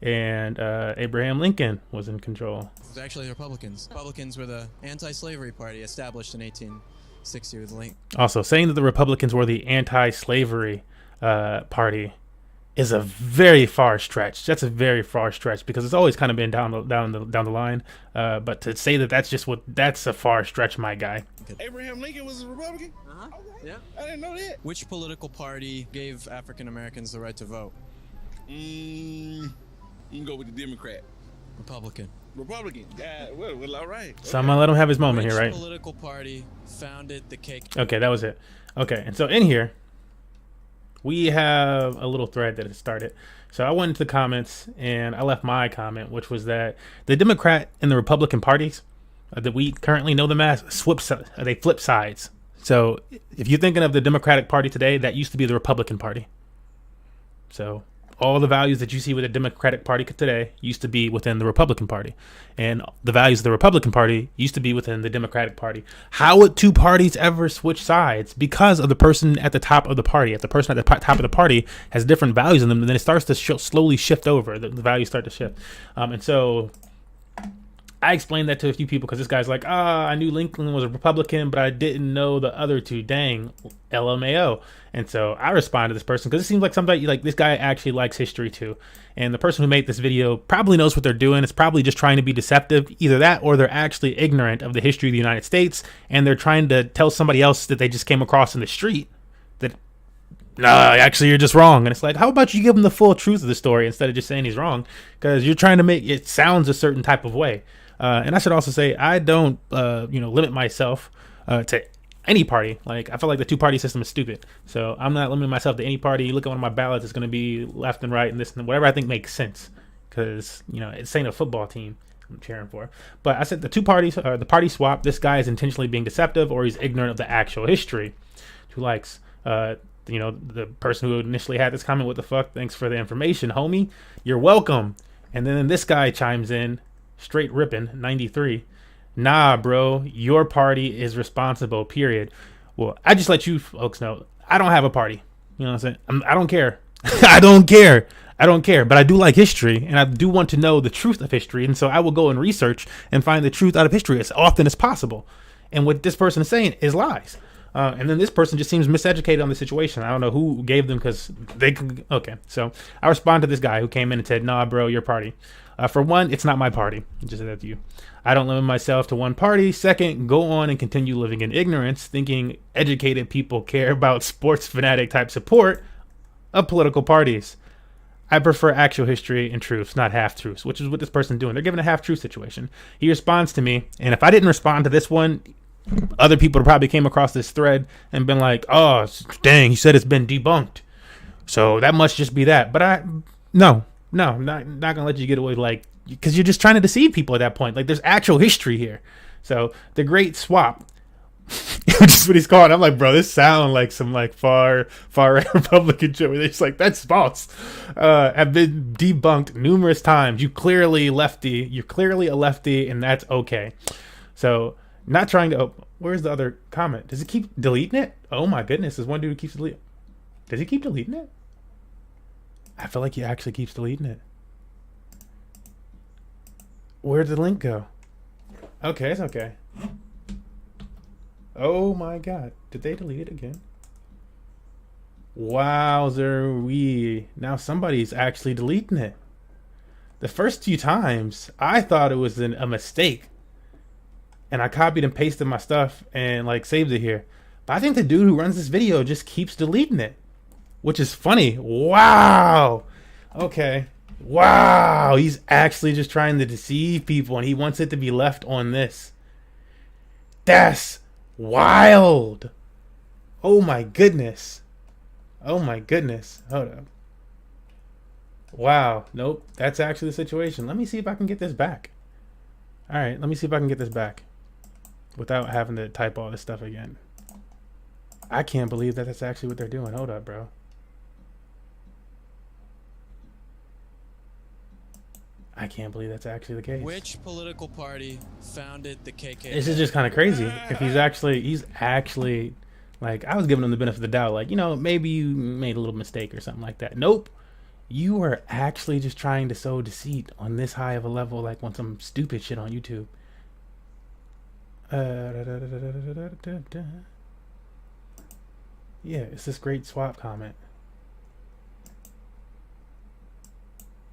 [SPEAKER 1] And Abraham Lincoln was in control.
[SPEAKER 6] It was actually the Republicans. Republicans were the anti-slavery party established in 1860 with Lincoln.
[SPEAKER 1] Also, saying that the Republicans were the anti-slavery party is a very far stretch. That's a very far stretch because it's always kind of been down the line. But to say that that's a far stretch, my guy.
[SPEAKER 7] Abraham Lincoln was a Republican? Okay.
[SPEAKER 6] Yeah.
[SPEAKER 7] I didn't know that.
[SPEAKER 6] Which political party gave African Americans the right to vote?
[SPEAKER 7] You can go with the Democrat.
[SPEAKER 6] Republican.
[SPEAKER 7] Republican. Yeah, well, all right.
[SPEAKER 1] So I'm gonna let him have his moment
[SPEAKER 6] Which
[SPEAKER 1] here, right?
[SPEAKER 6] political party founded the KKK?
[SPEAKER 1] Okay, that was it. Okay, and so in here, we have a little thread that has started. So I went into the comments and I left my comment, which was that the Democrat and the Republican parties that we currently know them as they flip sides. So if you're thinking of the Democratic Party today, that used to be the Republican Party. So all the values that you see with the Democratic Party today used to be within the Republican Party. And the values of the Republican Party used to be within the Democratic Party. How would two parties ever switch sides? Because of the person at the top of the party. If the person at the top of the party has different values in them, then it starts to slowly shift over. The values start to shift. And so I explained that to a few people because this guy's like, I knew Lincoln was a Republican, but I didn't know the other two. Dang, LMAO. And so I responded to this person because it seems like somebody like this guy actually likes history too. And the person who made this video probably knows what they're doing. It's probably just trying to be deceptive. Either that or they're actually ignorant of the history of the United States and they're trying to tell somebody else that they just came across in the street that, actually you're just wrong. And it's like, how about you give him the full truth of the story instead of just saying he's wrong? Because you're trying to make it sounds a certain type of way. And I should also say I don't, limit myself to any party. Like I feel like the two-party system is stupid, so I'm not limiting myself to any party. You look at one of my ballots; it's going to be left and right and this and whatever I think makes sense. Because this ain't a football team. I'm cheering for. But I said the two parties, the party swap. This guy is intentionally being deceptive, or he's ignorant of the actual history. 2 likes. The person who initially had this comment, what the fuck? Thanks for the information, homie. You're welcome. And then this guy chimes in, straight ripping, 93. Nah, bro, your party is responsible, period. Well, I just let you folks know, I don't have a party. You know what I'm saying? I don't care. I don't care. But I do like history, and I do want to know the truth of history. And so I will go and research and find the truth out of history as often as possible. And what this person is saying is lies. And then this person just seems miseducated on the situation. I don't know who gave them, because they can. Okay, so I respond to this guy who came in and said, nah, bro, your party. For one, it's not my party. I just said that to you. I don't limit myself to one party. Second, go on and continue living in ignorance, thinking educated people care about sports fanatic type support of political parties. I prefer actual history and truths, not half-truths, which is what this person's doing. They're giving a half-truth situation. He responds to me, and if I didn't respond to this one, other people probably came across this thread and been like, oh, dang, he said it's been debunked. So that must just be that. But no, I'm not going to let you get away, like, because you're just trying to deceive people at that point. Like, there's actual history here. So the great swap, which is what he's calling. I'm like, bro, this sounds like some like far right Republican shit where they're just like, that's false. Have been debunked numerous times. You're clearly a lefty, and that's okay. So not trying to. Oh, where's the other comment? Does it keep deleting it? Oh my goodness, there's one dude who keeps deleting. Does he keep deleting it? I feel like he actually keeps deleting it. Where'd the link go? Okay, it's okay. Oh my god. Did they delete it again? Wowzer-wee. Now somebody's actually deleting it. The first few times, I thought it was a mistake. And I copied and pasted my stuff and like saved it here. But I think the dude who runs this video just keeps deleting it. Which is funny. Wow. Okay. Wow. He's actually just trying to deceive people, and he wants it to be left on this. That's wild. Oh my goodness. Hold up. Wow. Nope. That's actually the situation. Let me see if I can get this back. All right. Let me see if I can get this back without having to type all this stuff again. I can't believe that that's actually what they're doing. Hold up, bro. I can't believe that's actually the case.
[SPEAKER 6] Which political party founded the KKK?
[SPEAKER 1] This is just kind of crazy. If he's actually, like, I was giving him the benefit of the doubt. Like, maybe you made a little mistake or something like that. Nope. You are actually just trying to sow deceit on this high of a level, like on some stupid shit on YouTube. Yeah, it's this great swap comment.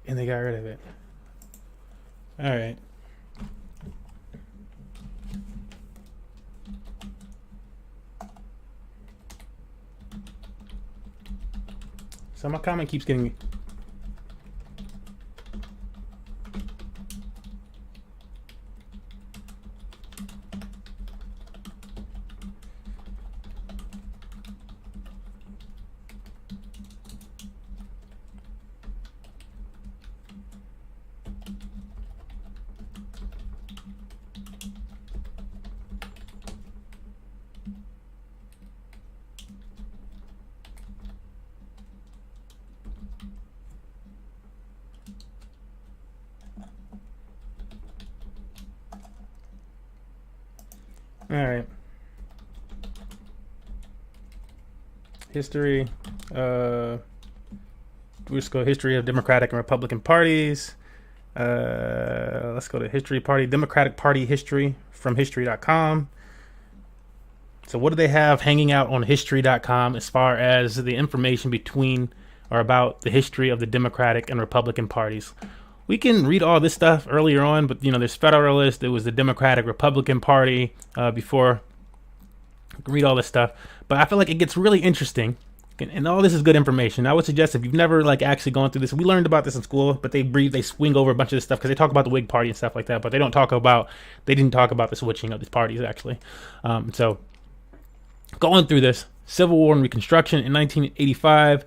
[SPEAKER 1] And they got rid of it. All right. So my comment keeps getting... All right. History. We just go history of Democratic and Republican parties. Let's go to history party, Democratic Party history from history.com. So what do they have hanging out on history.com as far as the information between or about the history of the Democratic and Republican parties? We can read all this stuff earlier on, but there's Federalist. There was the Democratic Republican Party before. We can read all this stuff, but I feel like it gets really interesting, and all this is good information. I would suggest if you've never actually gone through this, we learned about this in school, but they swing over a bunch of this stuff because they talk about the Whig Party and stuff like that, but they didn't talk about the switching of these parties actually. So going through this, Civil War and Reconstruction. In 1985,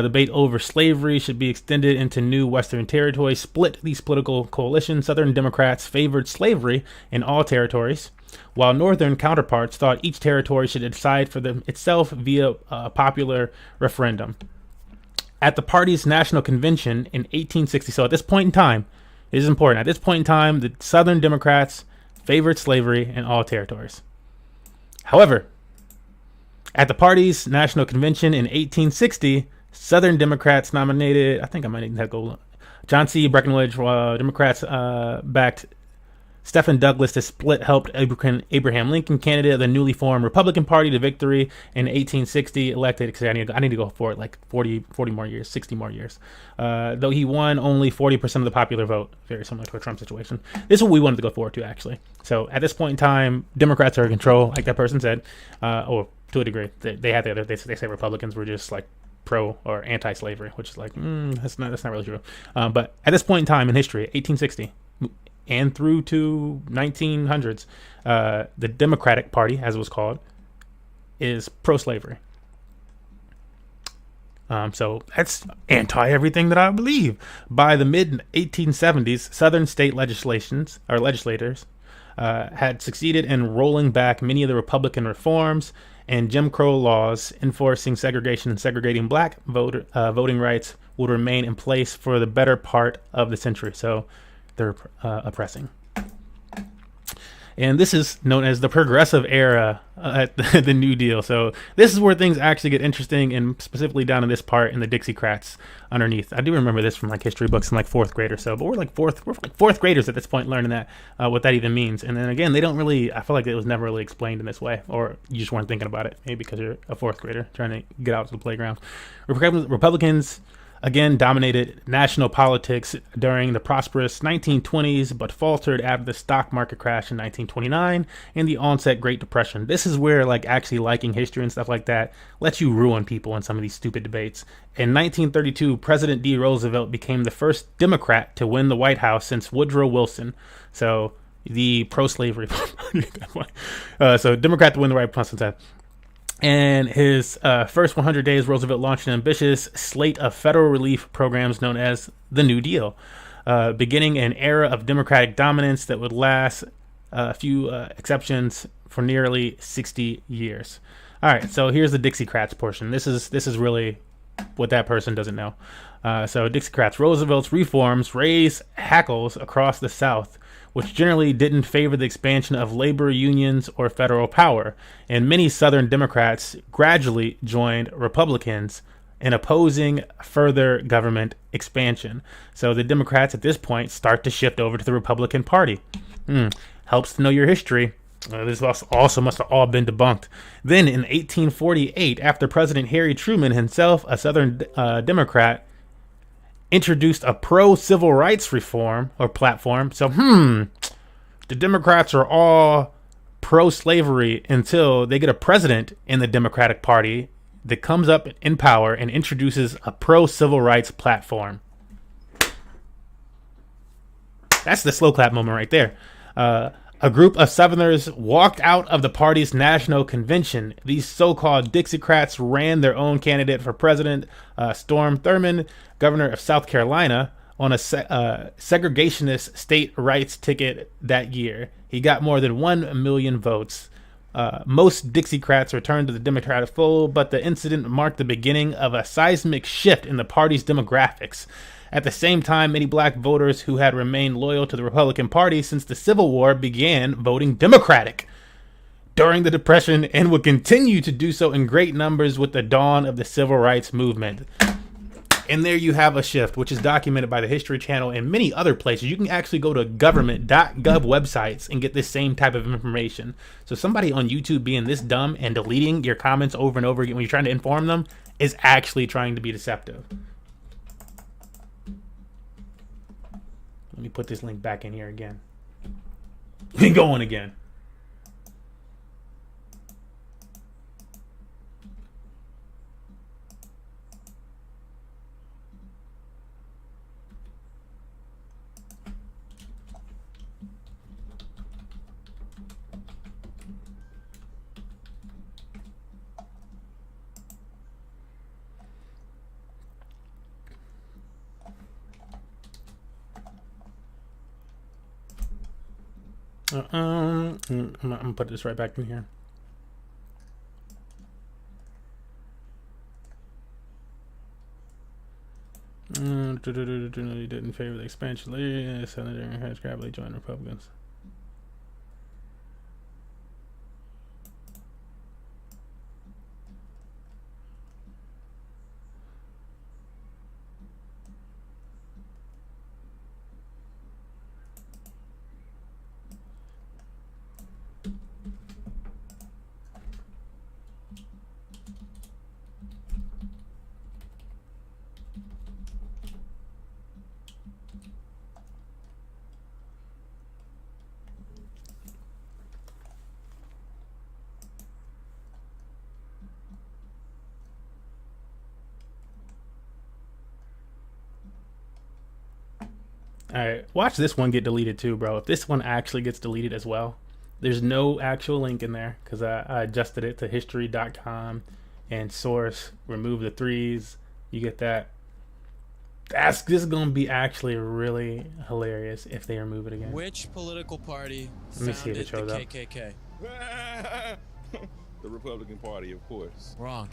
[SPEAKER 1] debate over slavery should be extended into new Western territories split these political coalitions. Southern Democrats favored slavery in all territories, while Northern counterparts thought each territory should decide for itself via a popular referendum. At the party's national convention in 1860, so at this point in time, it is important, at this point in time, the Southern Democrats favored slavery in all territories. However, at the party's national convention in 1860, Southern Democrats nominated, I think I might need to go, John C. Breckinridge, Democrats backed Stephen Douglas to split helped Abraham Lincoln, candidate of the newly formed Republican Party, to victory in 1860, elected, because I need to go for it like 40 more years, 60 more years. Though he won only 40% of the popular vote, very similar to a Trump situation. This is what we wanted to go forward to, actually. So at this point in time, Democrats are in control, like that person said, or to a degree. They had the other, they say Republicans were just like pro or anti-slavery, which is like, that's not really true. But at this point in time in history, 1860, and through to 1900s, the Democratic Party, as it was called, is pro-slavery. So that's anti-everything that I believe. By the mid-1870s, Southern state legislators had succeeded in rolling back many of the Republican reforms and Jim Crow laws enforcing segregation and segregating black voting rights would remain in place for the better part of the century. So they're oppressing. And this is known as the progressive era at the New Deal. So this is where things actually get interesting, and specifically down in this part in the Dixiecrats underneath. I do remember this from like history books in like fourth grade or so, but we're like fourth graders at this point learning that, what that even means. And then again, they don't really, I feel like it was never really explained in this way, or you just weren't thinking about it, maybe because you're a fourth grader trying to get out to the playground. Republicans again dominated national politics during the prosperous 1920s, but faltered after the stock market crash in 1929 and the onset Great Depression. This is where like actually liking history and stuff like that lets you ruin people in some of these stupid debates. In 1932, President D. Roosevelt became the first Democrat to win the White House since Woodrow Wilson. So the pro-slavery so Democrat to win the White House since that. And his first 100 days, Roosevelt launched an ambitious slate of federal relief programs known as the New Deal, beginning an era of Democratic dominance that would last a few exceptions for nearly 60 years. All right, so here's the Dixiecrats portion. This is really what that person doesn't know. So Dixiecrats, Roosevelt's reforms raised hackles across the South, which generally didn't favor the expansion of labor unions or federal power, and many Southern Democrats gradually joined Republicans in opposing further government expansion. So the Democrats at this point start to shift over to the Republican Party. Helps to know your history. This also must have all been debunked. Then in 1848, after President Harry Truman himself, a Southern Democrat, introduced a pro-civil rights reform or platform. So, the Democrats are all pro-slavery until they get a president in the Democratic Party that comes up in power and introduces a pro-civil rights platform. That's the slow clap moment right there. A group of Southerners walked out of the party's national convention. These so-called Dixiecrats ran their own candidate for president, Storm Thurmond, governor of South Carolina, on a segregationist state rights ticket that year. He got more than 1 million votes. Most Dixiecrats returned to the Democratic fold, but the incident marked the beginning of a seismic shift in the party's demographics. At the same time, many black voters who had remained loyal to the Republican Party since the Civil War began voting Democratic during the Depression and would continue to do so in great numbers with the dawn of the Civil Rights Movement. And there you have a shift, which is documented by the History Channel and many other places. You can actually go to government.gov websites and get this same type of information. So somebody on YouTube being this dumb and deleting your comments over and over again when you're trying to inform them is actually trying to be deceptive. Let me put this link back in here again. We going again. I'm gonna put this right back in here. Didn't favor the expansion. Senator has gradually joined Republicans. Alright, watch this one get deleted too, bro. If this one actually gets deleted as well, there's no actual link in there because I adjusted it to history.com and source, remove the 3s. You get that. This is going to be actually really hilarious if they remove it again.
[SPEAKER 6] Which political party
[SPEAKER 1] Let me see if it
[SPEAKER 6] founded the
[SPEAKER 1] shows up.
[SPEAKER 6] KKK?
[SPEAKER 7] The Republican Party, of course.
[SPEAKER 6] Wrong.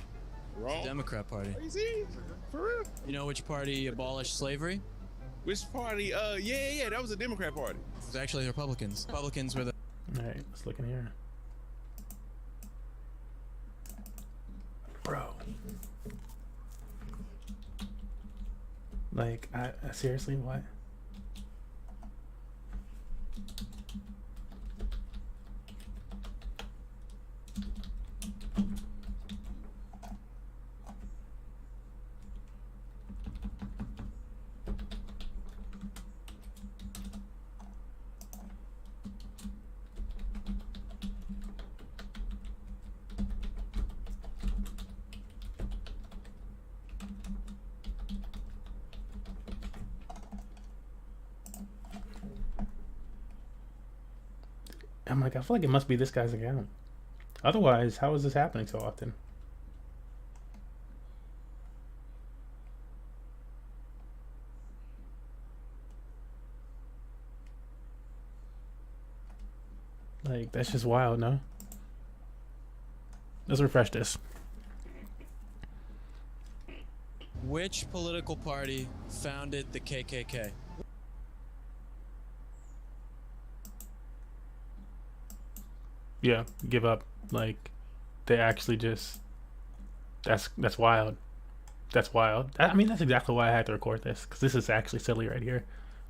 [SPEAKER 7] Wrong?
[SPEAKER 6] Democrat Party.
[SPEAKER 7] Are you serious? For real?
[SPEAKER 6] You know which party abolished slavery?
[SPEAKER 7] Which party? Yeah, that was a Democrat Party.
[SPEAKER 6] It was actually the Republicans. Republicans were the...
[SPEAKER 1] Alright, let's look in here. Bro. Like, I seriously, what? I'm like, I feel like it must be this guy's account. Otherwise, how is this happening so often? Like, that's just wild, no? Let's refresh this.
[SPEAKER 6] Which political party founded the KKK?
[SPEAKER 1] Yeah, give up. Like, they actually just... That's wild. That's wild. I mean, that's exactly why I had to record this, because this is actually silly right here.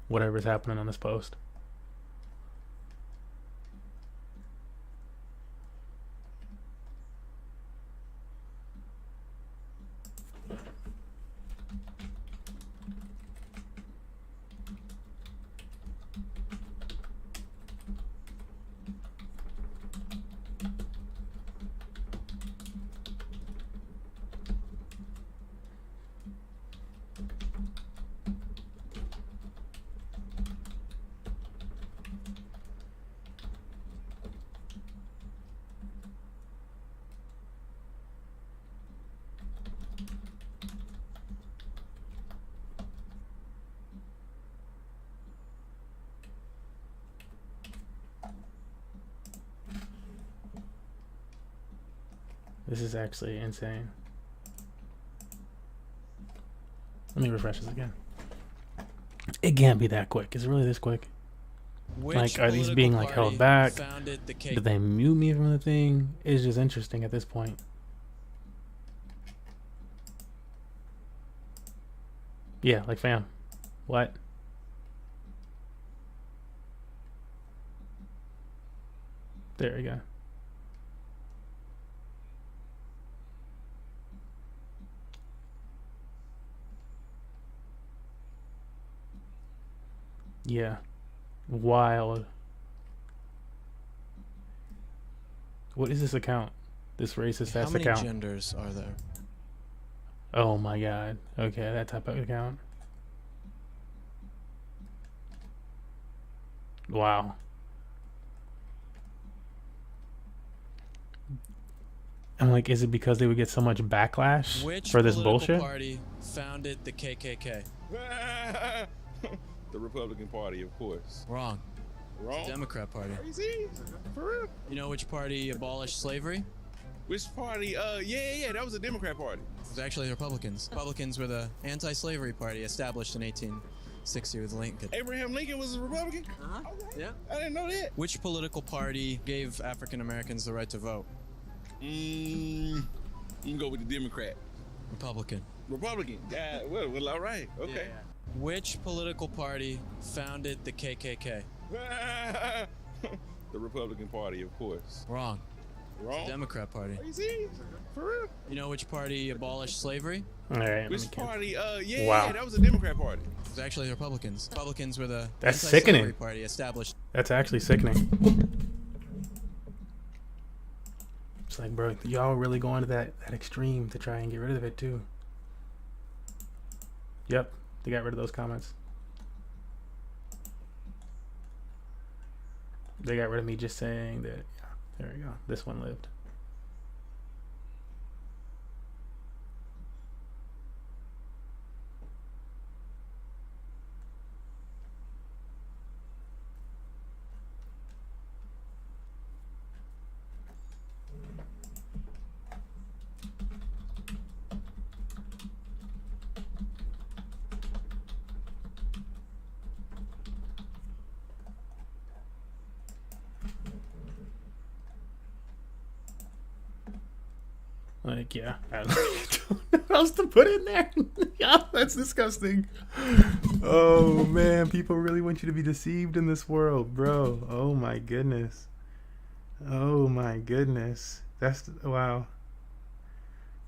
[SPEAKER 1] Whatever's happening on this post. This is actually insane. Let me refresh this again. It can't be that quick. Is it really this quick?
[SPEAKER 6] Which
[SPEAKER 1] Like, are these
[SPEAKER 6] political
[SPEAKER 1] being like held
[SPEAKER 6] party
[SPEAKER 1] back?
[SPEAKER 6] founded the
[SPEAKER 1] Did they mute me from the thing? It's just interesting at this point. Yeah, like fam. What? There we go. Yeah. Wild. What is this account? This racist
[SPEAKER 6] How
[SPEAKER 1] ass
[SPEAKER 6] many
[SPEAKER 1] account.
[SPEAKER 6] genders are there?
[SPEAKER 1] Oh my god. Okay, that type of account. Wow. I'm like, is it because they would get so much backlash
[SPEAKER 6] Which
[SPEAKER 1] for this
[SPEAKER 6] political
[SPEAKER 1] bullshit?
[SPEAKER 6] party founded the KKK?
[SPEAKER 7] The Republican Party, of course.
[SPEAKER 6] Wrong.
[SPEAKER 7] Wrong.
[SPEAKER 6] Democrat Party.
[SPEAKER 7] Are you serious? For real?
[SPEAKER 6] You know which party abolished slavery?
[SPEAKER 7] Which party? Yeah, that was the Democrat Party.
[SPEAKER 6] It was actually the Republicans. Republicans were the anti-slavery party established in 1860 with Lincoln.
[SPEAKER 7] Abraham Lincoln was a Republican?
[SPEAKER 6] Yeah.
[SPEAKER 7] I didn't know that.
[SPEAKER 6] Which political party gave African Americans the right to vote?
[SPEAKER 7] You can go with the Democrat.
[SPEAKER 6] Republican.
[SPEAKER 7] Republican. Yeah, well, all right. Okay.
[SPEAKER 6] Which political party founded the KKK?
[SPEAKER 7] The Republican Party, of course.
[SPEAKER 6] Wrong.
[SPEAKER 7] Wrong.
[SPEAKER 6] Democrat Party.
[SPEAKER 7] Are you serious? For real?
[SPEAKER 6] You know which party abolished slavery?
[SPEAKER 1] All right.
[SPEAKER 7] Which party? Yeah,
[SPEAKER 1] Wow.
[SPEAKER 7] that was the Democrat Party.
[SPEAKER 6] It was actually the Republicans. Republicans were the
[SPEAKER 1] That's
[SPEAKER 6] anti-slavery
[SPEAKER 1] sickening.
[SPEAKER 6] party established.
[SPEAKER 1] That's actually sickening. It's like, bro, y'all really going to that extreme to try and get rid of it too. Yep, they got rid of those comments. They got rid of me just saying that. Yeah, there we go. This one lived. Like, yeah, I don't know what else to put in there. Yeah, that's disgusting. Oh man, people really want you to be deceived in this world, bro. Oh my goodness. Oh my goodness. That's wow.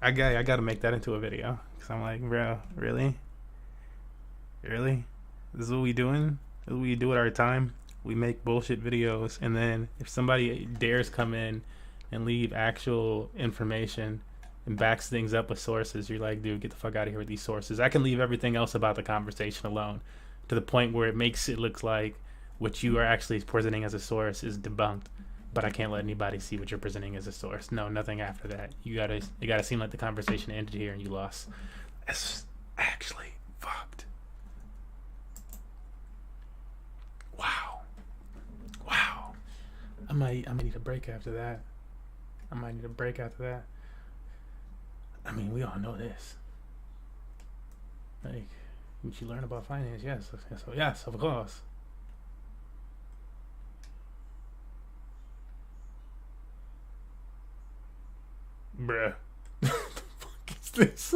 [SPEAKER 1] I gotta make that into a video because I'm like, bro, really? This is what we doing? This is what we do with our time? We make bullshit videos, and then if somebody dares come in and leave actual information and backs things up with sources, you're like, dude, get the fuck out of here with these sources. I can leave everything else about the conversation alone to the point where it makes it look like what you are actually presenting as a source is debunked, but I can't let anybody see what you're presenting as a source. No, nothing after that. It gotta seem like the conversation ended here and you lost. That's actually fucked. Wow. I might need a break after that. I mean, we all know this. Like, what you learn about finance, yes, of course. Bruh. What the fuck is this?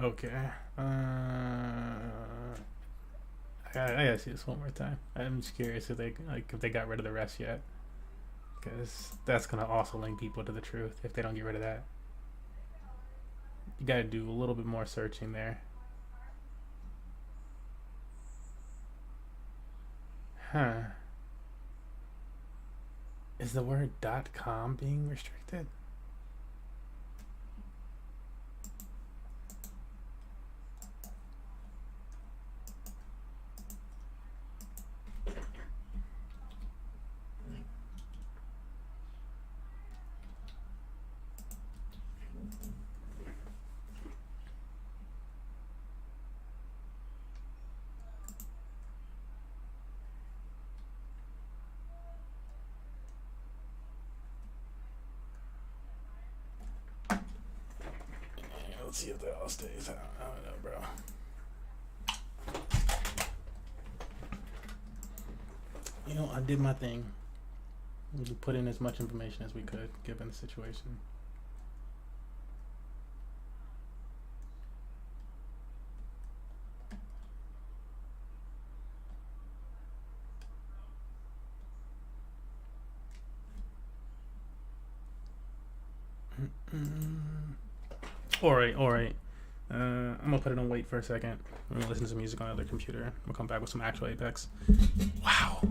[SPEAKER 1] Okay. I gotta see this one more time. I'm just curious if they got rid of the rest yet, because that's gonna also link people to the truth if they don't get rid of that. You gotta do a little bit more searching there. Huh. Is the word .com being restricted? Let's see if that all stays. I don't know, bro. You know, I did my thing. We put in as much information as we could, given the situation. All right. I'm gonna put it on wait for a second. I'm gonna listen to some music on the other computer. We'll come back with some actual Apex. Wow.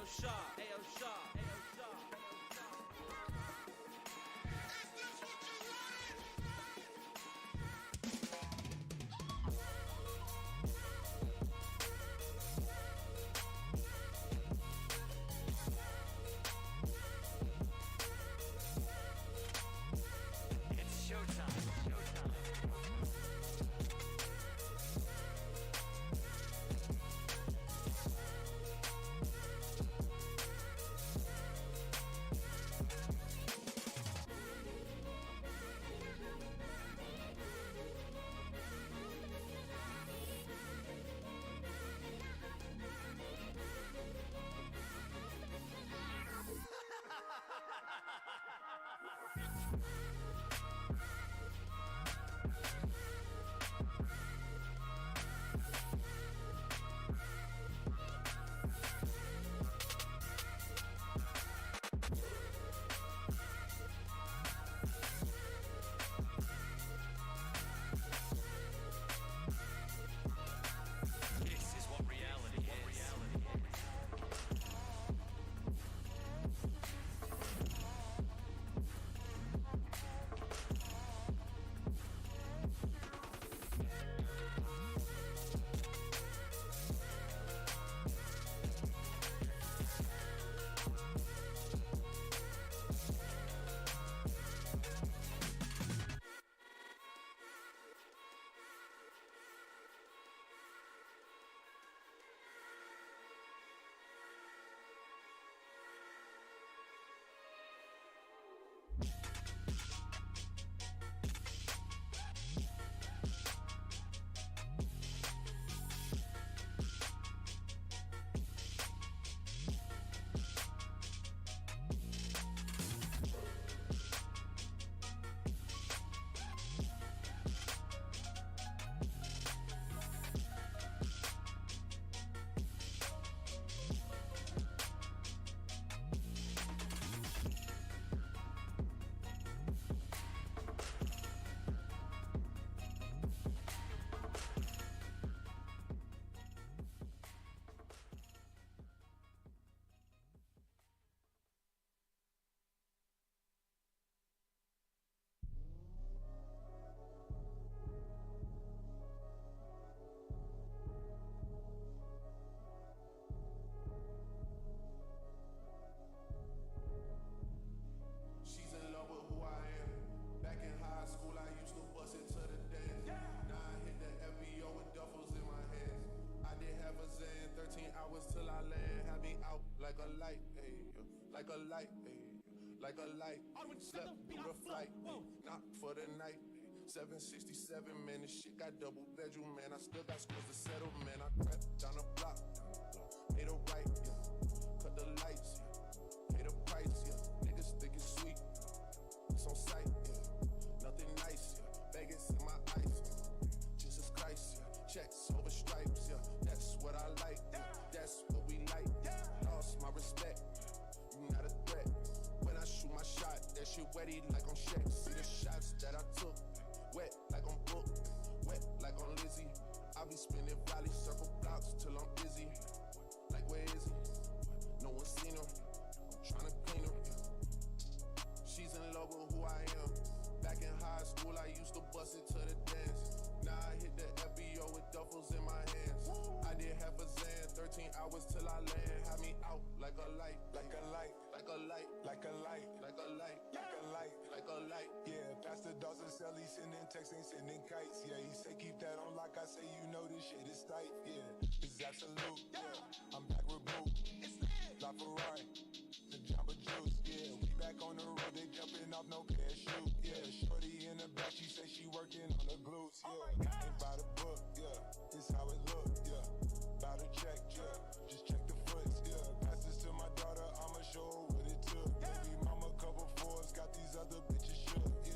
[SPEAKER 8] Ayo Shaw, Ayo Shaw, Ayo Shaw.
[SPEAKER 9] Like a light, like a light. Slept through the flight, not for the night. 767, man, this shit got double bedroom, man. I still got scores to settle, man. I crept down the block, made a right, yeah. Cut the lights, yeah. Pay the price, yeah. Niggas think it's sweet, it's on sight, yeah. Nothing nice, yeah. Vegas in my ice, Jesus Christ, yeah. Checks over stripes, yeah. That's what I like, yeah. That's what we like, yeah. Lost my respect. You not a threat. When I shoot my shot, that shit wetty like on Shaq. See the shots that I took, wet like on Book, wet like on Lizzie. I be spinning valley circle blocks till I'm busy. Like where is he? No one seen him. I'm tryna clean him. She's in love with who I am. Back in high school, I used to bust it to the dance. Now I hit the FBO with duffels in my hands. I did half a Zan, 13 hours till I land. Had me out like a light, like a light, like a light, like a light, like a light, like a light, like a light. Yeah, Pastor Dawson Sally sending texting, sending kites. Yeah, he say keep that on lock. I say you know this shit is tight. Yeah, it's absolute. Yeah, I'm back with Boo. La Ferrari, the Jamba Juice. Yeah, we back on the road. They jumping off no parachute. Yeah, shorty in the back. She say she working on the glutes. Yeah, ain't by the book. Yeah, it's how it look. Yeah, by the check. Yeah, just check the foots. Yeah, pass this to my daughter. I'ma show her what it took. Baby mama cover fours. Got these other bitches shook. Yeah.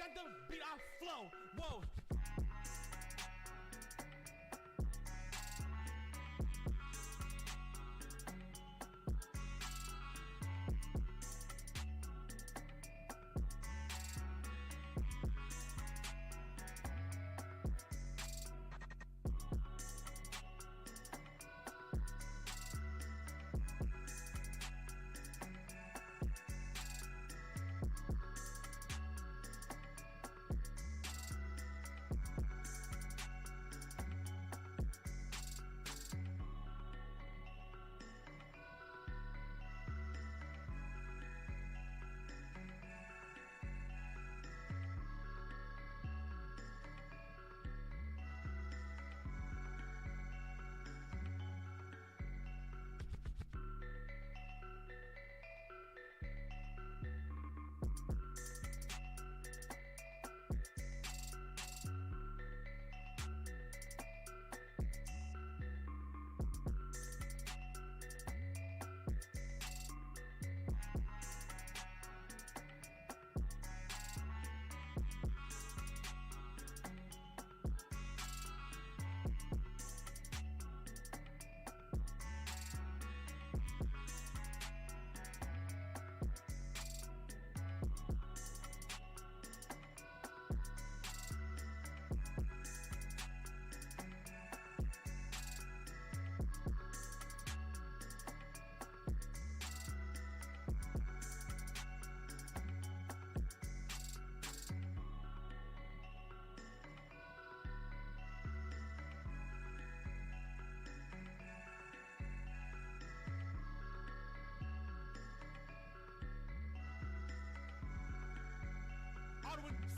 [SPEAKER 8] set the beat, I flow. Whoa.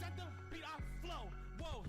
[SPEAKER 8] Set the beat, I flow. Whoa.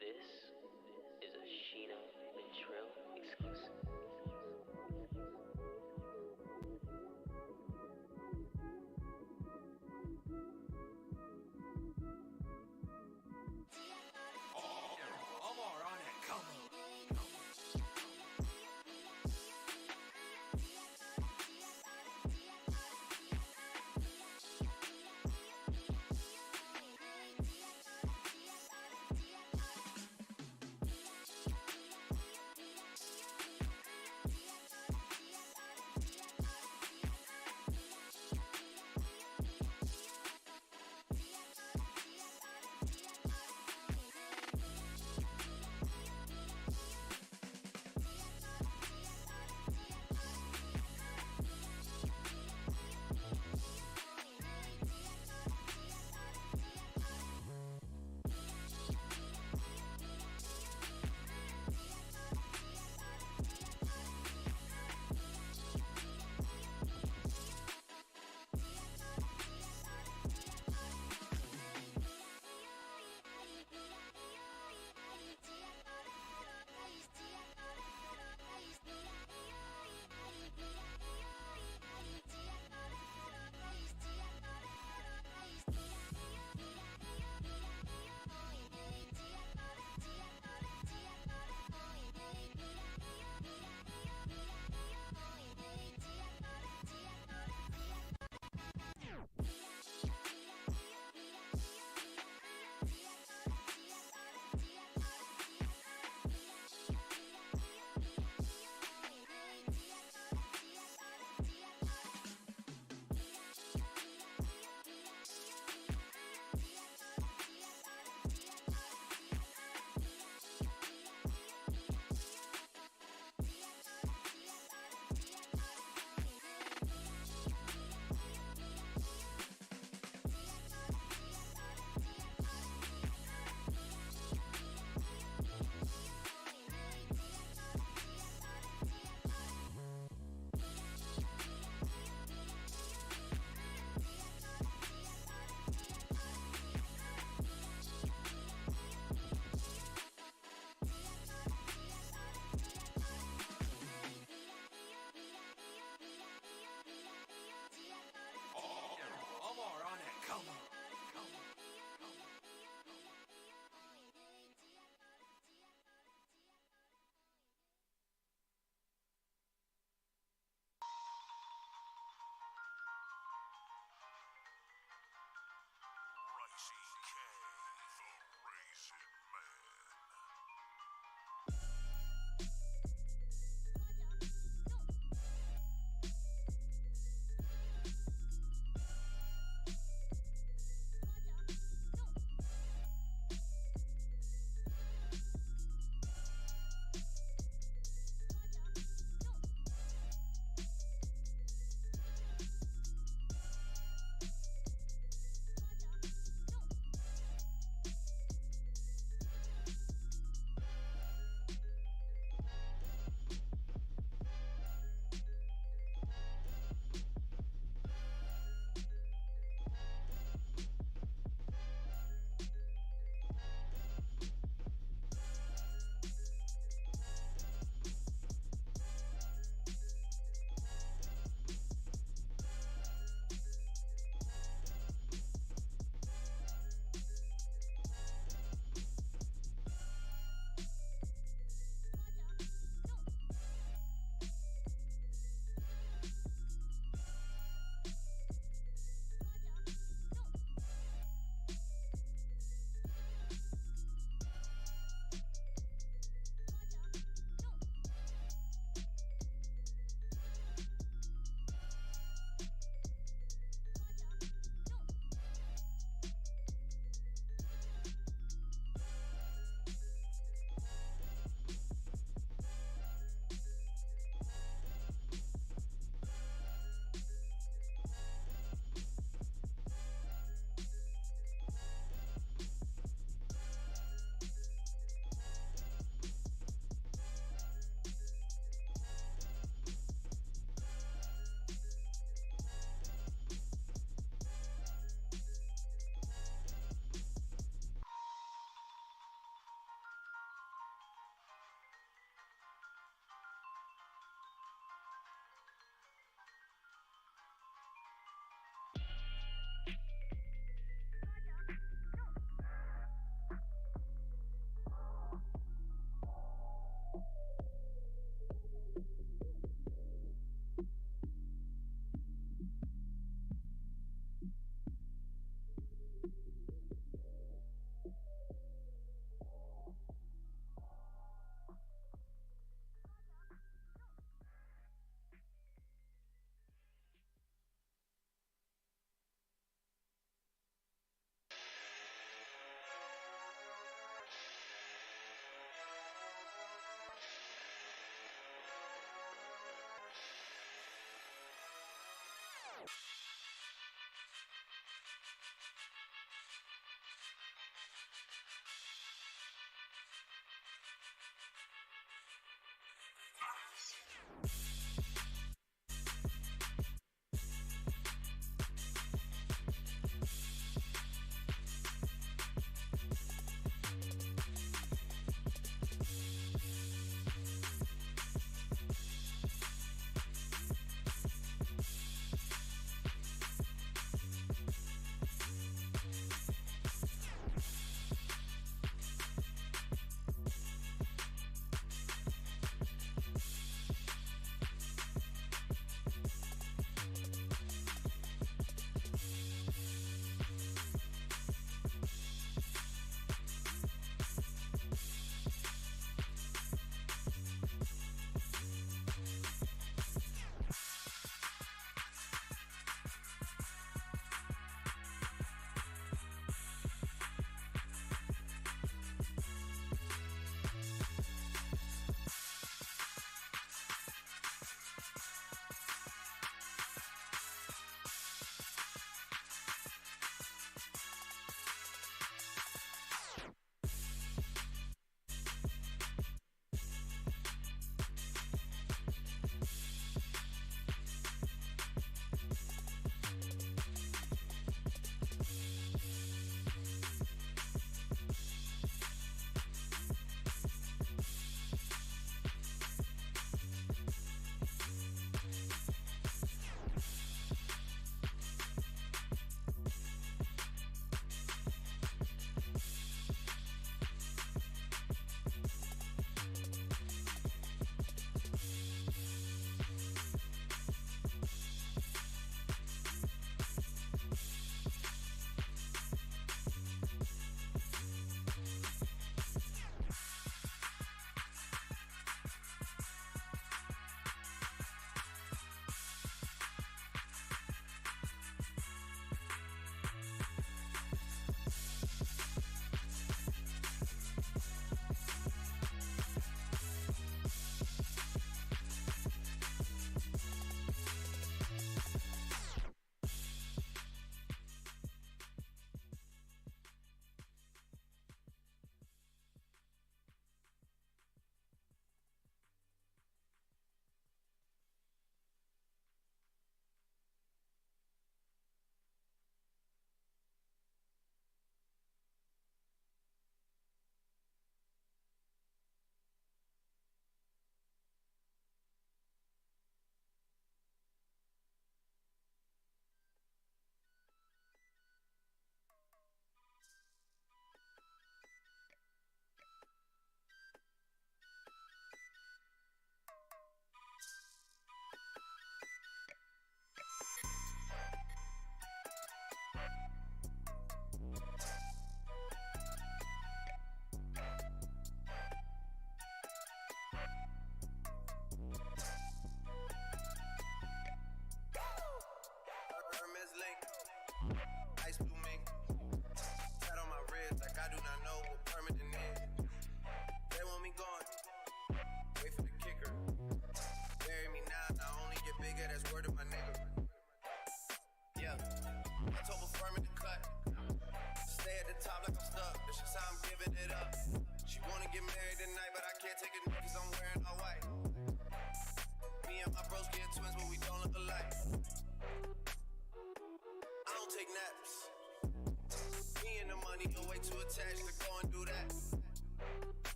[SPEAKER 10] This is a Sheena and Trill exclusive.
[SPEAKER 8] Omar on it, come on.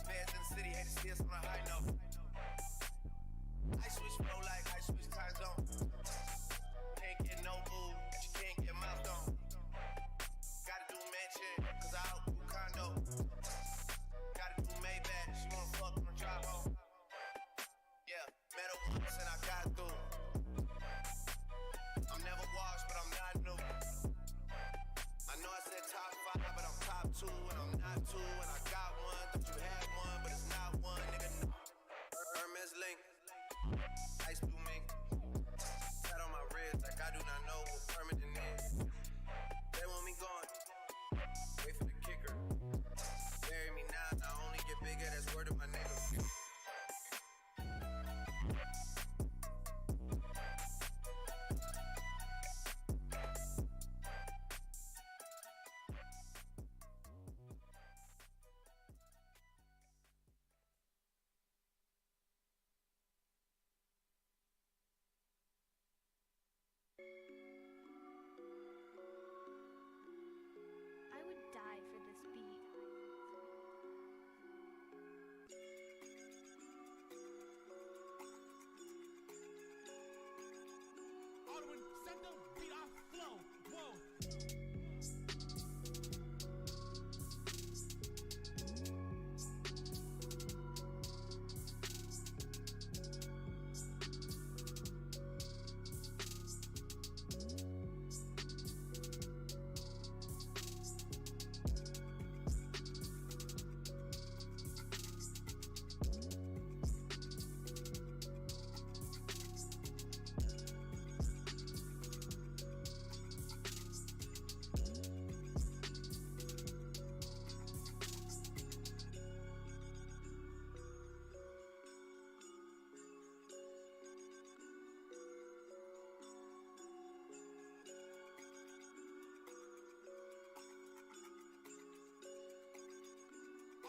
[SPEAKER 9] Feds in got two and I got one. Thought you had one, but it's not one, nigga. No. Hermes link, ice blue mink. Tat on my wrist like I do not know what permanent is. They want me gone. Wait for the kicker. Bury me now, I only get bigger. That's word of my nigga.
[SPEAKER 11] I would die for this beat.
[SPEAKER 8] Alderman, set the beat off flow. Whoa.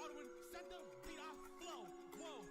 [SPEAKER 8] Alderman, set the beat off flow. Whoa.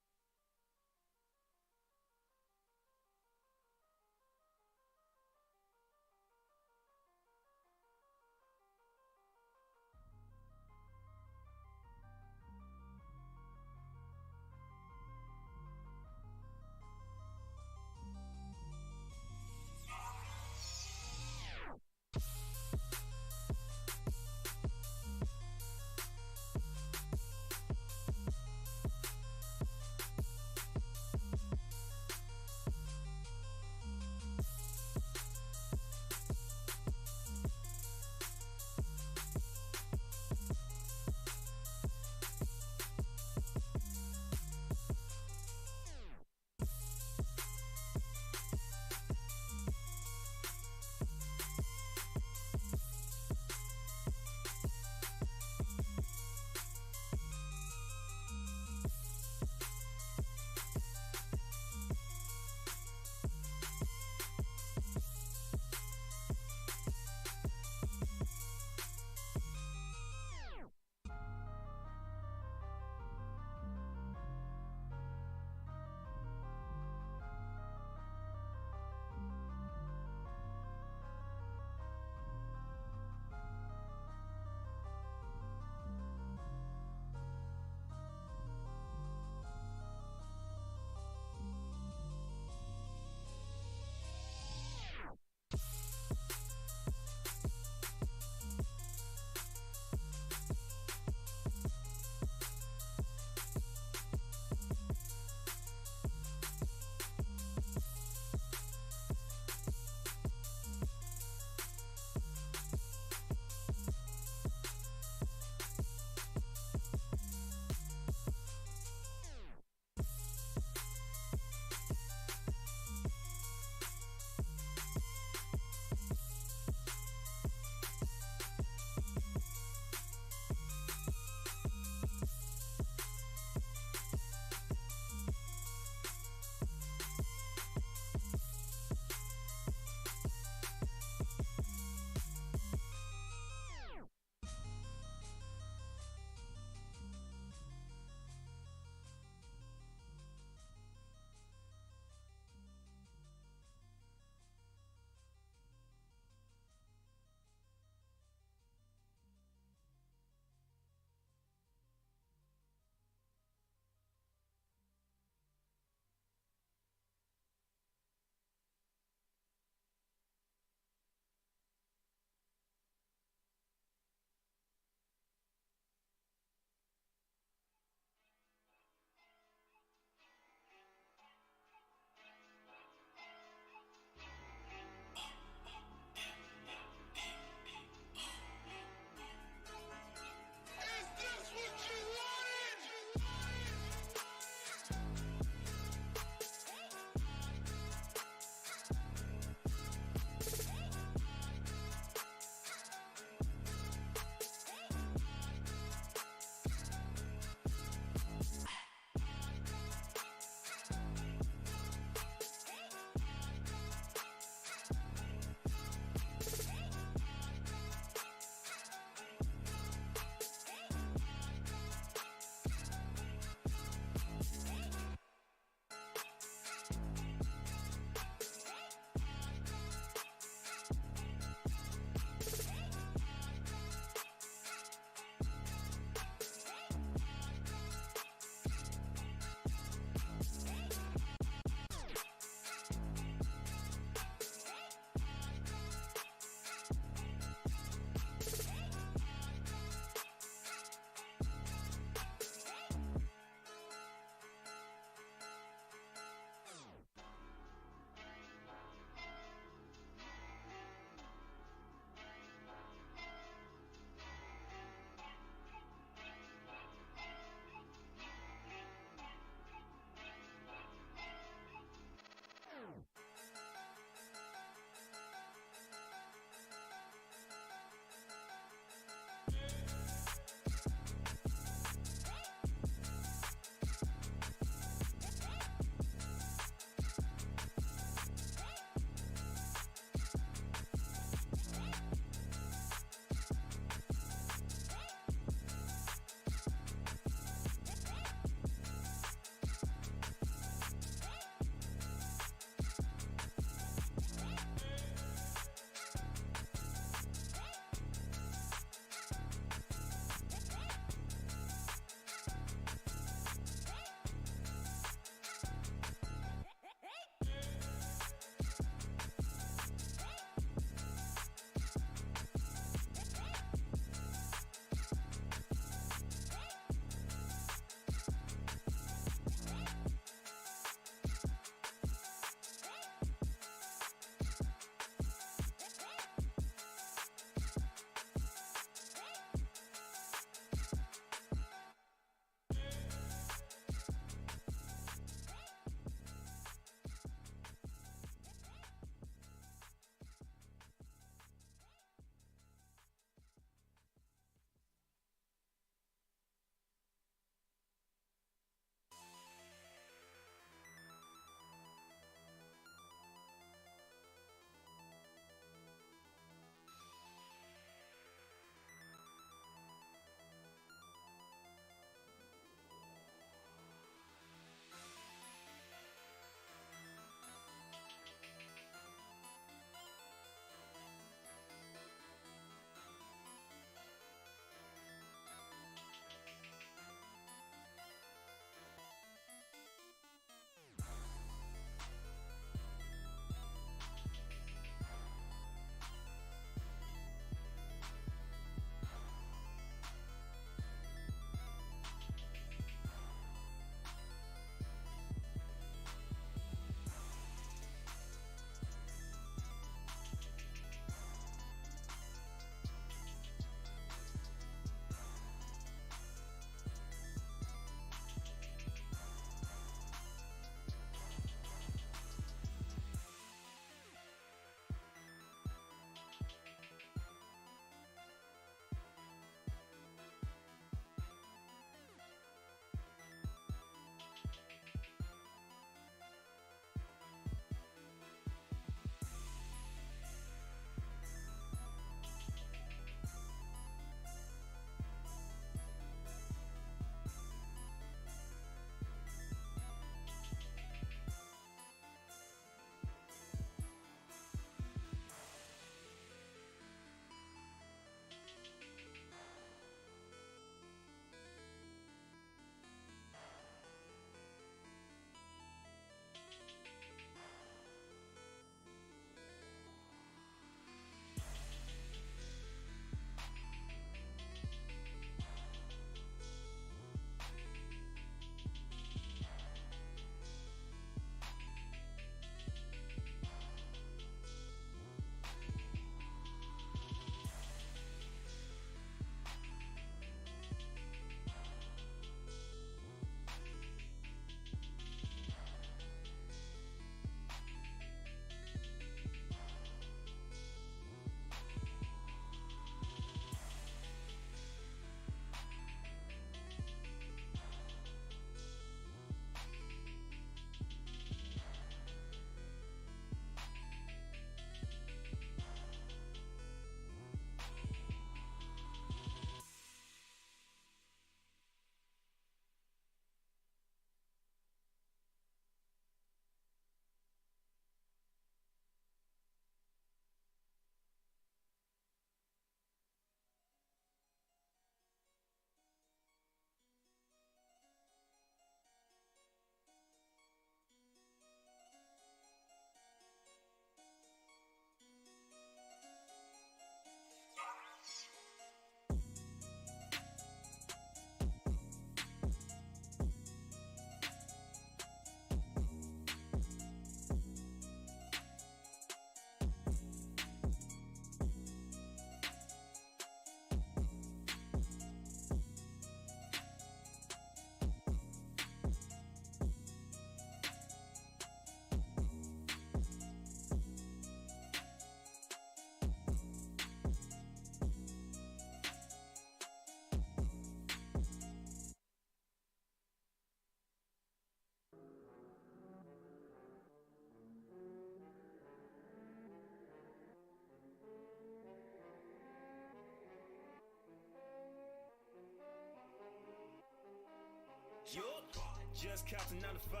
[SPEAKER 12] Just counting 9 to 5,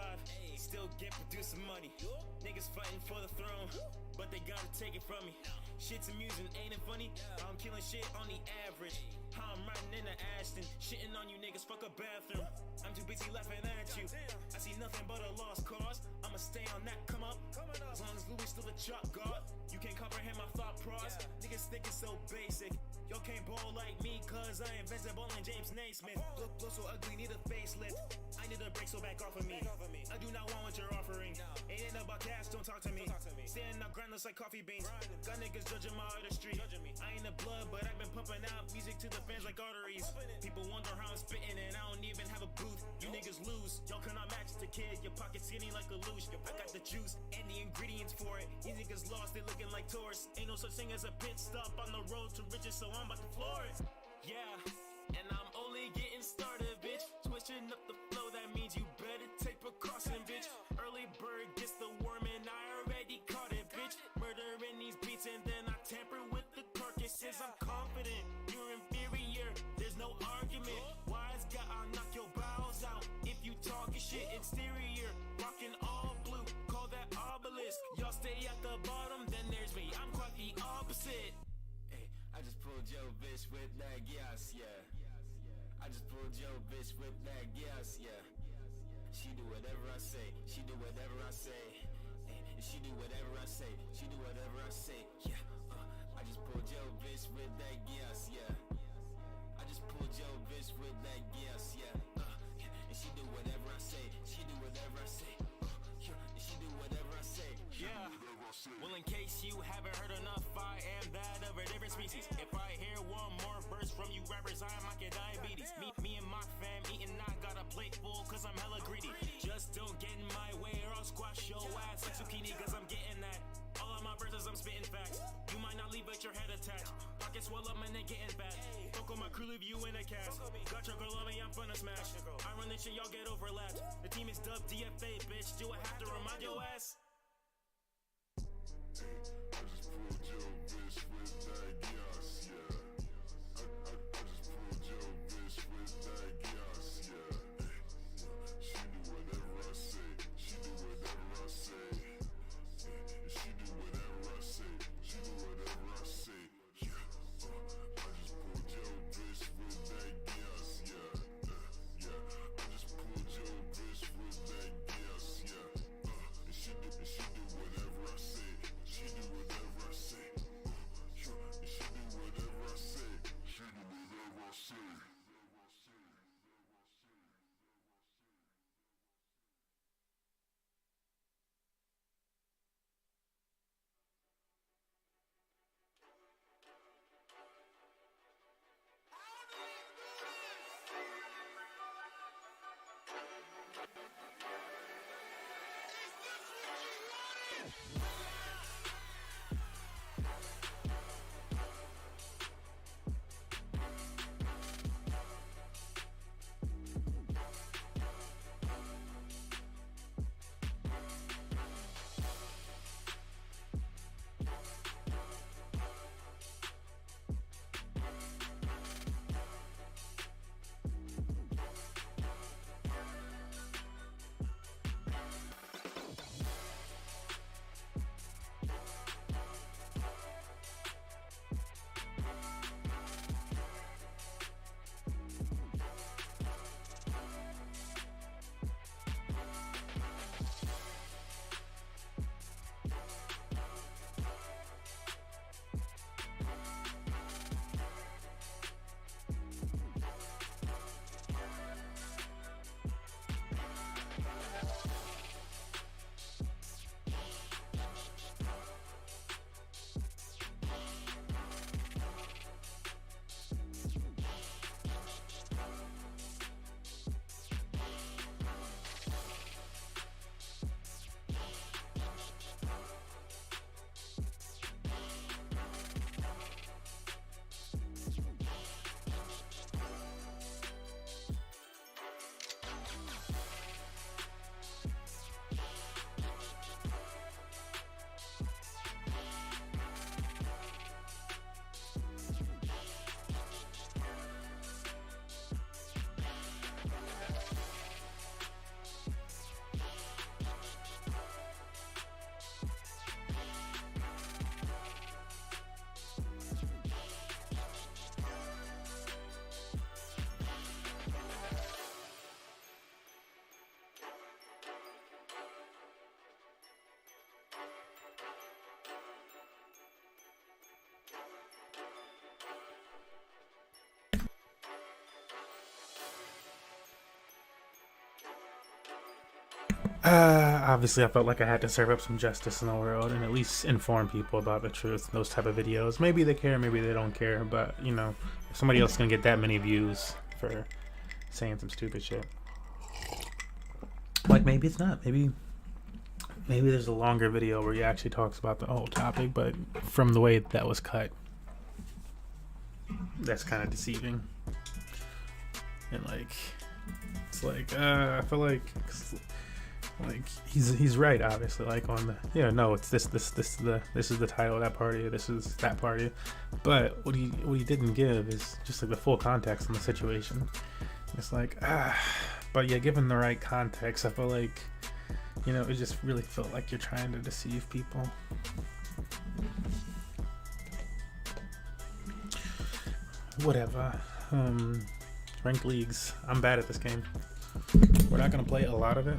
[SPEAKER 12] still get producing money. Niggas fighting for the throne, but they gotta take it from me. Shit's amusing, ain't it funny? I'm killing shit on the average. How I'm riding in the Ashton, shitting on you niggas, fuck a bathroom. I'm too busy laughing at you. I see nothing but a lost cause. I'ma stay on that come up. As long as Louis still the chalk guard, you can't comprehend my thought process. Niggas think it's so basic. Y'all can't ball like me, cause I invented bowling James Naismith. Blow so ugly, need a facelift. I need a break, so back off of me. I do not want what you're offering. It ain't about cash, don't talk to me. Standing up grindless like coffee beans. Got niggas judging my artistry. I ain't the blood, but I've been pumping out music to the fans like arteries. People wonder how I'm spitting, and I don't even have a booth. You niggas lose. Y'all cannot match the kid. Your pocket's skinny like a luge. I got the juice and the ingredients for it. You niggas lost, they looking like tourists. Ain't no such thing as a pit stop on the road to riches, so I'm about to floor it. Yeah, and I'm only getting started, bitch. Switching up the flow, that means you better take precaution, bitch. Early bird gets the worm, and I already caught it, bitch. Murdering these beats, and then I tamper with the carcasses. I'm confident, you're inferior, there's no argument. Wise guy, I'll knock your bowels out if you talking shit. Exterior, rocking all blue, call that obelisk. Y'all stay at the bottom, then there's me, I'm quite the opposite.
[SPEAKER 13] Hey, I just pulled your bitch with that gas, yeah. I just pulled your bitch with that gas, yeah. She do whatever I say, she do whatever I say. She do whatever I say, she do whatever I say, yeah. I just pulled your bitch with that gas, yeah. I just pulled your bitch with that gas, yeah. And she do whatever I say, she do whatever I say. And she do whatever I say.
[SPEAKER 12] Yeah. Well, in case you haven't heard enough, I am that of a different species. If I hear one more verse from you rappers, I might get diabetes. Me and my fam eating, I got a plate full cause I'm hella greedy. Just don't get in my way or I'll squash your ass like zucchini cause I'm getting that. All of my verses, I'm spitting facts. You might not leave with your head attached. Pockets swell up, man, they getting fat. Fuck on my crew, leave you in a cast. Got your girl on me, I'm finna smash. I run this shit, y'all get overlapped. The team is dubbed DFA, bitch. Do I have to remind your ass?
[SPEAKER 9] I just pulled your bitch with that gas, yeah. I just pulled your bitch with that gas, yeah. She do whatever I say, she do whatever I say. She do whatever I say, she do whatever I say, yeah. I just pulled your bitch with that gas, yeah. Yeah, I just pulled your bitch with that gas, yeah. And she do whatever I say, she do
[SPEAKER 1] Obviously, I felt like I had to serve up some justice in the world and at least inform people about the truth. Those type of videos. Maybe they care, maybe they don't care. But you know, if somebody else can get that many views for saying some stupid shit, like maybe it's not. Maybe there's a longer video where he actually talks about the whole topic. But from the way that was cut, that's kind of deceiving. And like, it's like I feel like he's right, obviously, like on the it's this is the title of that party, this is that party, but what he didn't give is just like the full context on the situation. It's like but yeah, given the right context, I feel like it just really felt like you're trying to deceive people. Whatever. Ranked leagues, I'm bad at this game. We're not gonna play a lot of it,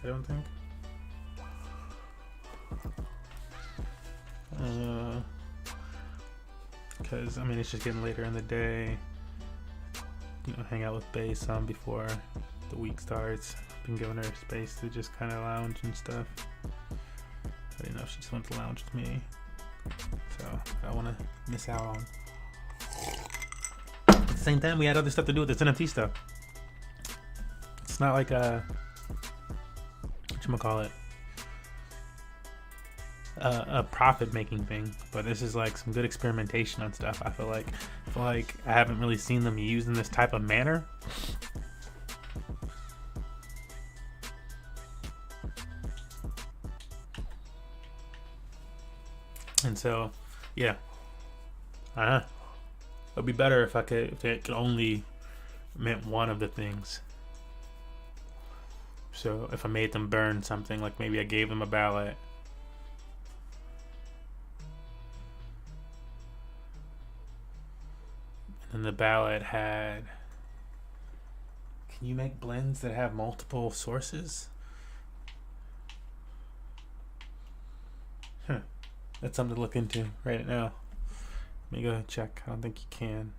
[SPEAKER 1] I don't think. Because I mean, it's just getting later in the day. Hang out with Bae some before the week starts. Been giving her space to just kind of lounge and stuff. I didn't know if she just went to lounge with me, so I don't want to miss out on. At the same time, we had other stuff to do with this NFT stuff. It's not like a profit-making thing, but this is like some good experimentation on stuff. I feel like I haven't really seen them used in this type of manner. And so, yeah, it'd be better if it could only meant one of the things. So if I made them burn something, like maybe I gave them a ballot, and the ballot had, can you make blends that have multiple sources? That's something to look into right now. Let me go check. I don't think you can.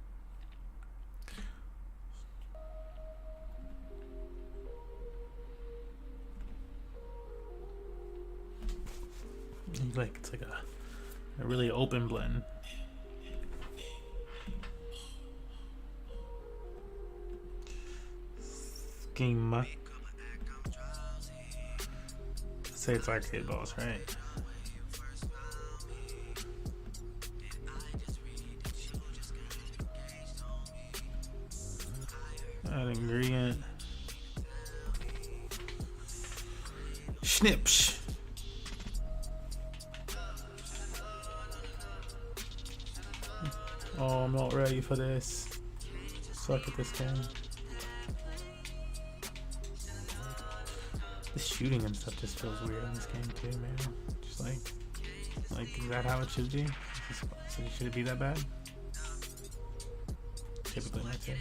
[SPEAKER 1] It's like a really open blend. Schema. Say it's arcade balls, right? Add ingredient. Schnips. Oh, I'm not ready for this. Suck at this game. The shooting and stuff just feels weird in this game too, man. Just like is that how it should be? Should it be that bad? Typically my take.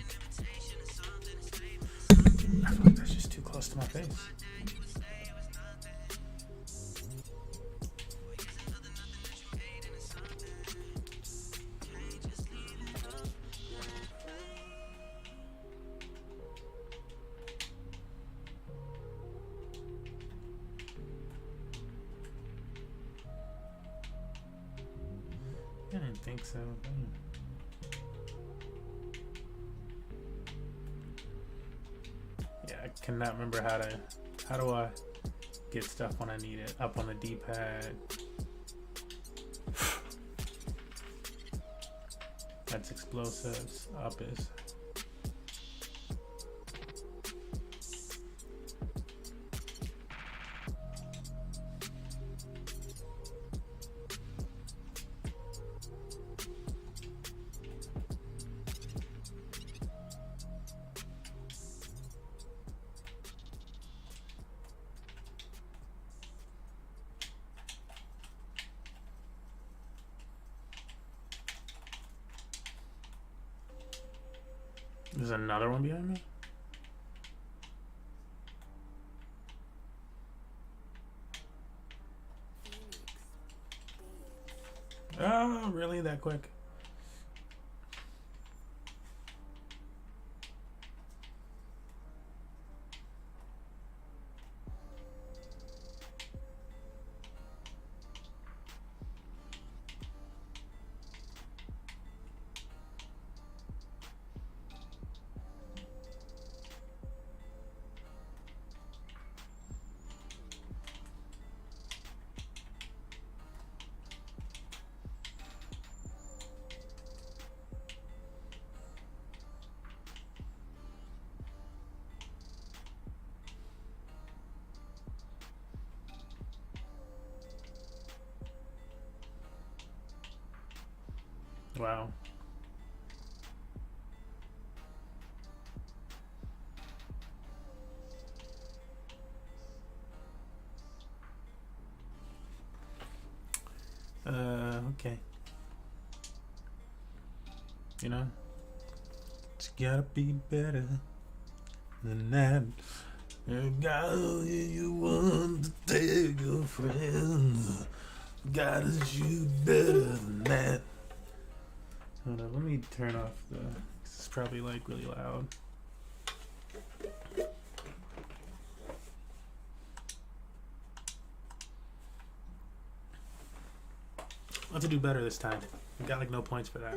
[SPEAKER 1] I feel like that's just too close to my face. I didn't think so. Yeah, I cannot remember how do I get stuff when I need it. Up on the D-pad. That's explosives. Up is. There's another one behind me? Oh, really? That quick? Wow. Okay. You know, it's gotta be better than that. You gotta, you want to take your friends. Gotta shoot better than that. Hold on, let me turn off the. This is probably like really loud. I'll have to do better this time. I got like no points for that.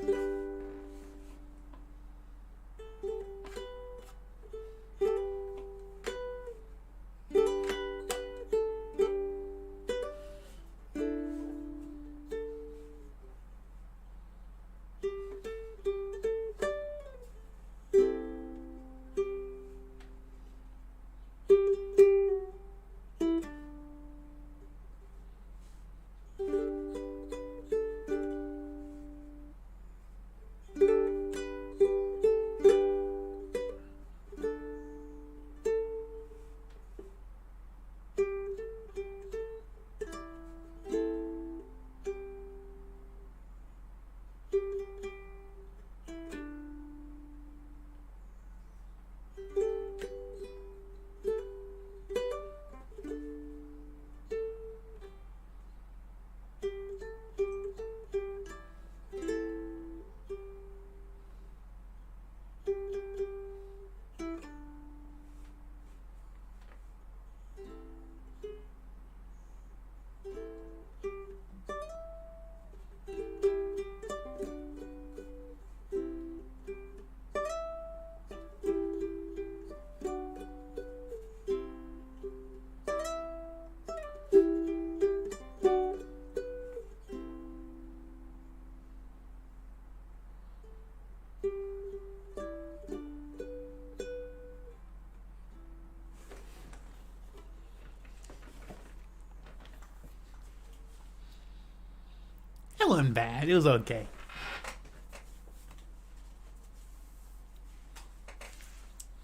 [SPEAKER 1] It wasn't bad. It was okay.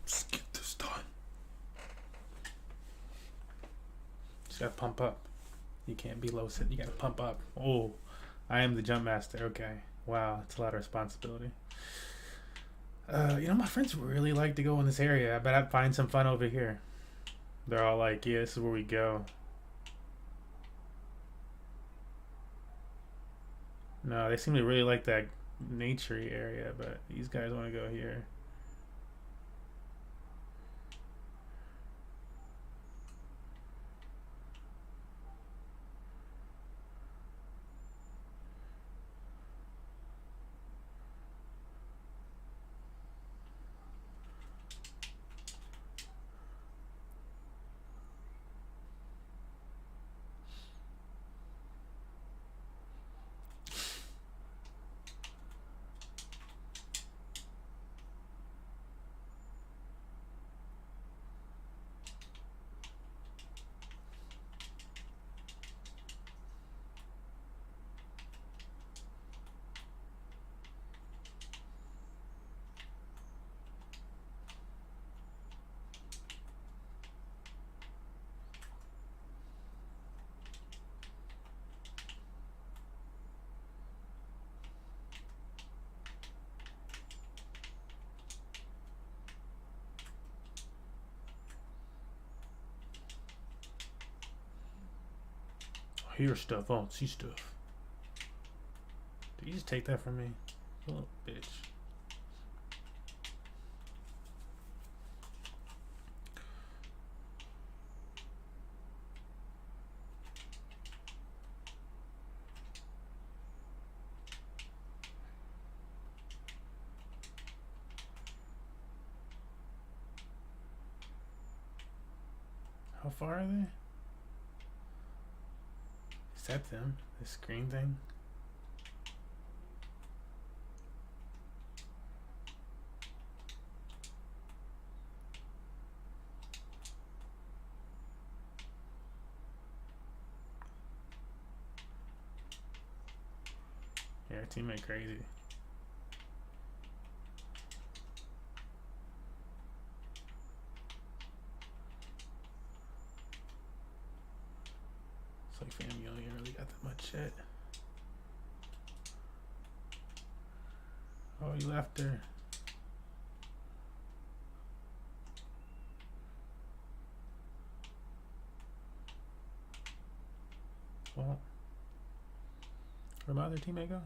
[SPEAKER 1] Let's get this done. Just gotta pump up. You can't be low sit. You gotta pump up. Oh, I am the jump master. Okay. Wow, it's a lot of responsibility. You know, my friends really like to go in this area. I bet I'd find some fun over here. They're all like, yeah, this is where we go. No, they seem to really like that nature-y area, but these guys want to go here. I hear stuff, I don't see stuff. Did you just take that from me? Little bitch. How far are they? Is that them? This green thing? Yeah, our teammate crazy. like, fam, you ain't really got that much shit. Oh, you left there. Well, where'd my other teammate go?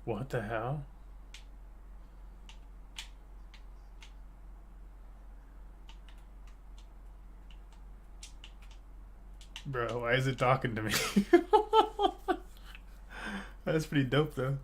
[SPEAKER 1] What the hell? Bro, why is it talking to me? That's pretty dope though.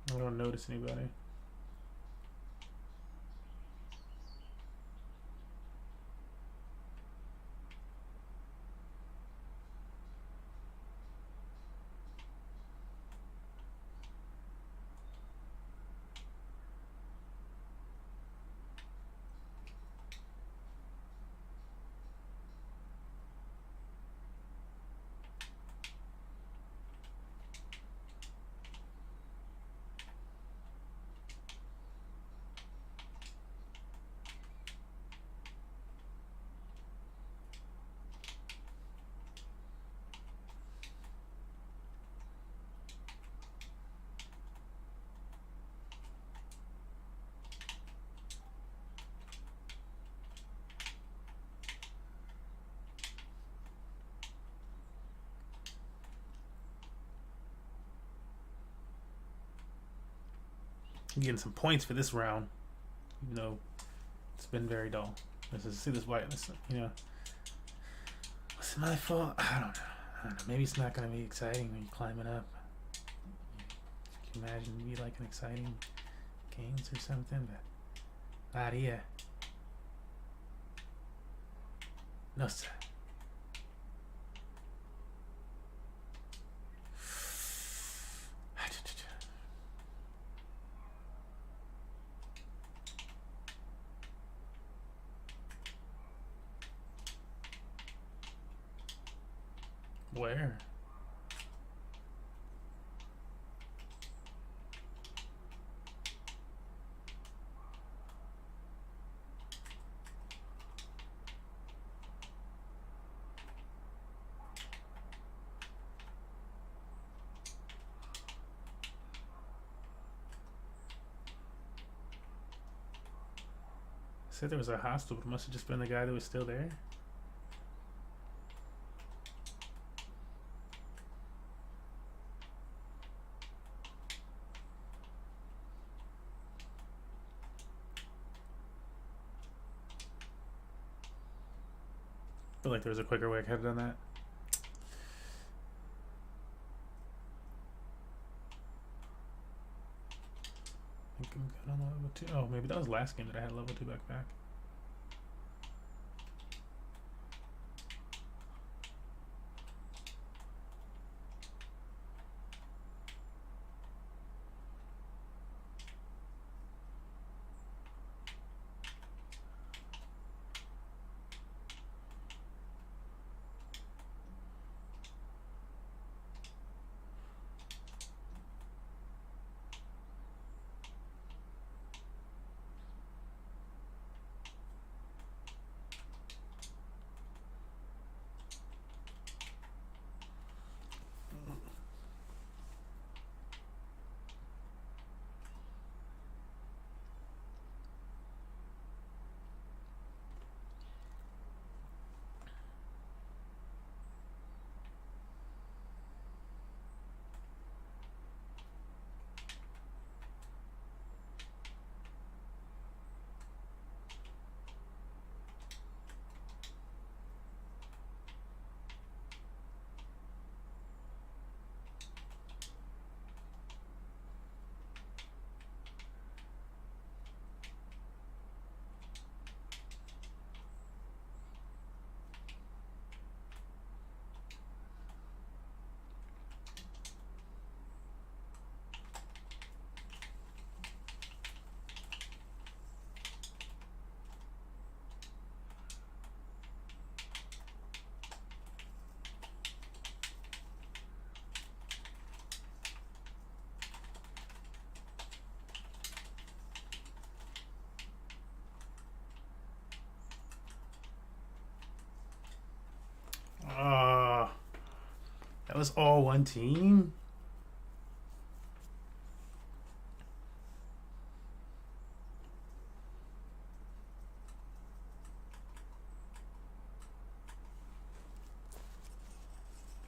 [SPEAKER 1] I don't notice anybody. I'm getting some points for this round, even though it's been very dull. Let's see this white. Listen, you know, what's my fault? I don't know. Maybe it's not gonna be exciting when you're climbing up. Can you imagine it'd be like an exciting games or something? But Maria, no sir. Where? Said there was a hostel, but it must have just been the guy that was still there. I feel like there was a quicker way I could have done that. I think I'm good on level 2. Oh, maybe that was last game that I had level 2 back. That was all one team?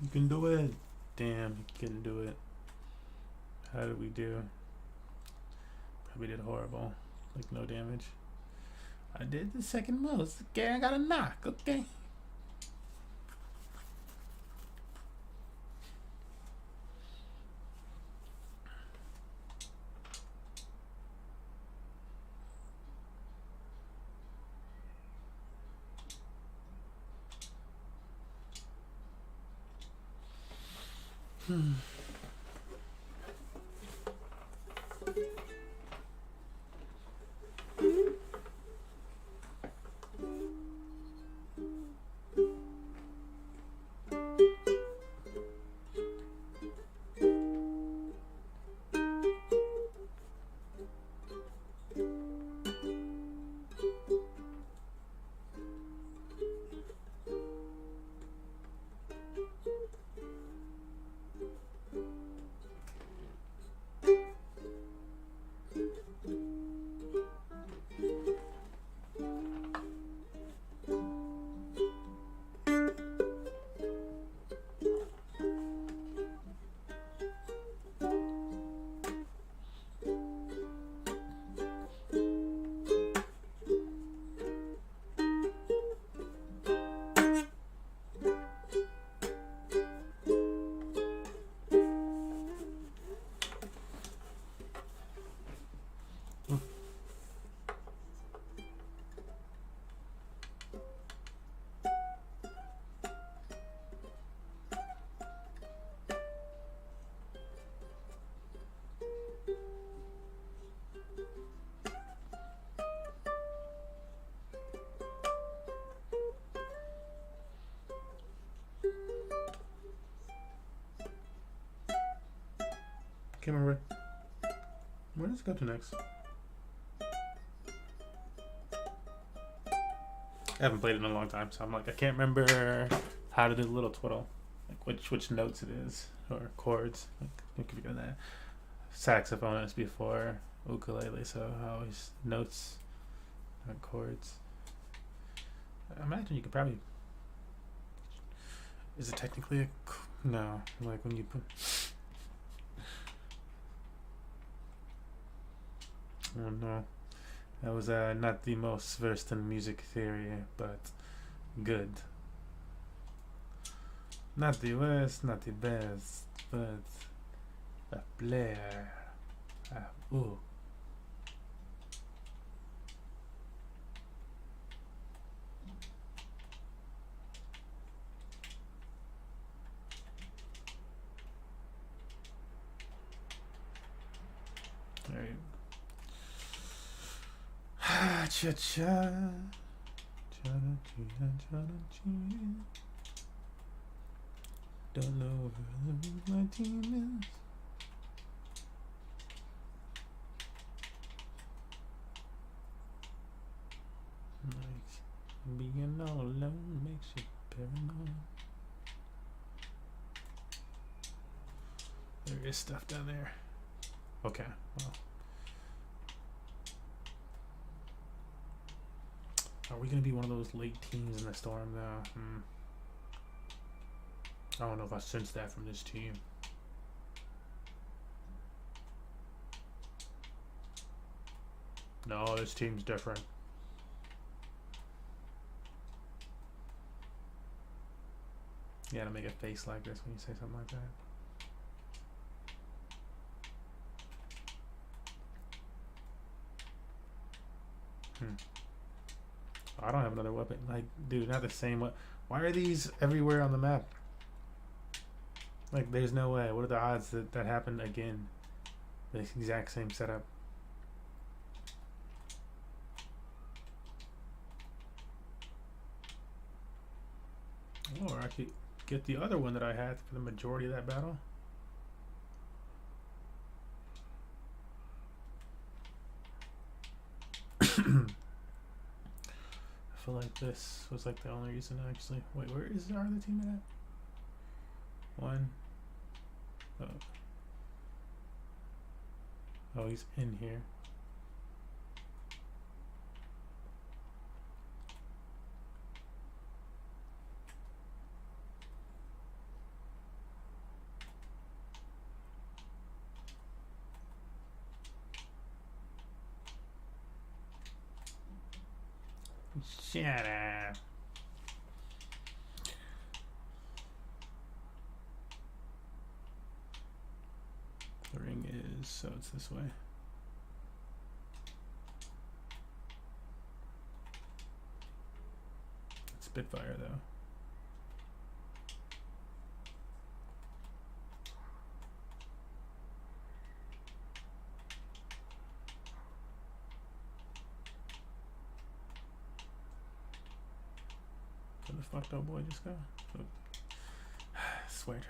[SPEAKER 1] You can do it. Damn, you can do it. How did we do? Probably did horrible. Like no damage. I did the second most. Okay, I got a knock. Okay. Can't remember. Where does it go to next? I haven't played it in a long time, so I'm like, I can't remember how to do the little twiddle. Like which notes it is, or chords. Like, I could be doing that. Saxophone is before ukulele, so I always notes, not chords. I imagine you could probably. Is it technically a. No, like when you put. Oh no, that was not the most versed in music theory, but good. Not the worst, not the best, but a player. Ooh. All right. Cha cha. Don't know who my team is. Like being all alone makes you paranoid. There is stuff down there. Okay, well. Are we going to be one of those late teams in the storm, though? I don't know if I sense that from this team. No, this team's different. You gotta make a face like this when you say something like that. I don't have another weapon. Like, dude, not the same one. Why are these everywhere on the map? Like, there's no way. What are the odds that that happened again? The exact same setup. Or I could get the other one that I had for the majority of that battle. I feel like this was like the only reason actually. Wait, where is our other team at? One. Oh. Oh, he's in here. Shut up. The ring is, so it's this way. It's Spitfire though. Where the fuck that boy just go? Oh. Sweater.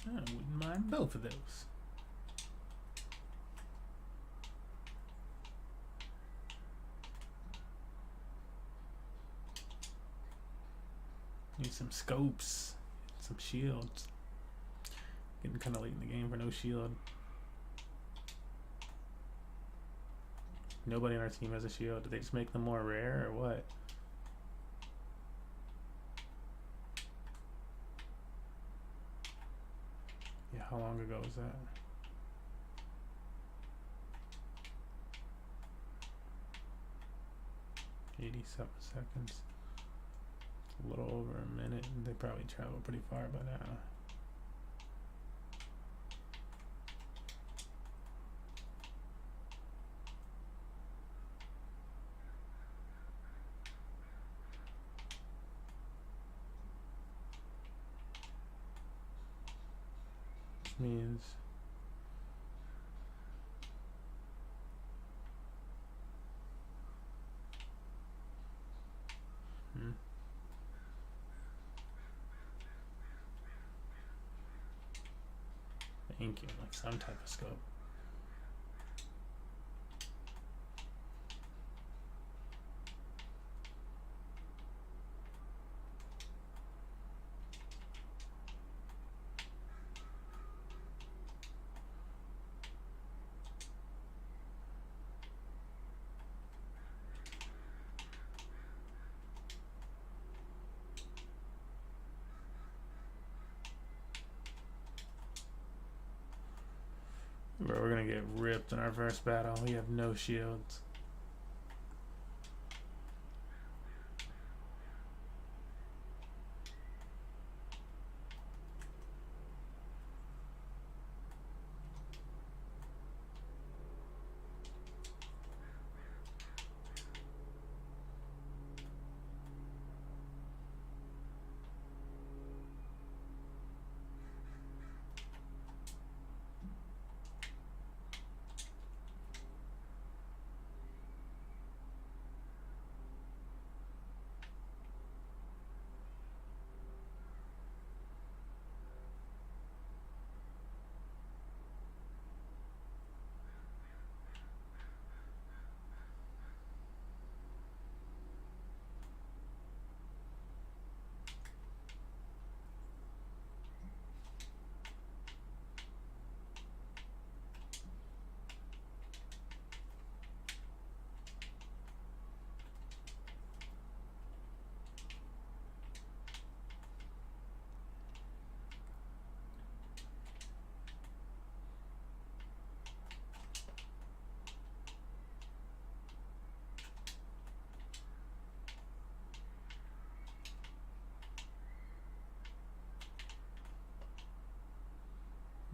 [SPEAKER 1] I wouldn't mind both of those. Need some scopes, some shields. Getting kind of late in the game for no shield. Nobody on our team has a shield. Did they just make them more rare or what? Yeah, how long ago was that? $87 seconds. A little over a minute. They probably traveled pretty far by now. Which means thank you, like some type of scope. Bro, we're gonna get ripped in our first battle. We have no shields.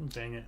[SPEAKER 1] Dang it.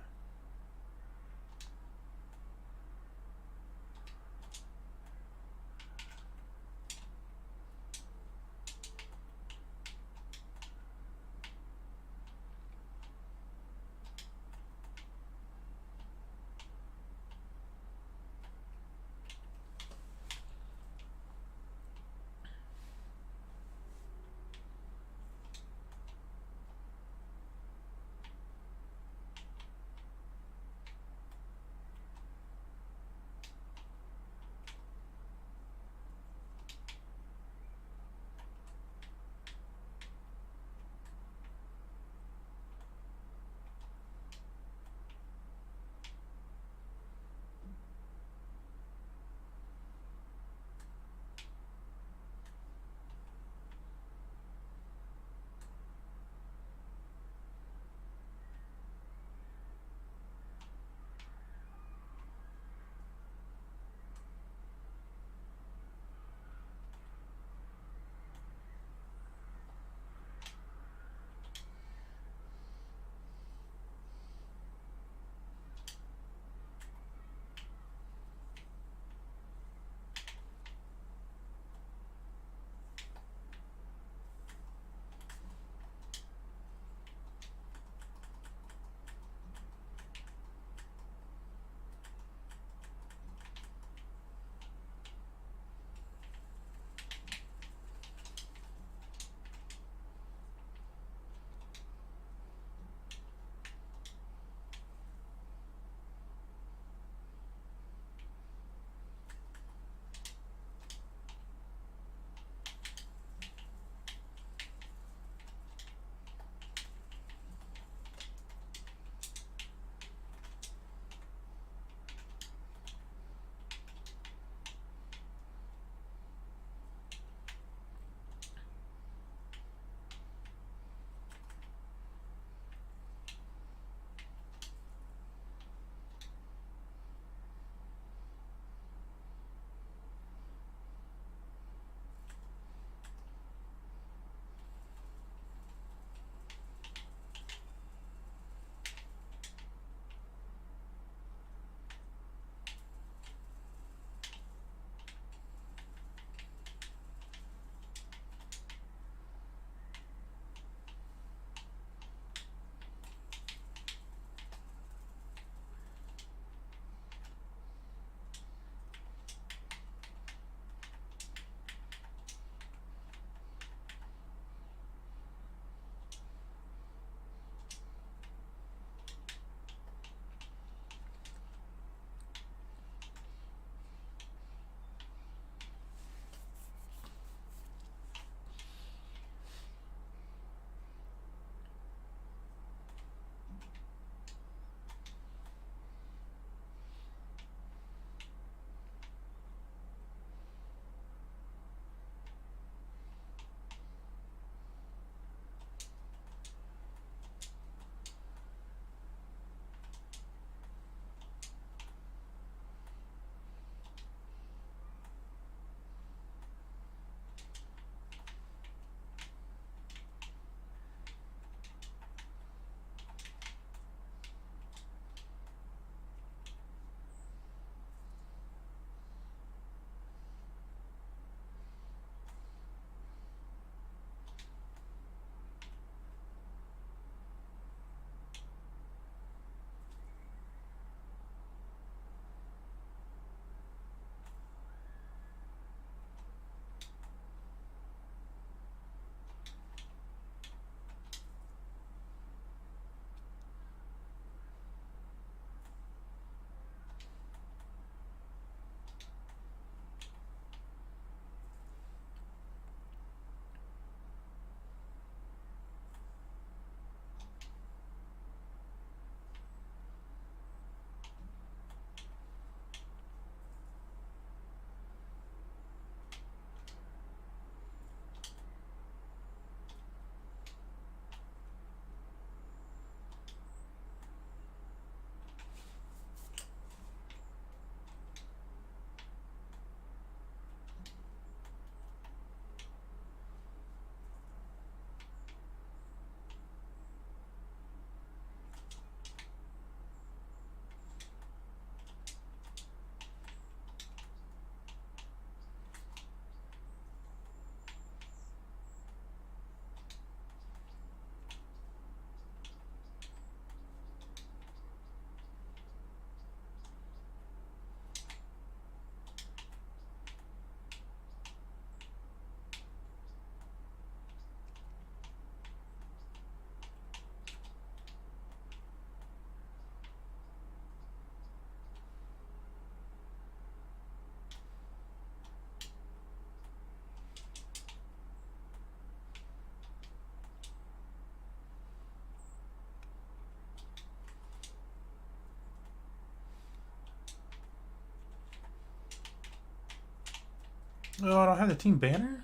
[SPEAKER 1] Oh, I don't have the team banner?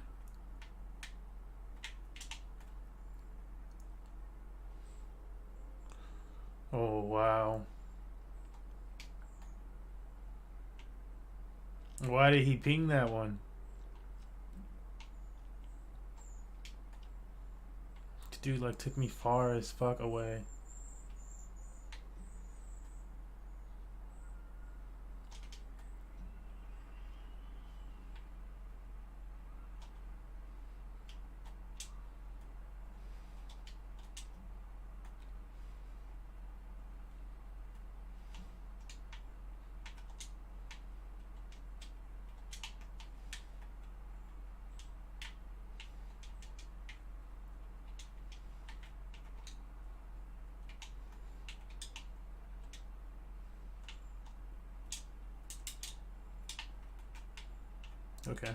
[SPEAKER 1] Oh, wow. Why did he ping that one? Dude, like, took me far as fuck away. Okay.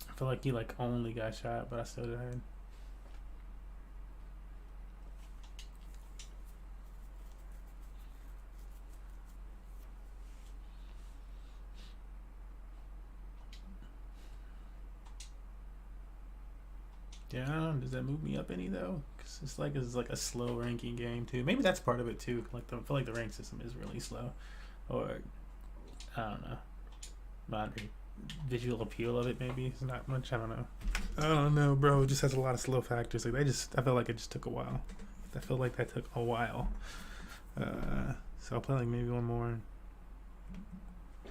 [SPEAKER 1] I feel like he like only got shot, but I still died. Yeah, I don't know. Does that move me up any though? Cause it's like a slow ranking game too. Maybe that's part of it too. Like I feel like the rank system is really slow, or I don't know. Not the visual appeal of it maybe is not much. I don't know. I don't know, bro. It just has a lot of slow factors. Like I felt like it just took a while. I feel like that took a while. So I'll play like maybe one more.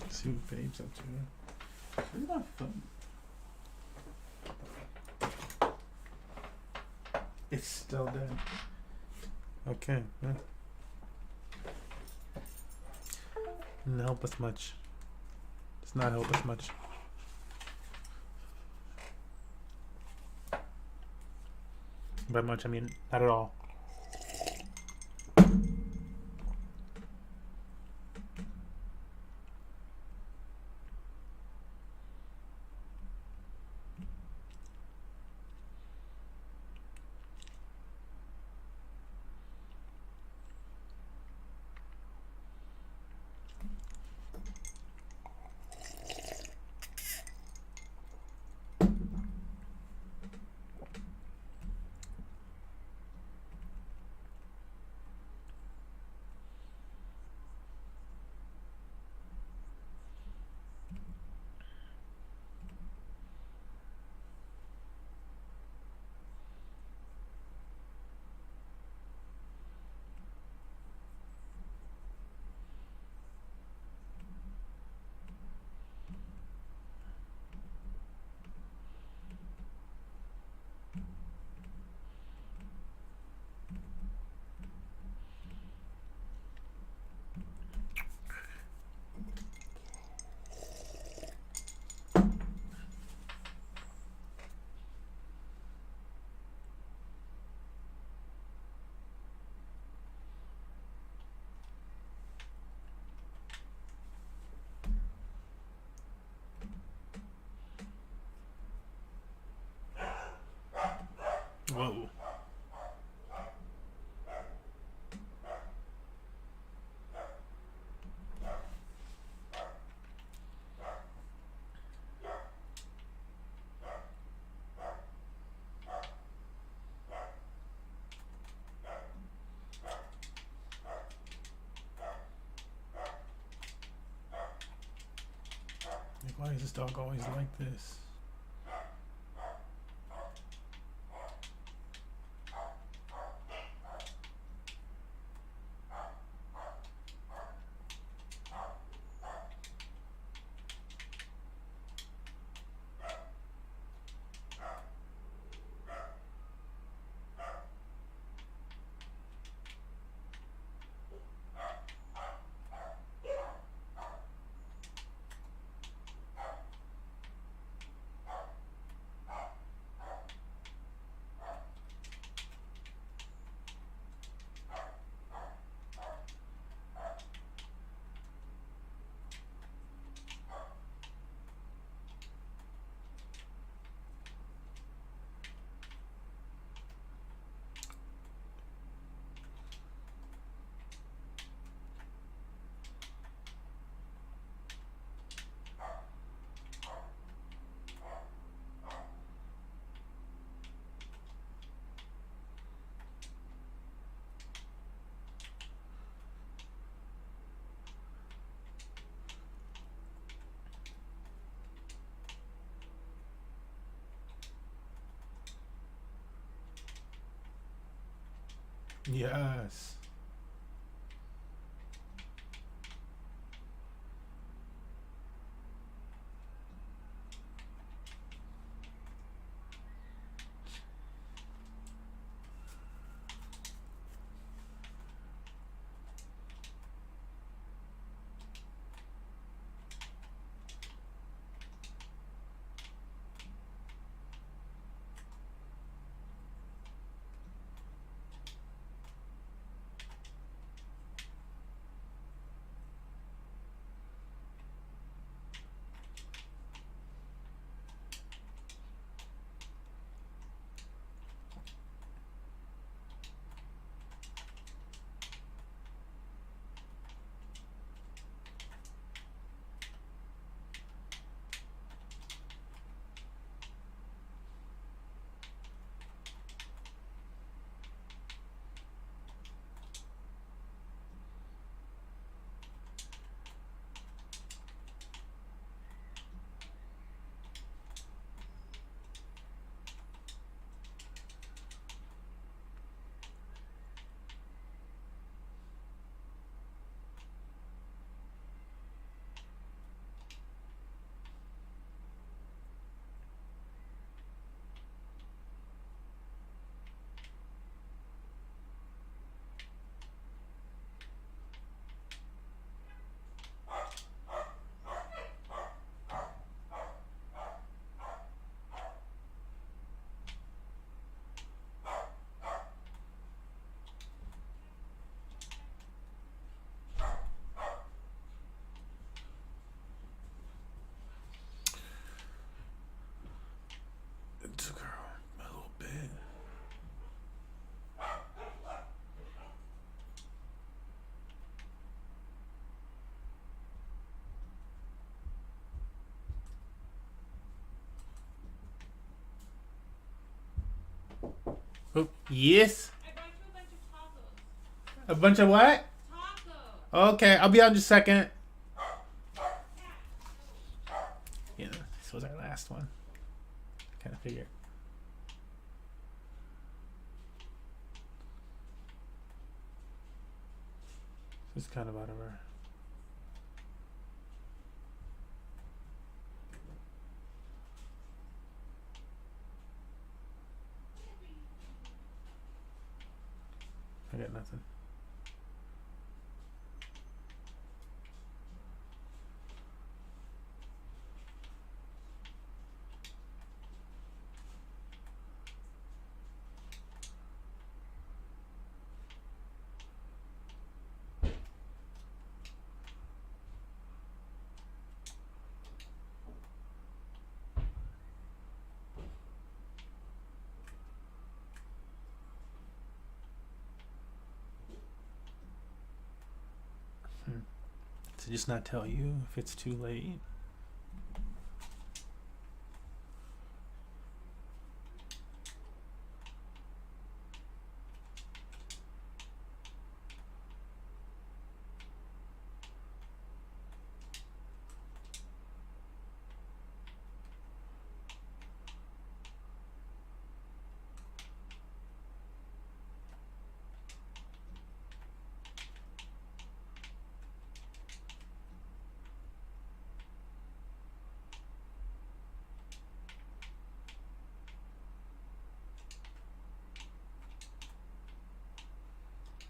[SPEAKER 1] See what Fabe's up to. Where's my phone? It's still dead. Okay. Yeah. Didn't help us much. Does not help us much. By much, I mean not at all. Whoa. Like, why is this dog always like this? Yes. It took her a little bit. Oh, yes. A bunch of what? Okay, I'll be out in just a second. Yeah, this was our last one. Kind of figure. This is kind of out of our. I got nothing. To just not tell you if it's too late.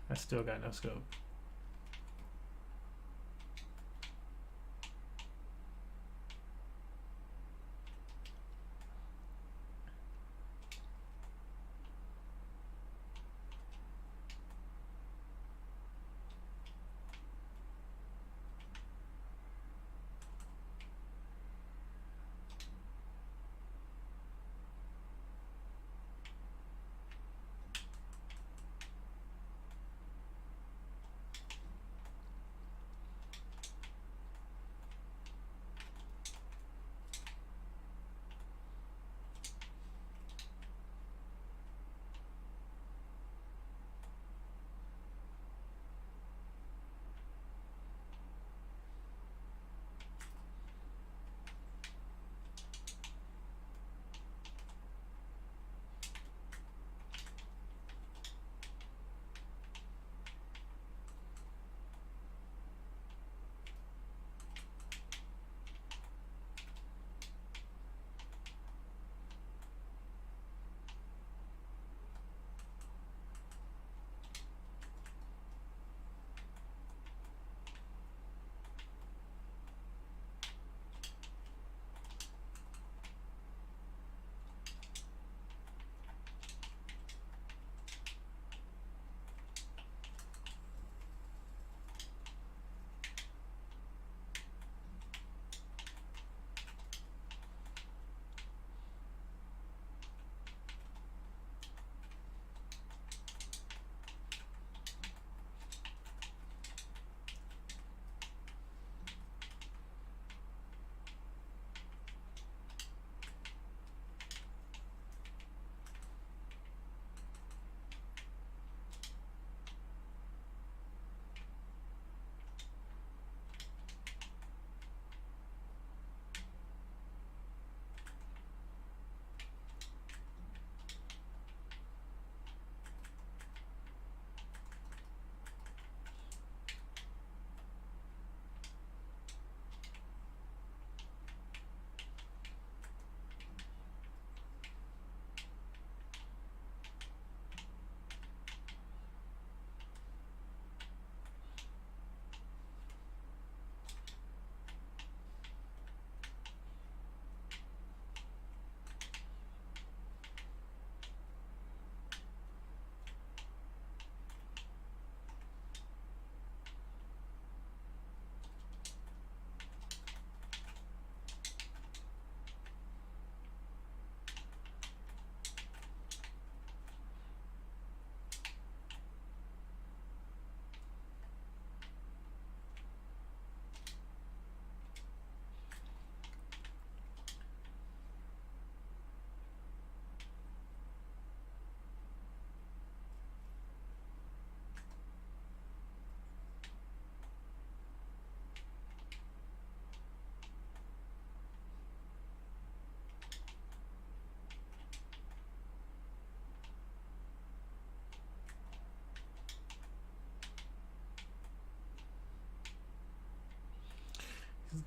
[SPEAKER 1] I still got no scope.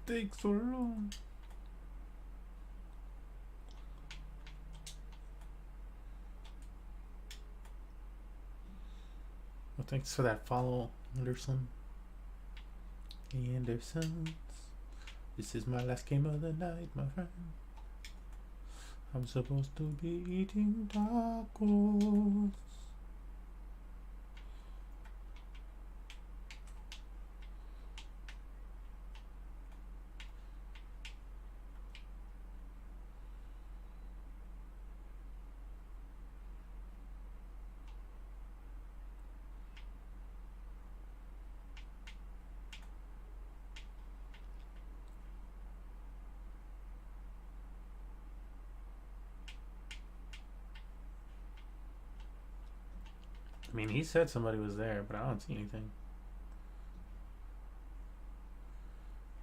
[SPEAKER 1] takes so long? Well, thanks for that follow, Anderson. Andersons. This is my last game of the night, my friend. I'm supposed to be eating tacos. I mean, he said somebody was there, but I don't see anything.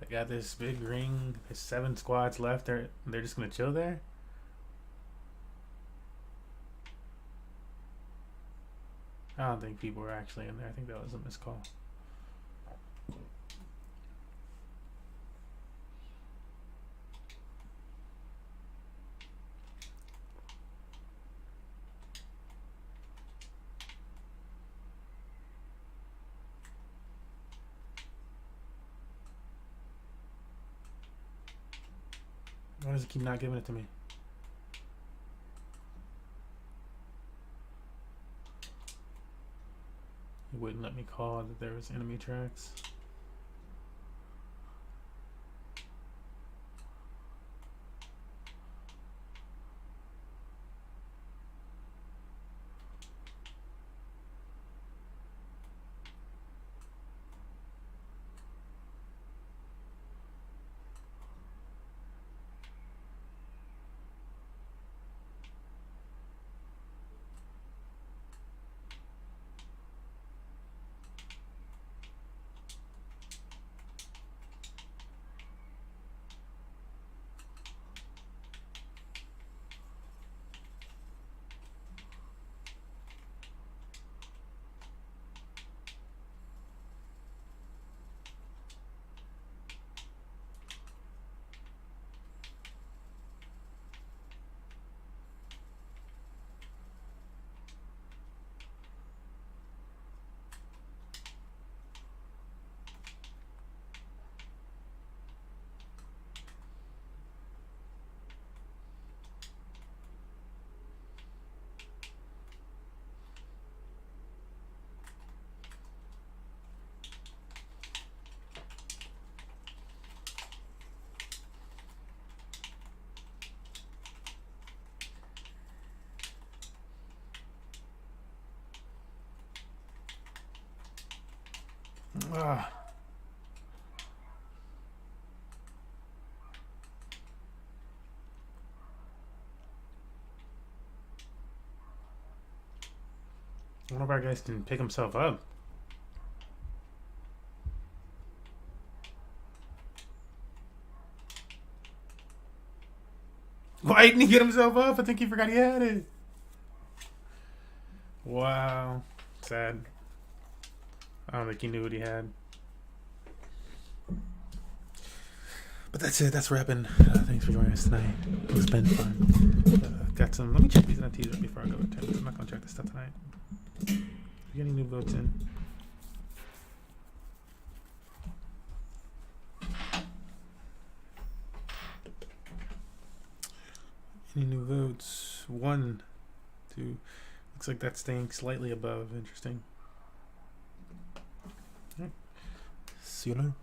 [SPEAKER 1] They got this big ring. There's 7 squads left. They're just gonna chill there. I don't think people were actually in there. I think that was a missed call. Why does it keep not giving it to me? It wouldn't let me call that there was enemy tracks. Ah. One of our guys can pick himself up. Why didn't he get himself up? I think he forgot he had it. Wow. Sad. I don't think he knew what he had. But that's it. That's wrapping. Thanks for joining us tonight. It's been fun. Got some. Let me check these NFTs before I go to 10. I'm not going to check this stuff tonight. You get any new votes in? Any new votes? 1, 2. Looks like that's staying slightly above. Interesting. All right. See you later.